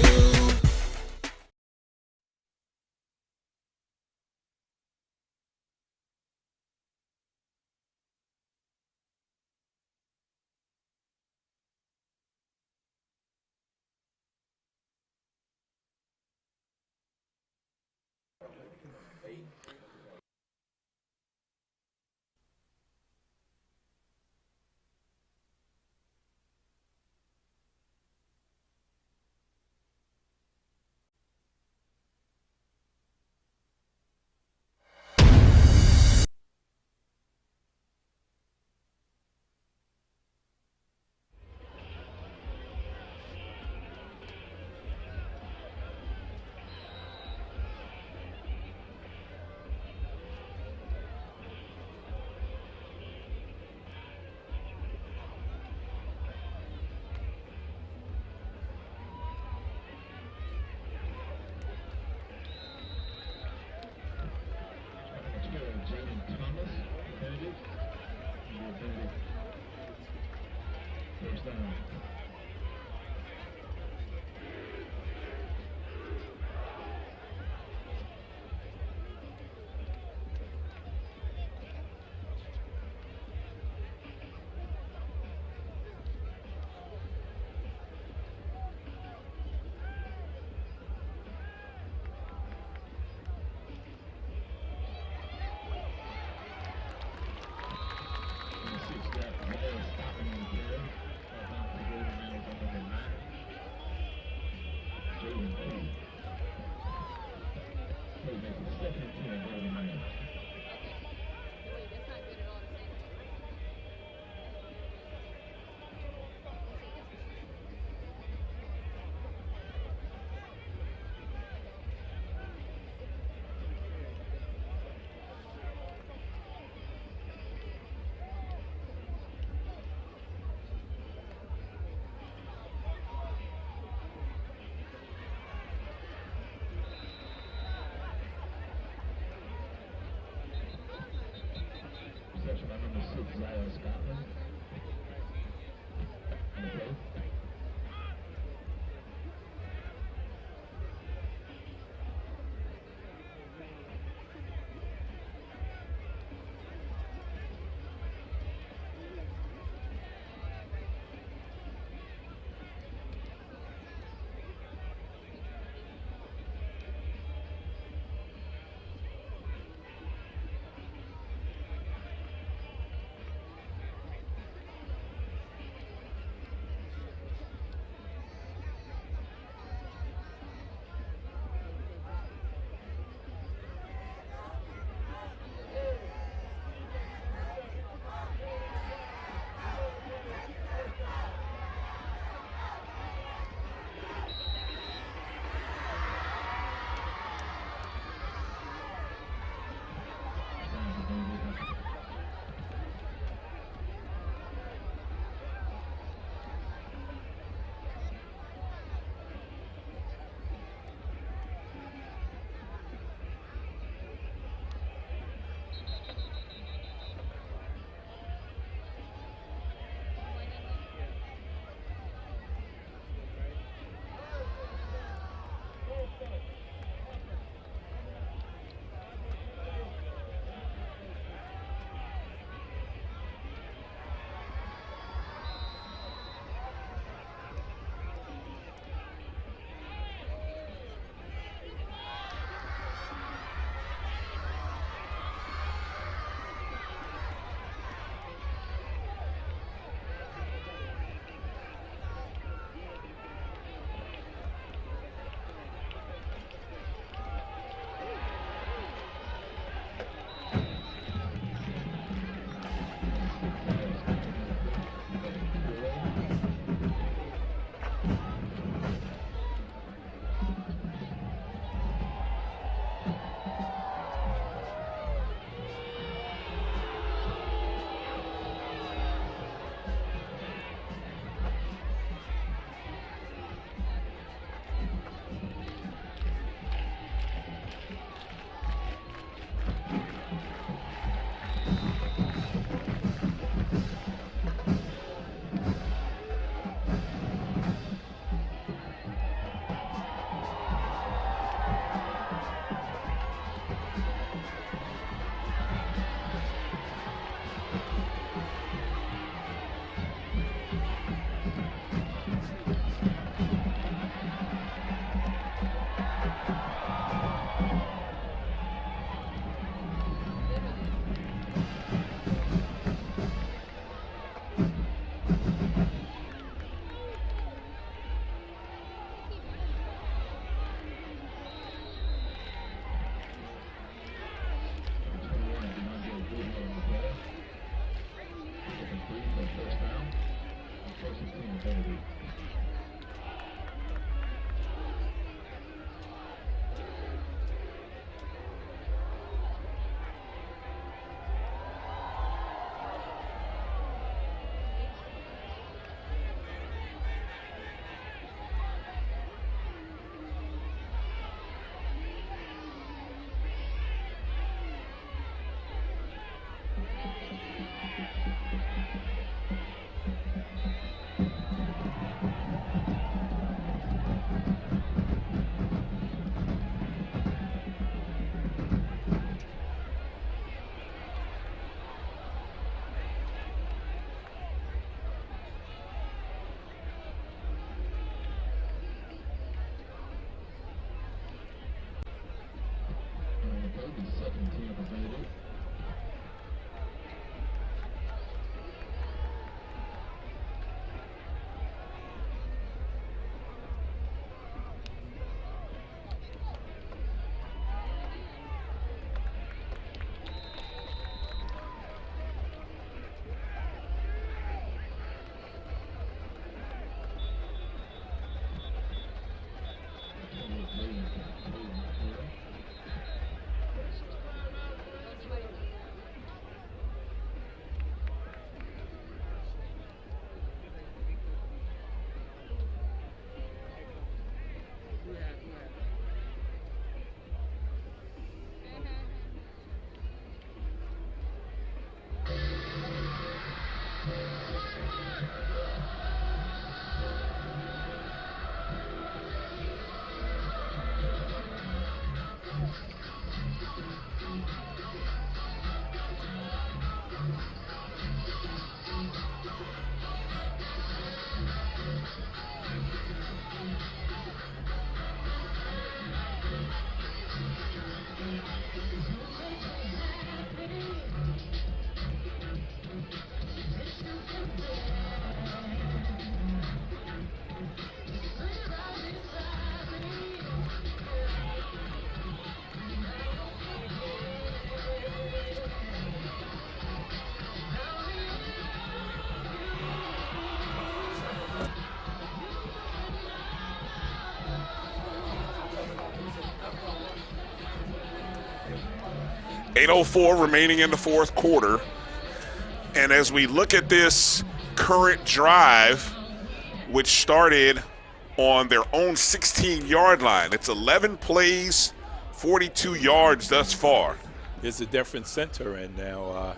down. 8:04 remaining in the fourth quarter. And as we look at this current drive, which started on their own 16-yard line, it's 11 plays, 42 yards thus far. There's a different center in now,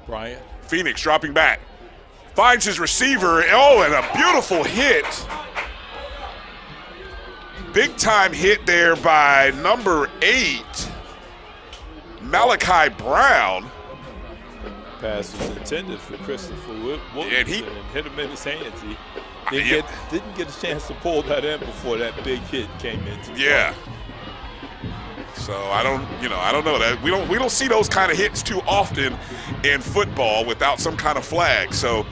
Brian. Phoenix dropping back. Finds his receiver. Oh, and a beautiful hit. Big time hit there by number 8, Malachi Brown. Pass was intended for Christopher Williams and hit him in his hands. He didn't get a chance to pull that in before that big hit came in. Yeah. So I don't know that we don't see those kind of hits too often in football without some kind of flag. So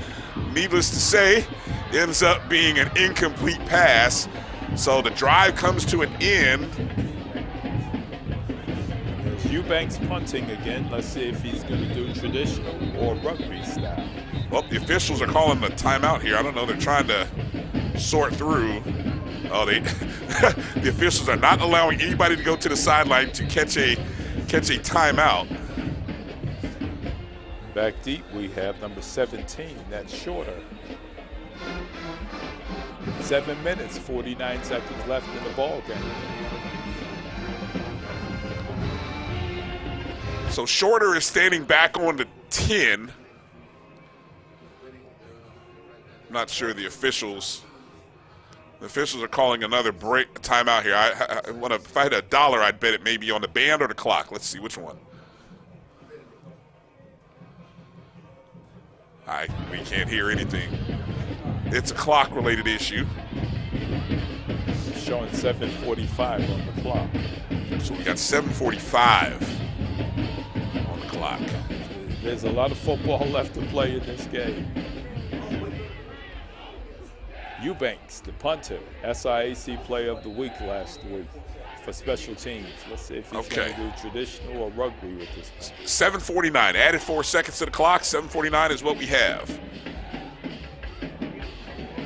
needless to say, ends up being an incomplete pass. So the drive comes to an end. Eubanks punting again. Let's see if he's going to do traditional or rugby style. Well, the officials are calling the timeout here. I don't know. They're trying to sort through. Oh, the officials are not allowing anybody to go to the sideline to catch a timeout. Back deep, we have number 17. That's shorter. 7 minutes, 49 seconds left in the ball game. So Shorter is standing back on the 10. I'm not sure the officials are calling another timeout here. I want to. If I had $1, I'd bet it may be on the band or the clock. Let's see which one. We can't hear anything. It's a clock-related issue. Showing 7:45 on the clock. So we got 7:45 on the clock. There's a lot of football left to play in this game. Eubanks, the punter, SIAC Player of the Week last week for special teams. Let's see if he's going to do traditional or rugby with this one. 7:49, added 4 seconds to the clock. 7:49 is what we have.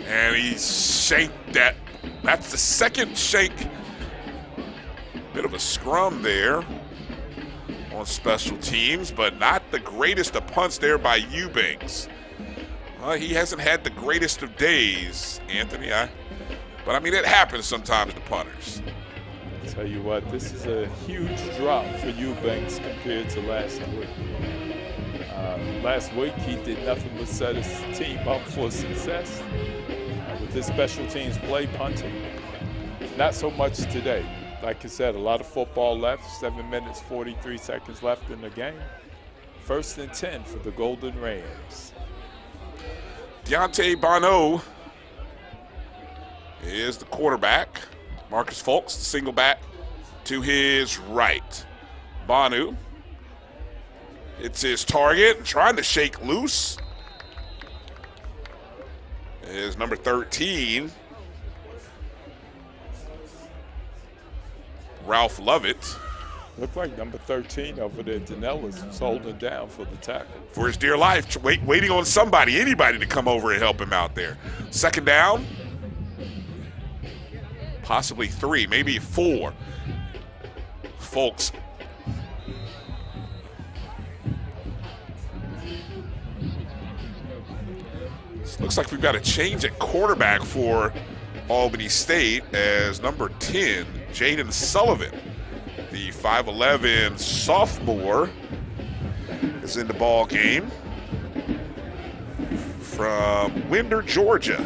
And he shanked that. That's the second shank. Bit of a scrum there on special teams, but not the greatest of punts there by Eubanks. He hasn't had the greatest of days, Anthony. But I mean, it happens sometimes to punters. I'll tell you what, this is a huge drop for Eubanks compared to last week. Last week, he did nothing but set his team up for success with his special teams play punting. Not so much today. Like I said, a lot of football left, 7 minutes, 43 seconds left in the game. 1st and 10 for the Golden Rams. Deontay Bono is the quarterback. Marcus Fulks, the single back to his right. Bonu, it's his target, trying to shake loose. Is number 13, Ralph Lovett. Looked like number 13 over there, Danellis, was holding down for the tackle. For his dear life, waiting on anybody to come over and help him out there. 2nd down, possibly 3, maybe 4. Folks. Looks like we've got a change at quarterback for Albany State as number 10, Jaden Sullivan, the 5'11" sophomore, is in the ball game from Winder, Georgia.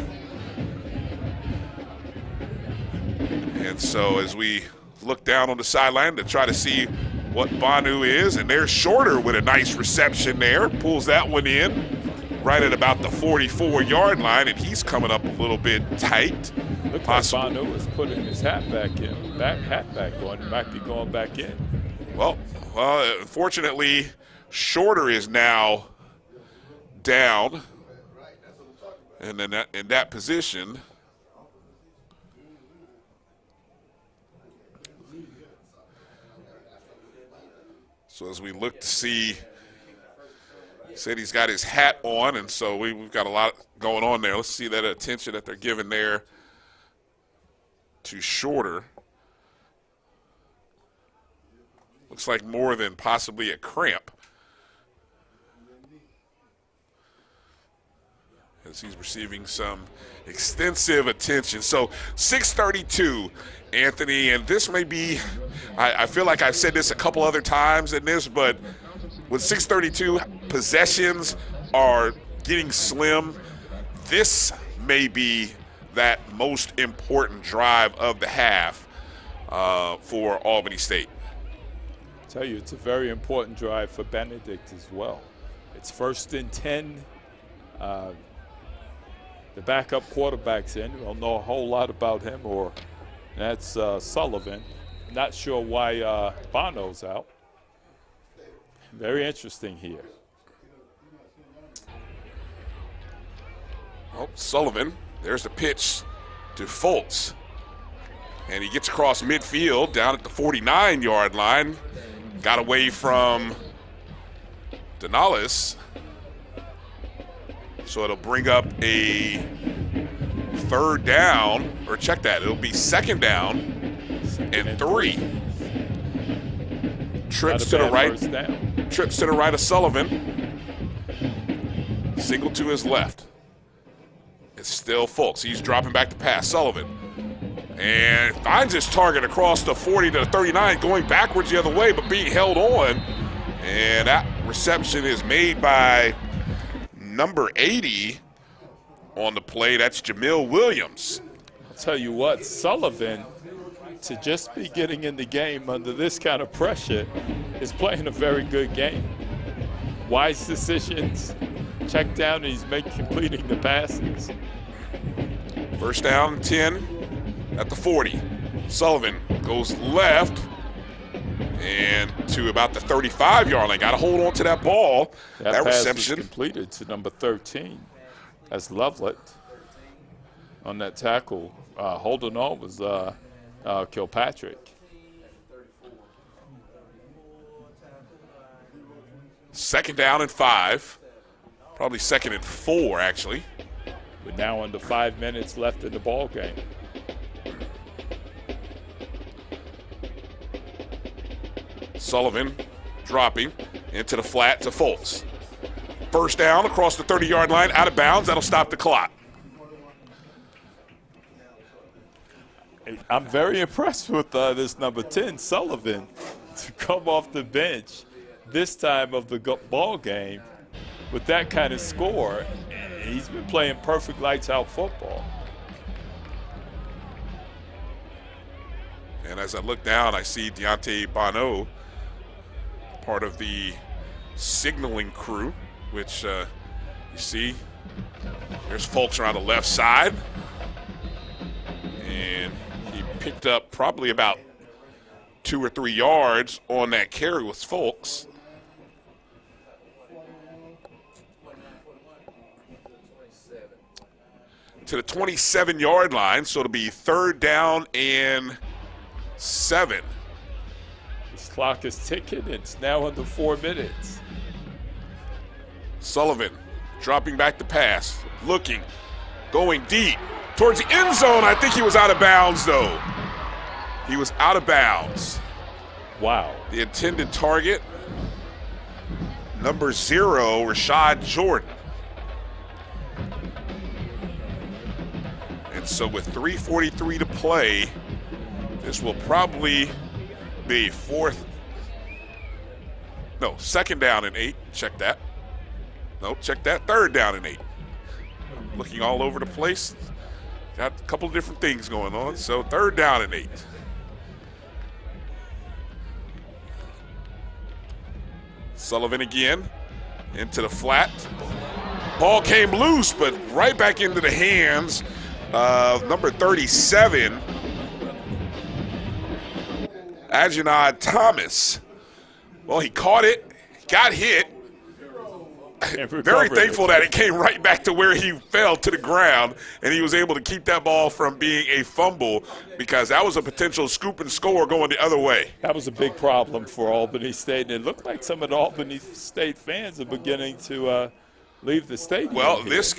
And so as we look down on the sideline to try to see what Bonu is, and there's Shorter with a nice reception there, pulls that one in right at about the 44-yard line, and he's coming up a little bit tight. Looks like Bonu is putting his hat back on. He might be going back in. Well, unfortunately, Shorter is now down, and then in that position. So as we look to see, he said he's got his hat on, and so we've got a lot going on there. Let's see that attention that they're giving there to Shorter. Looks like more than possibly a cramp. As he's receiving some extensive attention. So 6:32, Anthony, and this may be, I feel like I've said this a couple other times in this, but with 6:32, possessions are getting slim. This may be that most important drive of the half for Albany State. I tell you, it's a very important drive for Benedict as well. It's 1st and 10. The backup quarterback's in. We don't know a whole lot about him, or that's Sullivan. Not sure why Bono's out. Very interesting here. Oh, Sullivan, there's the pitch to Fultz. And he gets across midfield down at the 49-yard line. Got away from Denales. So it'll bring up a 3rd down, or check that, it'll be 2nd down and 3. Trips to the right. Trips to the right of Sullivan. Single to his left. It's still Fultz. He's dropping back to pass. Sullivan. And finds his target across the 40 to the 39, going backwards the other way, but being held on. And that reception is made by number 80 on the play. That's Jamil Williams. I'll tell you what, Sullivan, to just be getting in the game under this kind of pressure, is playing a very good game. Wise decisions, check down, and he's completing the passes. 1st down and 10 at the 40. Sullivan goes left and to about the 35-yard line. Got to hold on to that ball. That pass reception was completed to number 13. That's Lovelet on that tackle. Holding on was Kilpatrick. 2nd down and 5. Probably 2nd and 4, actually. We're now under 5 minutes left in the ball game. Sullivan dropping into the flat to Fultz. 1st down across the 30-yard line, out of bounds. That'll stop the clock. I'm very impressed with this number 10, Sullivan, to come off the bench this time of the ball game with that kind of score. He's been playing perfect lights-out football. And as I look down, I see Deontay Bono, part of the signaling crew, which you see, there's folks around the left side. And he picked up probably about 2 or 3 yards on that carry with folks. To the 27-yard line, so it'll be 3rd down and 7. This clock is ticking. It's now under 4 minutes. Sullivan dropping back the pass, looking, going deep towards the end zone. I think he was out of bounds, though. He was out of bounds. Wow. The intended target, number 0, Rashad Jordan. And so with 3:43 to play, this will probably be 2nd down and 8. Check that. No, check that. 3rd down and 8. Looking all over the place. Got a couple of different things going on. So 3rd down and 8. Sullivan again into the flat. Ball came loose, but right back into the hands of number 37, Ajanad Thomas. Well, he caught it, got hit. Very thankful that it came right back to where he fell to the ground, and he was able to keep that ball from being a fumble, because that was a potential scoop and score going the other way. That was a big problem for Albany State, and it looked like some of the Albany State fans are beginning to leave the stadium. Well, this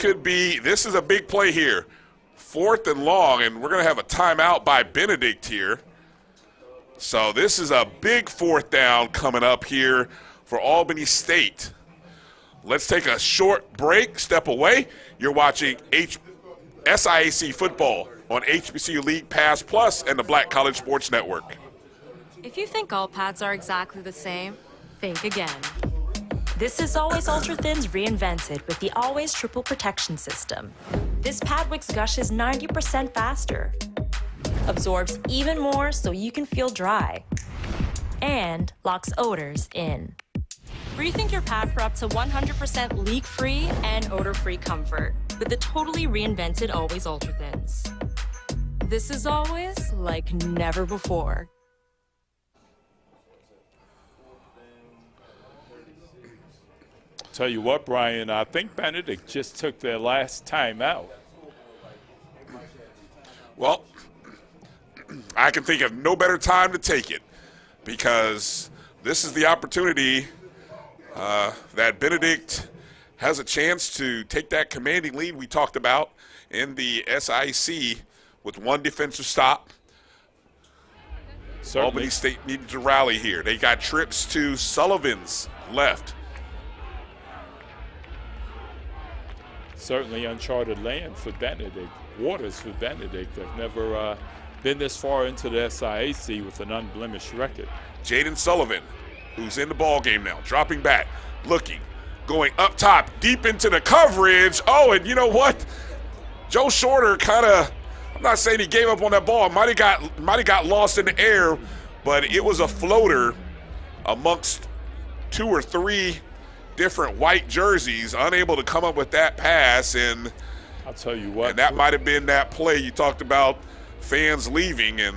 is a big play here. 4th and long, and we're going to have a timeout by Benedict here. So this is a big fourth down coming up here for Albany State. Let's take a short break, step away. You're watching SIAC football on HBCU League Pass Plus and the Black College Sports Network. If you think all pads are exactly the same, think again. This is Always Ultra Thins reinvented with the Always Triple Protection System. This pad wicks gushes 90% faster, absorbs even more so you can feel dry, and locks odors in. Rethink your pad for up to 100% leak-free and odor-free comfort with the totally reinvented Always Ultra Thins. This is always like never before. Tell you what, Brian, I think Benedict just took their last time out. Well, I can think of no better time to take it because this is the opportunity that Benedict has a chance to take that commanding lead we talked about in the SIC with one defensive stop. Certainly. Albany State needed to rally here. They got trips to Sullivan's left. Certainly uncharted land for Benedict, waters for Benedict. They've never been this far into the SIAC with an unblemished record. Jaden Sullivan, who's in the ball game now, dropping back, looking, going up top, deep into the coverage. Oh, and you know what? Joe Shorter kind of, I'm not saying he gave up on that ball. Might have got lost in the air, but it was a floater amongst 2 or 3 different white jerseys, unable to come up with that pass. And I'll tell you what, and that might have been that play you talked about, fans leaving, and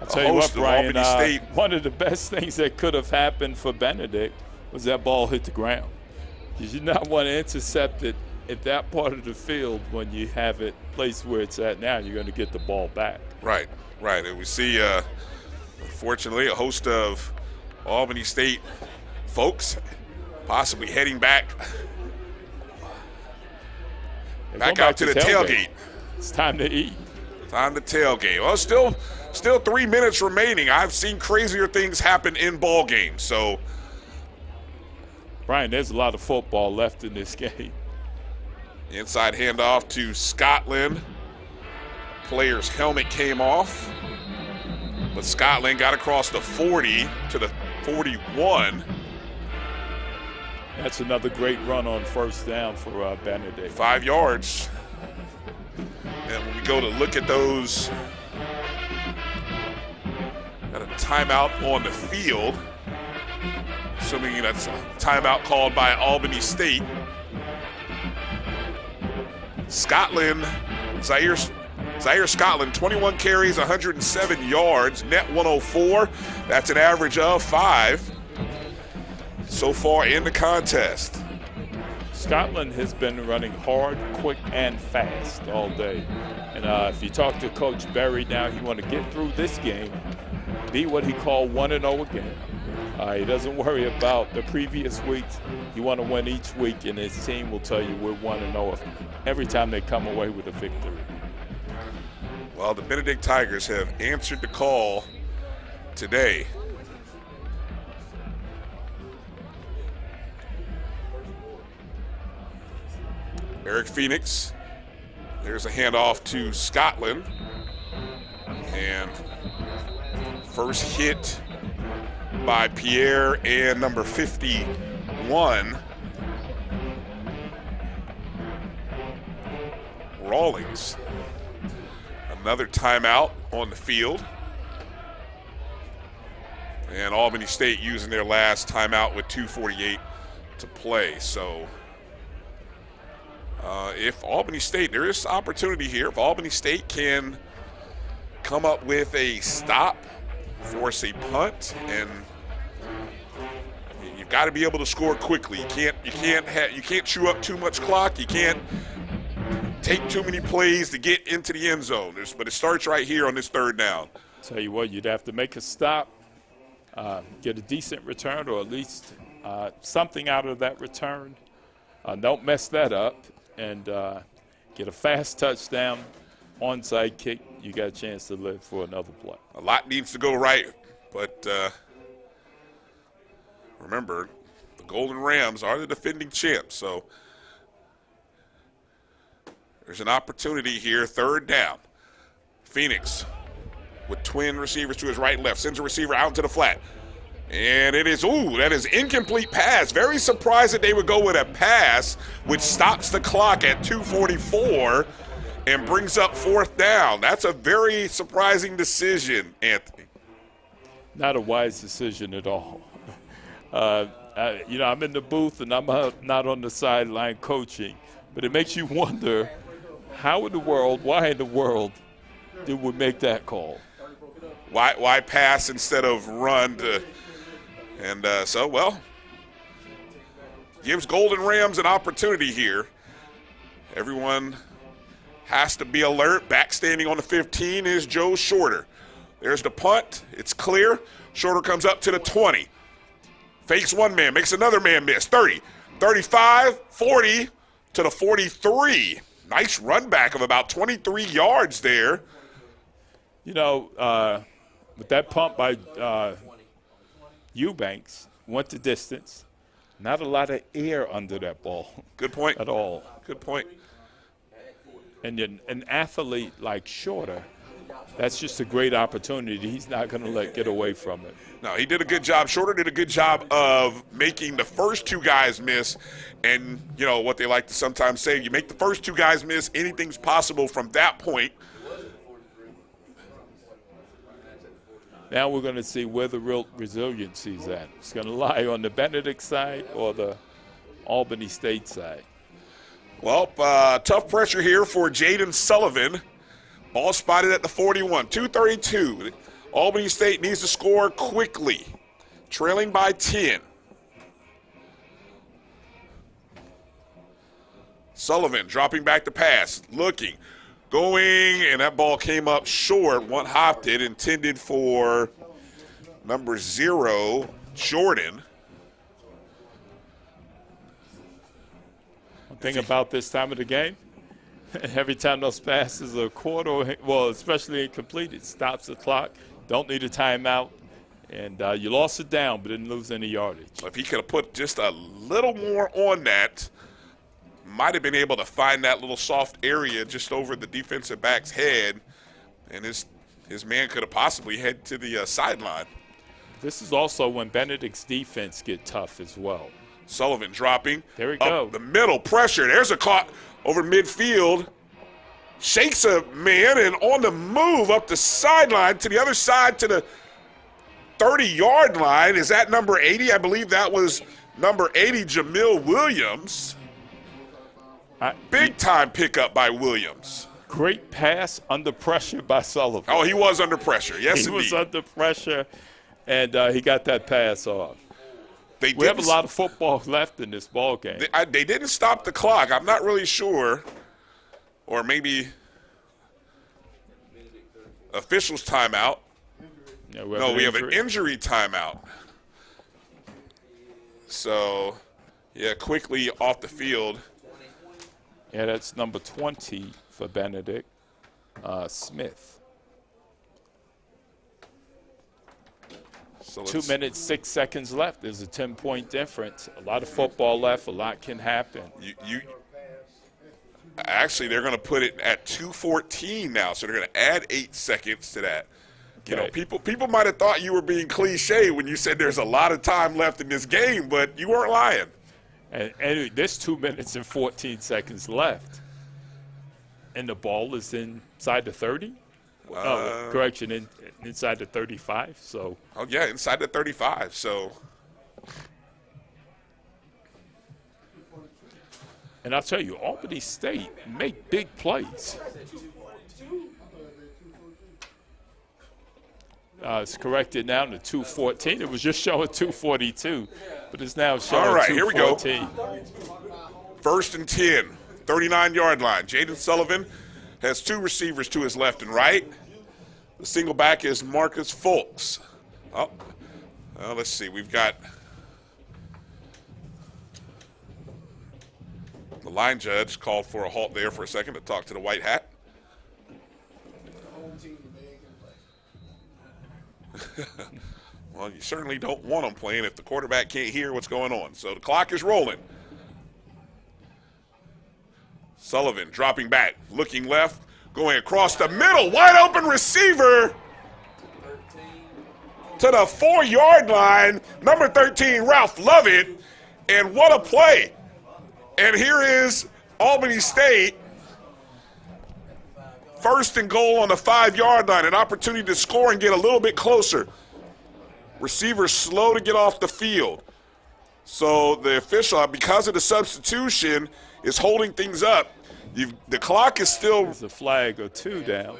I'll tell you what, Brian, Albany State. One of the best things that could have happened for Benedict was that ball hit the ground. You should not want to intercept it at that part of the field when you have it placed where it's at now. You're going to get the ball back. Right. And we see, unfortunately, a host of Albany State folks possibly heading back out to the tailgate. It's time to eat. Time to tailgate. Well, still 3 minutes remaining. I've seen crazier things happen in ball games. So, Brian, there's a lot of football left in this game. Inside handoff to Scotland. Player's helmet came off, but Scotland got across the 40 to the 41. That's another great run on first down for Benedict. 5 yards. And when we go to look at those, got a timeout on the field. Assuming that's a timeout called by Albany State. Scotland, Zaire Scotland, 21 carries, 107 yards, net 104. That's an average of 5 so far in the contest. Scotland has been running hard, quick, and fast all day. And if you talk to Coach Berry now, he want to get through this game, be what he called 1-0 again. He doesn't worry about the previous weeks. You want to win each week, and his team will tell you we're 1-0 every time they come away with a victory. Well, the Benedict Tigers have answered the call today. Eric Phoenix, there's a handoff to Scotland. And first hit by Pierre and number 51, Rawlings. Another timeout on the field. And Albany State using their last timeout with 2:48 to play. So if Albany State, there is opportunity here. If Albany State can come up with a stop, force a punt, and you've got to be able to score quickly. You can't chew up too much clock. You can't take too many plays to get into the end zone. But it starts right here on this third down. Tell you what, you'd have to make a stop, get a decent return, or at least something out of that return. Don't mess that up, and get a fast touchdown, onside kick. You got a chance to live for another play. A lot needs to go right But remember, the Golden Rams are the defending champs, so there's an opportunity here, third down. Phoenix with twin receivers to his right and left, sends a receiver out into the flat. And it is, that is incomplete pass. Very surprised that they would go with a pass, which stops the clock at 2:44 and brings up fourth down. That's a very surprising decision, Anthony. Not a wise decision at all. I'm in the booth and I'm not on the sideline coaching, but it makes you wonder why in the world did we make that call? Why pass instead of run to – and gives Golden Rams an opportunity here. Everyone has to be alert. Back standing on the 15 is Joe Shorter. There's the punt. It's clear. Shorter comes up to the 20. Fakes one man, makes another man miss. 30, 35, 40 to the 43. Nice run back of about 23 yards there. With that punt by Eubanks, went the distance. Not a lot of air under that ball. Good point. At all. Good point. And then an athlete like Shorter, that's just a great opportunity. He's not going to let get away from it. No, he did a good job. Shorter did a good job of making the first two guys miss. And, what they like to sometimes say, you make the first two guys miss, anything's possible from that point. Now we're going to see where the real resiliency is at. It's going to lie on the Benedict side or the Albany State side. Well, tough pressure here for Jaden Sullivan. Ball spotted at the 41, 2:32. Albany State needs to score quickly, trailing by 10. Sullivan dropping back to pass, looking, going, and that ball came up short. One hopped it, intended for number 0, Jordan. One thing about this time of the game, every time those passes are quarter, especially incomplete, it stops the clock. Don't need a timeout. And you lost it down, but didn't lose any yardage. If he could have put just a little more on that, might have been able to find that little soft area just over the defensive back's head, and his man could have possibly headed to the sideline. This is also when Benedict's defense get tough as well. Sullivan dropping. There we go. The middle pressure. There's a caught over midfield. Shakes a man and on the move up the sideline to the other side to the 30-yard line. Is that number 80? I believe that was number 80, Jamil Williams. Big-time pickup by Williams. Great pass under pressure by Sullivan. Oh, he was under pressure. Yes, he indeed. was under pressure, and he got that pass off. We have a lot of football left in this ball game. They didn't stop the clock. I'm not really sure. Or maybe officials timeout. Yeah, we have an injury timeout. So, quickly off the field. Yeah, that's number 20 for Benedict, Smith. So 2 minutes, 6 seconds left. There's a 10-point difference. A lot of football left. A lot can happen. Actually, they're going to put it at 2:14 now, so they're going to add 8 seconds to that. Okay. People might have thought you were being cliche when you said there's a lot of time left in this game, but you weren't lying. And there's 2 minutes and 14 seconds left. And the ball is inside the 30? Inside the 35. So. Oh, yeah, inside the 35. So. And I'll tell you, Albany State make big plays. It's corrected now to 2:14. It was just showing 2:42, but it's now showing 2:14. All right, here we go. 1st and 10, 39-yard line. Jaden Sullivan has 2 receivers to his left and right. The single back is Marcus Folks. Let's see. We've got the line judge called for a halt there for a second to talk to the white hat. Well, you certainly don't want them playing if the quarterback can't hear what's going on. So the clock is rolling. Sullivan dropping back, looking left, going across the middle, wide open receiver to the 4-yard line. Number 13, Ralph Lovett, and what a play. And here is Albany State, first and goal on the 5-yard line, an opportunity to score and get a little bit closer. Receiver slow to get off the field. So the official, because of the substitution, is holding things up. The clock is still. There's a flag or two down.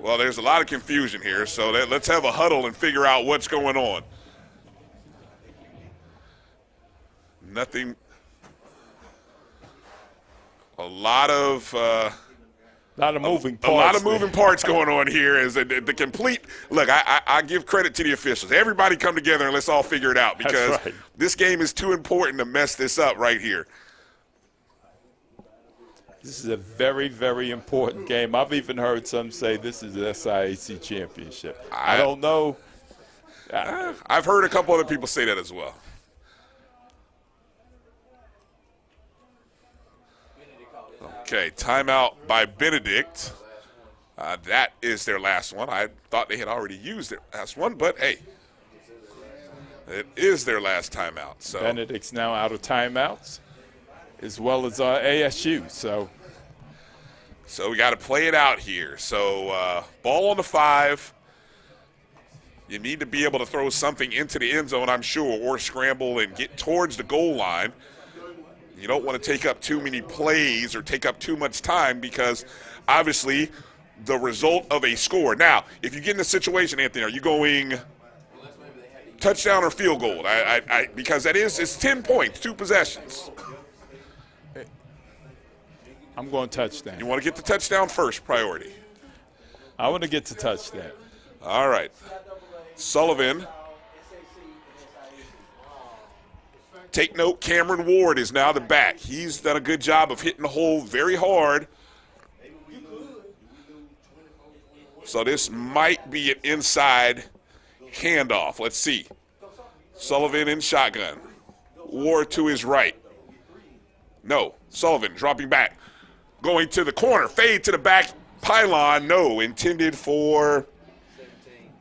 Well, there's a lot of confusion here, so let's have a huddle and figure out what's going on. Nothing. A lot of moving parts. A lot of moving parts going on here. Is the complete look. I give credit to the officials. Everybody come together and let's all figure it out, because this game is too important to mess this up right here. This is a very, very important game. I've even heard some say this is the SIAC championship. I don't know. I've heard a couple other people say that as well. Okay, timeout by Benedict. That is their last one. I thought they had already used their last one, but hey, it is their last timeout. So Benedict's now out of timeouts, as well as ASU. So we got to play it out here. So ball on the 5. You need to be able to throw something into the end zone, I'm sure, or scramble and get towards the goal line. You don't want to take up too many plays or take up too much time, because obviously the result of a score. Now, if you get in a situation, Anthony, are you going touchdown or field goal? Because it's 10 points, 2 possessions. I'm going touchdown. You want to get the touchdown first, priority. I want to get to touchdown. All right. Sullivan. Take note, Cameron Ward is now the back. He's done a good job of hitting the hole very hard. So this might be an inside handoff. Let's see. Sullivan in shotgun. Ward to his right. No. Sullivan dropping back. Going to the corner. Fade to the back pylon. No. Intended for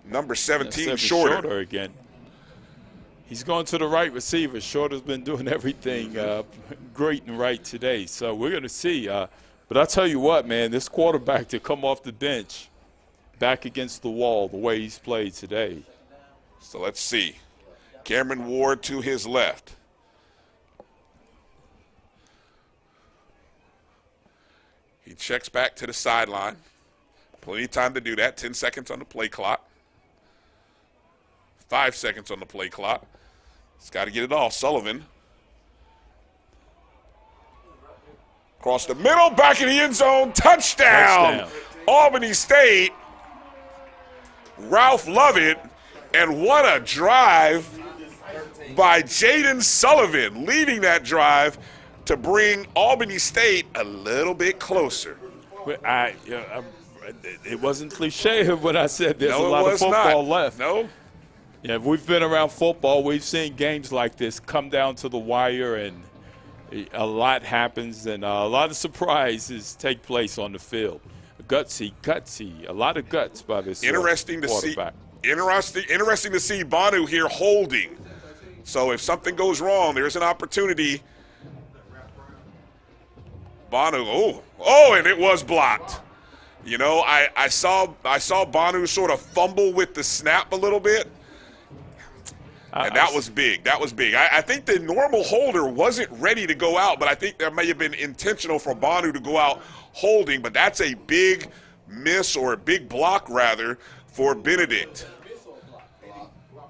number 17, Shorter again. He's going to the right receiver. Shorter's been doing everything great and right today. So we're going to see. But I'll tell you what, man, this quarterback to come off the bench back against the wall the way he's played today. So let's see. Cameron Ward to his left. He checks back to the sideline. Plenty of time to do that. 10 seconds on the play clock. 5 seconds on the play clock. He's got to get it all. Sullivan. Across the middle, back in the end zone. Touchdown. Albany State. Ralph Lovett. And what a drive by Jaden Sullivan, leading that drive to bring Albany State a little bit closer. It wasn't cliche when I said there's a lot of football left. No. Yeah, we've been around football. We've seen games like this come down to the wire, and a lot happens, and a lot of surprises take place on the field. Gutsy, a lot of guts by this interesting quarterback. Interesting to see Banu here holding. So if something goes wrong, there's an opportunity. Banu, and it was blocked. You know, I saw Banu sort of fumble with the snap a little bit. And that was big. That was big. I think the normal holder wasn't ready to go out, but I think that may have been intentional for Banu to go out holding. But that's a big miss, or a big block, rather, for Benedict.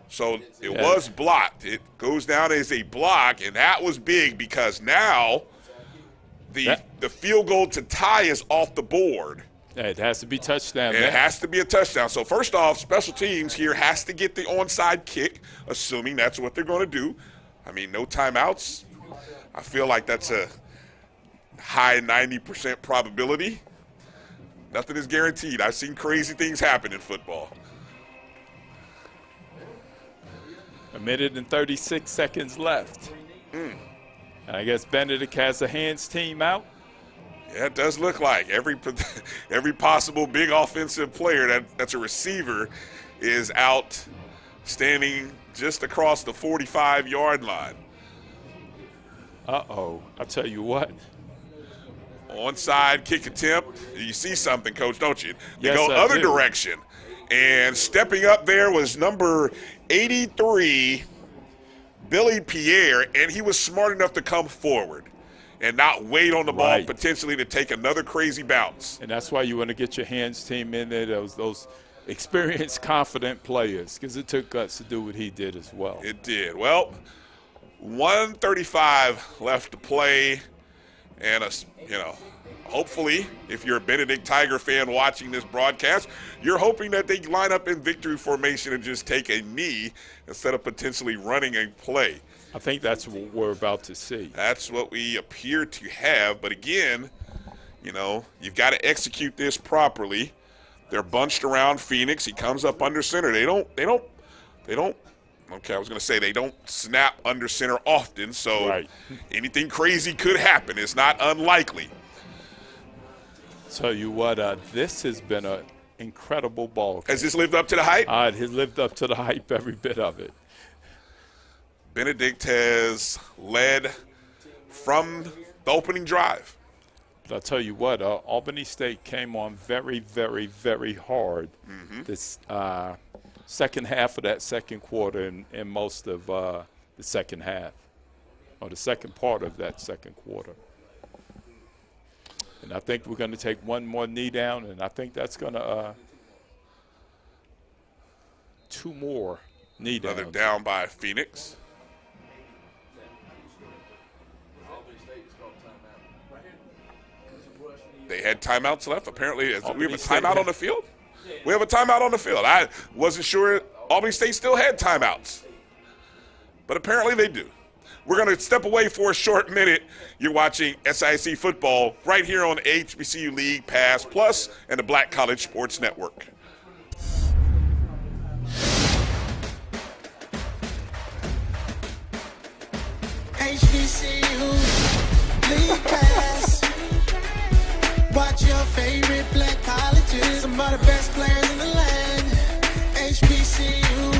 So it was blocked. It goes down as a block, and that was big, because now the field goal to tie is off the board. It has to be touchdown. And it has to be a touchdown. So first off, special teams here has to get the onside kick, assuming that's what they're going to do. I mean, no timeouts. I feel like that's a high 90% probability. Nothing is guaranteed. I've seen crazy things happen in football. A minute and 36 seconds left. And I guess Benedict has a hands team out. Yeah, it does look like every possible big offensive player that's a receiver is out, standing just across the 45-yard line. Uh-oh. I'll tell you what. Onside kick attempt. You see something, Coach, don't you? They Yes, go I other do. direction. And stepping up there was number 83, Billy Pierre, and he was smart enough to come forward and not wait on the ball potentially to take another crazy bounce. And that's why you want to get your hands team in there, those experienced, confident players, because it took guts to do what he did as well. It did. Well, 1:35 left to play, and hopefully, if you're a Benedict Tiger fan watching this broadcast, you're hoping that they line up in victory formation and just take a knee instead of potentially running a play. I think that's what we're about to see. That's what we appear to have. But again, you've got to execute this properly. They're bunched around Phoenix. He comes up under center. They don't. Okay, I was going to say they don't snap under center often, so anything crazy could happen. It's not unlikely. Tell you what, this has been an incredible ball game. Has this lived up to the hype? It has lived up to the hype, every bit of it. Benedict has led from the opening drive. But I'll tell you what, Albany State came on very, very, very hard this second half of that second quarter and most of the second half, or the second part of that second quarter. And I think we're going to take one more knee down, and I think that's going to two more knee downs. Another down by Phoenix. They had timeouts left. Apparently, we have a timeout on the field. We have a timeout on the field. I wasn't sure Albany State still had timeouts, but apparently they do. We're going to step away for a short minute. You're watching SIAC football right here on HBCU League Pass Plus and the Black College Sports Network. HBCU League Pass. Watch your favorite black colleges. Some of the best players in the land. HBCU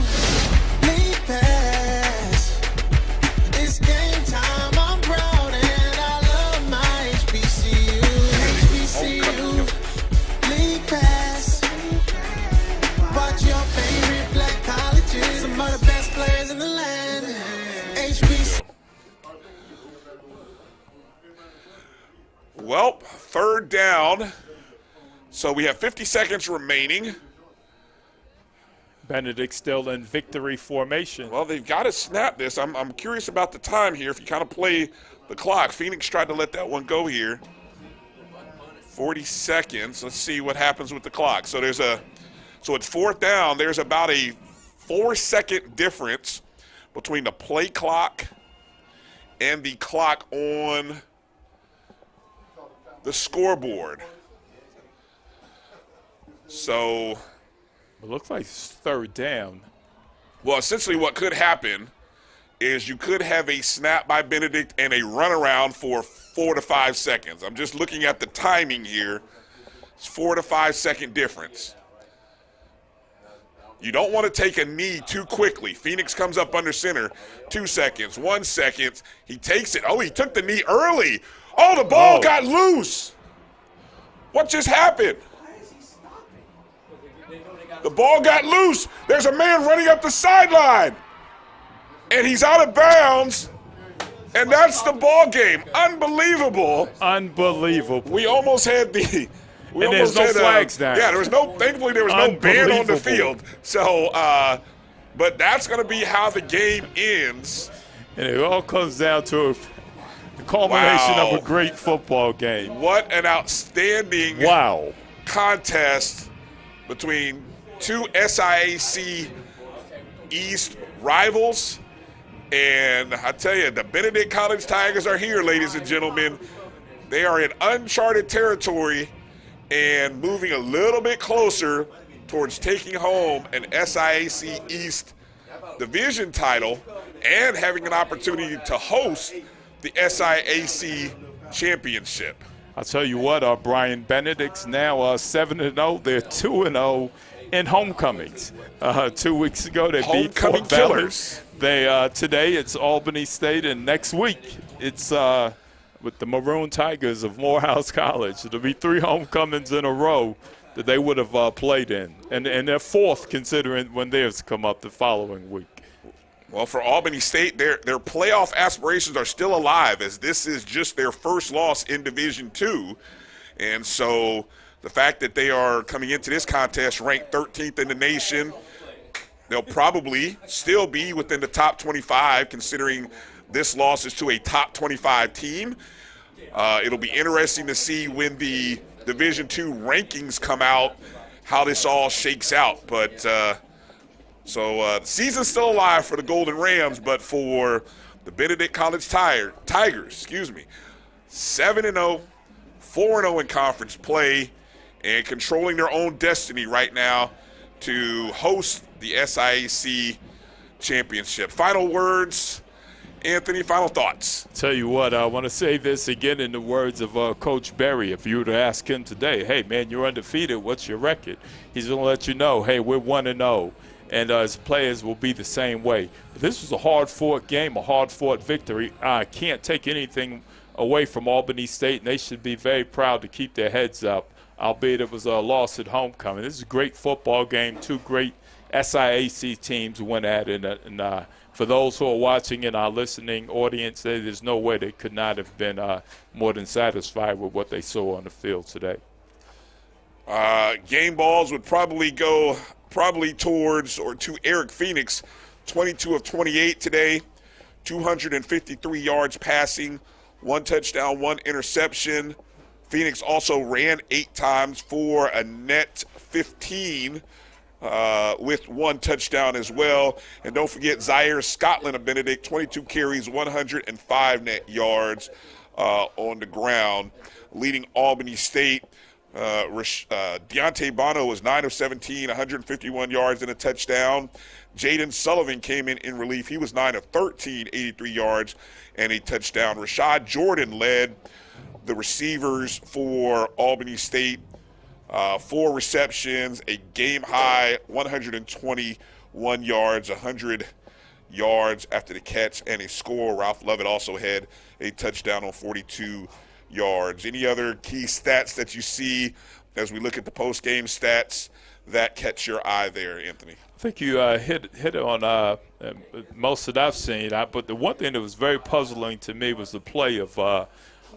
League Pass. It's game time. I'm proud and I love my HBCU. HBCU League Pass. Watch your favorite black colleges. Some of the best players in the land. HBCU. Well, third down. So we have 50 seconds remaining. Benedict still in victory formation. Well, they've got to snap this. I'm curious about the time here. If you kind of play the clock, Phoenix tried to let that one go here. 40 seconds. Let's see what happens with the clock. So it's fourth down. There's about a 4-second difference between the play clock and the clock on the scoreboard. So it looks like it's third down. Well, essentially what could happen is you could have a snap by Benedict and a runaround for 4 to 5 seconds. I'm just looking at the timing here. It's 4 to 5 second difference. You don't want to take a knee too quickly. Phoenix comes up under center. 2 seconds, 1 second. He takes it. Oh, he took the knee early. Oh, the ball got loose. What just happened? The ball got loose. There's a man running up the sideline. And he's out of bounds. And that's the ball game. Unbelievable. Unbelievable. We almost had the and there's no flags down. Yeah, thankfully there was no ban on the field. So, but that's going to be how the game ends. And it all comes down to the culmination of a great football game. What an outstanding contest between two SIAC East rivals. And I tell you, the Benedict College Tigers are here, ladies and gentlemen. They are in uncharted territory and moving a little bit closer towards taking home an SIAC East division title and having an opportunity to host the SIAC championship. I'll tell you what, Brian, Benedict's now 7-0. They're 2-0 in homecomings. 2 weeks ago they beat Homecoming Fort Valley. killers. Today it's Albany State, and next week it's with the Maroon Tigers of Morehouse College. It'll be 3 homecomings in a row that they would have played in, and they're 4th considering when theirs come up the following week. Well, for Albany State, their playoff aspirations are still alive, as this is just their first loss in Division II. And so the fact that they are coming into this contest ranked 13th in the nation, they'll probably still be within the top 25, considering this loss is to a top 25 team. It'll be interesting to see when the Division II rankings come out how this all shakes out. But the season's still alive for the Golden Rams, but for the Benedict College Tigers, 7-0, 4-0 in conference play, and controlling their own destiny right now to host the SIAC championship. Final words, Anthony, final thoughts. Tell you what, I want to say this again in the words of Coach Berry. If you were to ask him today, hey, man, you're undefeated, what's your record? He's going to let you know, hey, we're 1-0. And his players will be the same way. But this was a hard-fought game, a hard-fought victory. I can't take anything away from Albany State, and they should be very proud to keep their heads up, albeit it was a loss at homecoming. This is a great football game. 2 great SIAC teams went at it. And for those who are watching in our listening audience, there's no way they could not have been more than satisfied with what they saw on the field today. Game balls would probably go towards or to Eric Phoenix, 22 of 28 today, 253 yards passing, 1 touchdown, 1 interception. Phoenix also ran 8 times for a net 15 with 1 touchdown as well. And don't forget Zaire Scotland of Benedict, 22 carries, 105 net yards on the ground, leading Albany State. Deontay Bono was 9 of 17, 151 yards and a touchdown. Jaden Sullivan came in relief. He was 9 of 13, 83 yards and a touchdown. Rashad Jordan led the receivers for Albany State. 4 receptions, a game-high 121 yards, 100 yards after the catch, and a score. Ralph Lovett also had a touchdown on 42 yards. Any other key stats that you see as we look at the post-game stats that catch your eye there, Anthony? I think you hit on most that I've seen. But the one thing that was very puzzling to me was the play of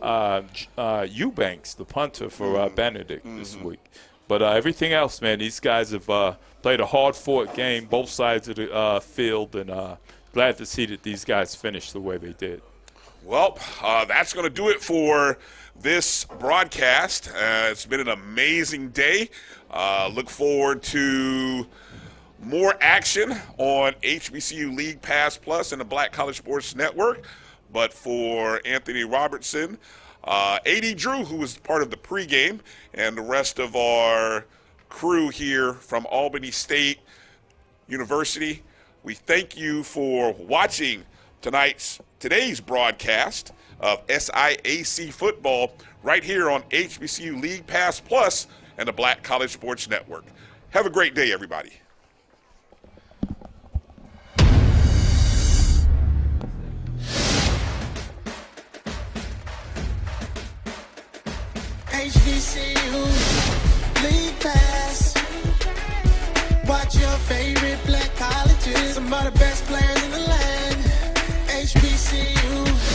Eubanks, the punter for Benedict this week. But everything else, man, these guys have played a hard-fought game, both sides of the field, and glad to see that these guys finished the way they did. Well, that's going to do it for this broadcast. It's been an amazing day. Look forward to more action on HBCU League Pass Plus and the Black College Sports Network. But for Anthony Robertson, A.D. Drew, who was part of the pregame, and the rest of our crew here from Albany State University, we thank you for watching today's broadcast of SIAC football right here on HBCU League Pass Plus and the Black College Sports Network. Have a great day, everybody. HBCU League Pass. Watch your favorite black colleges. Some of the best players in the land. HBCU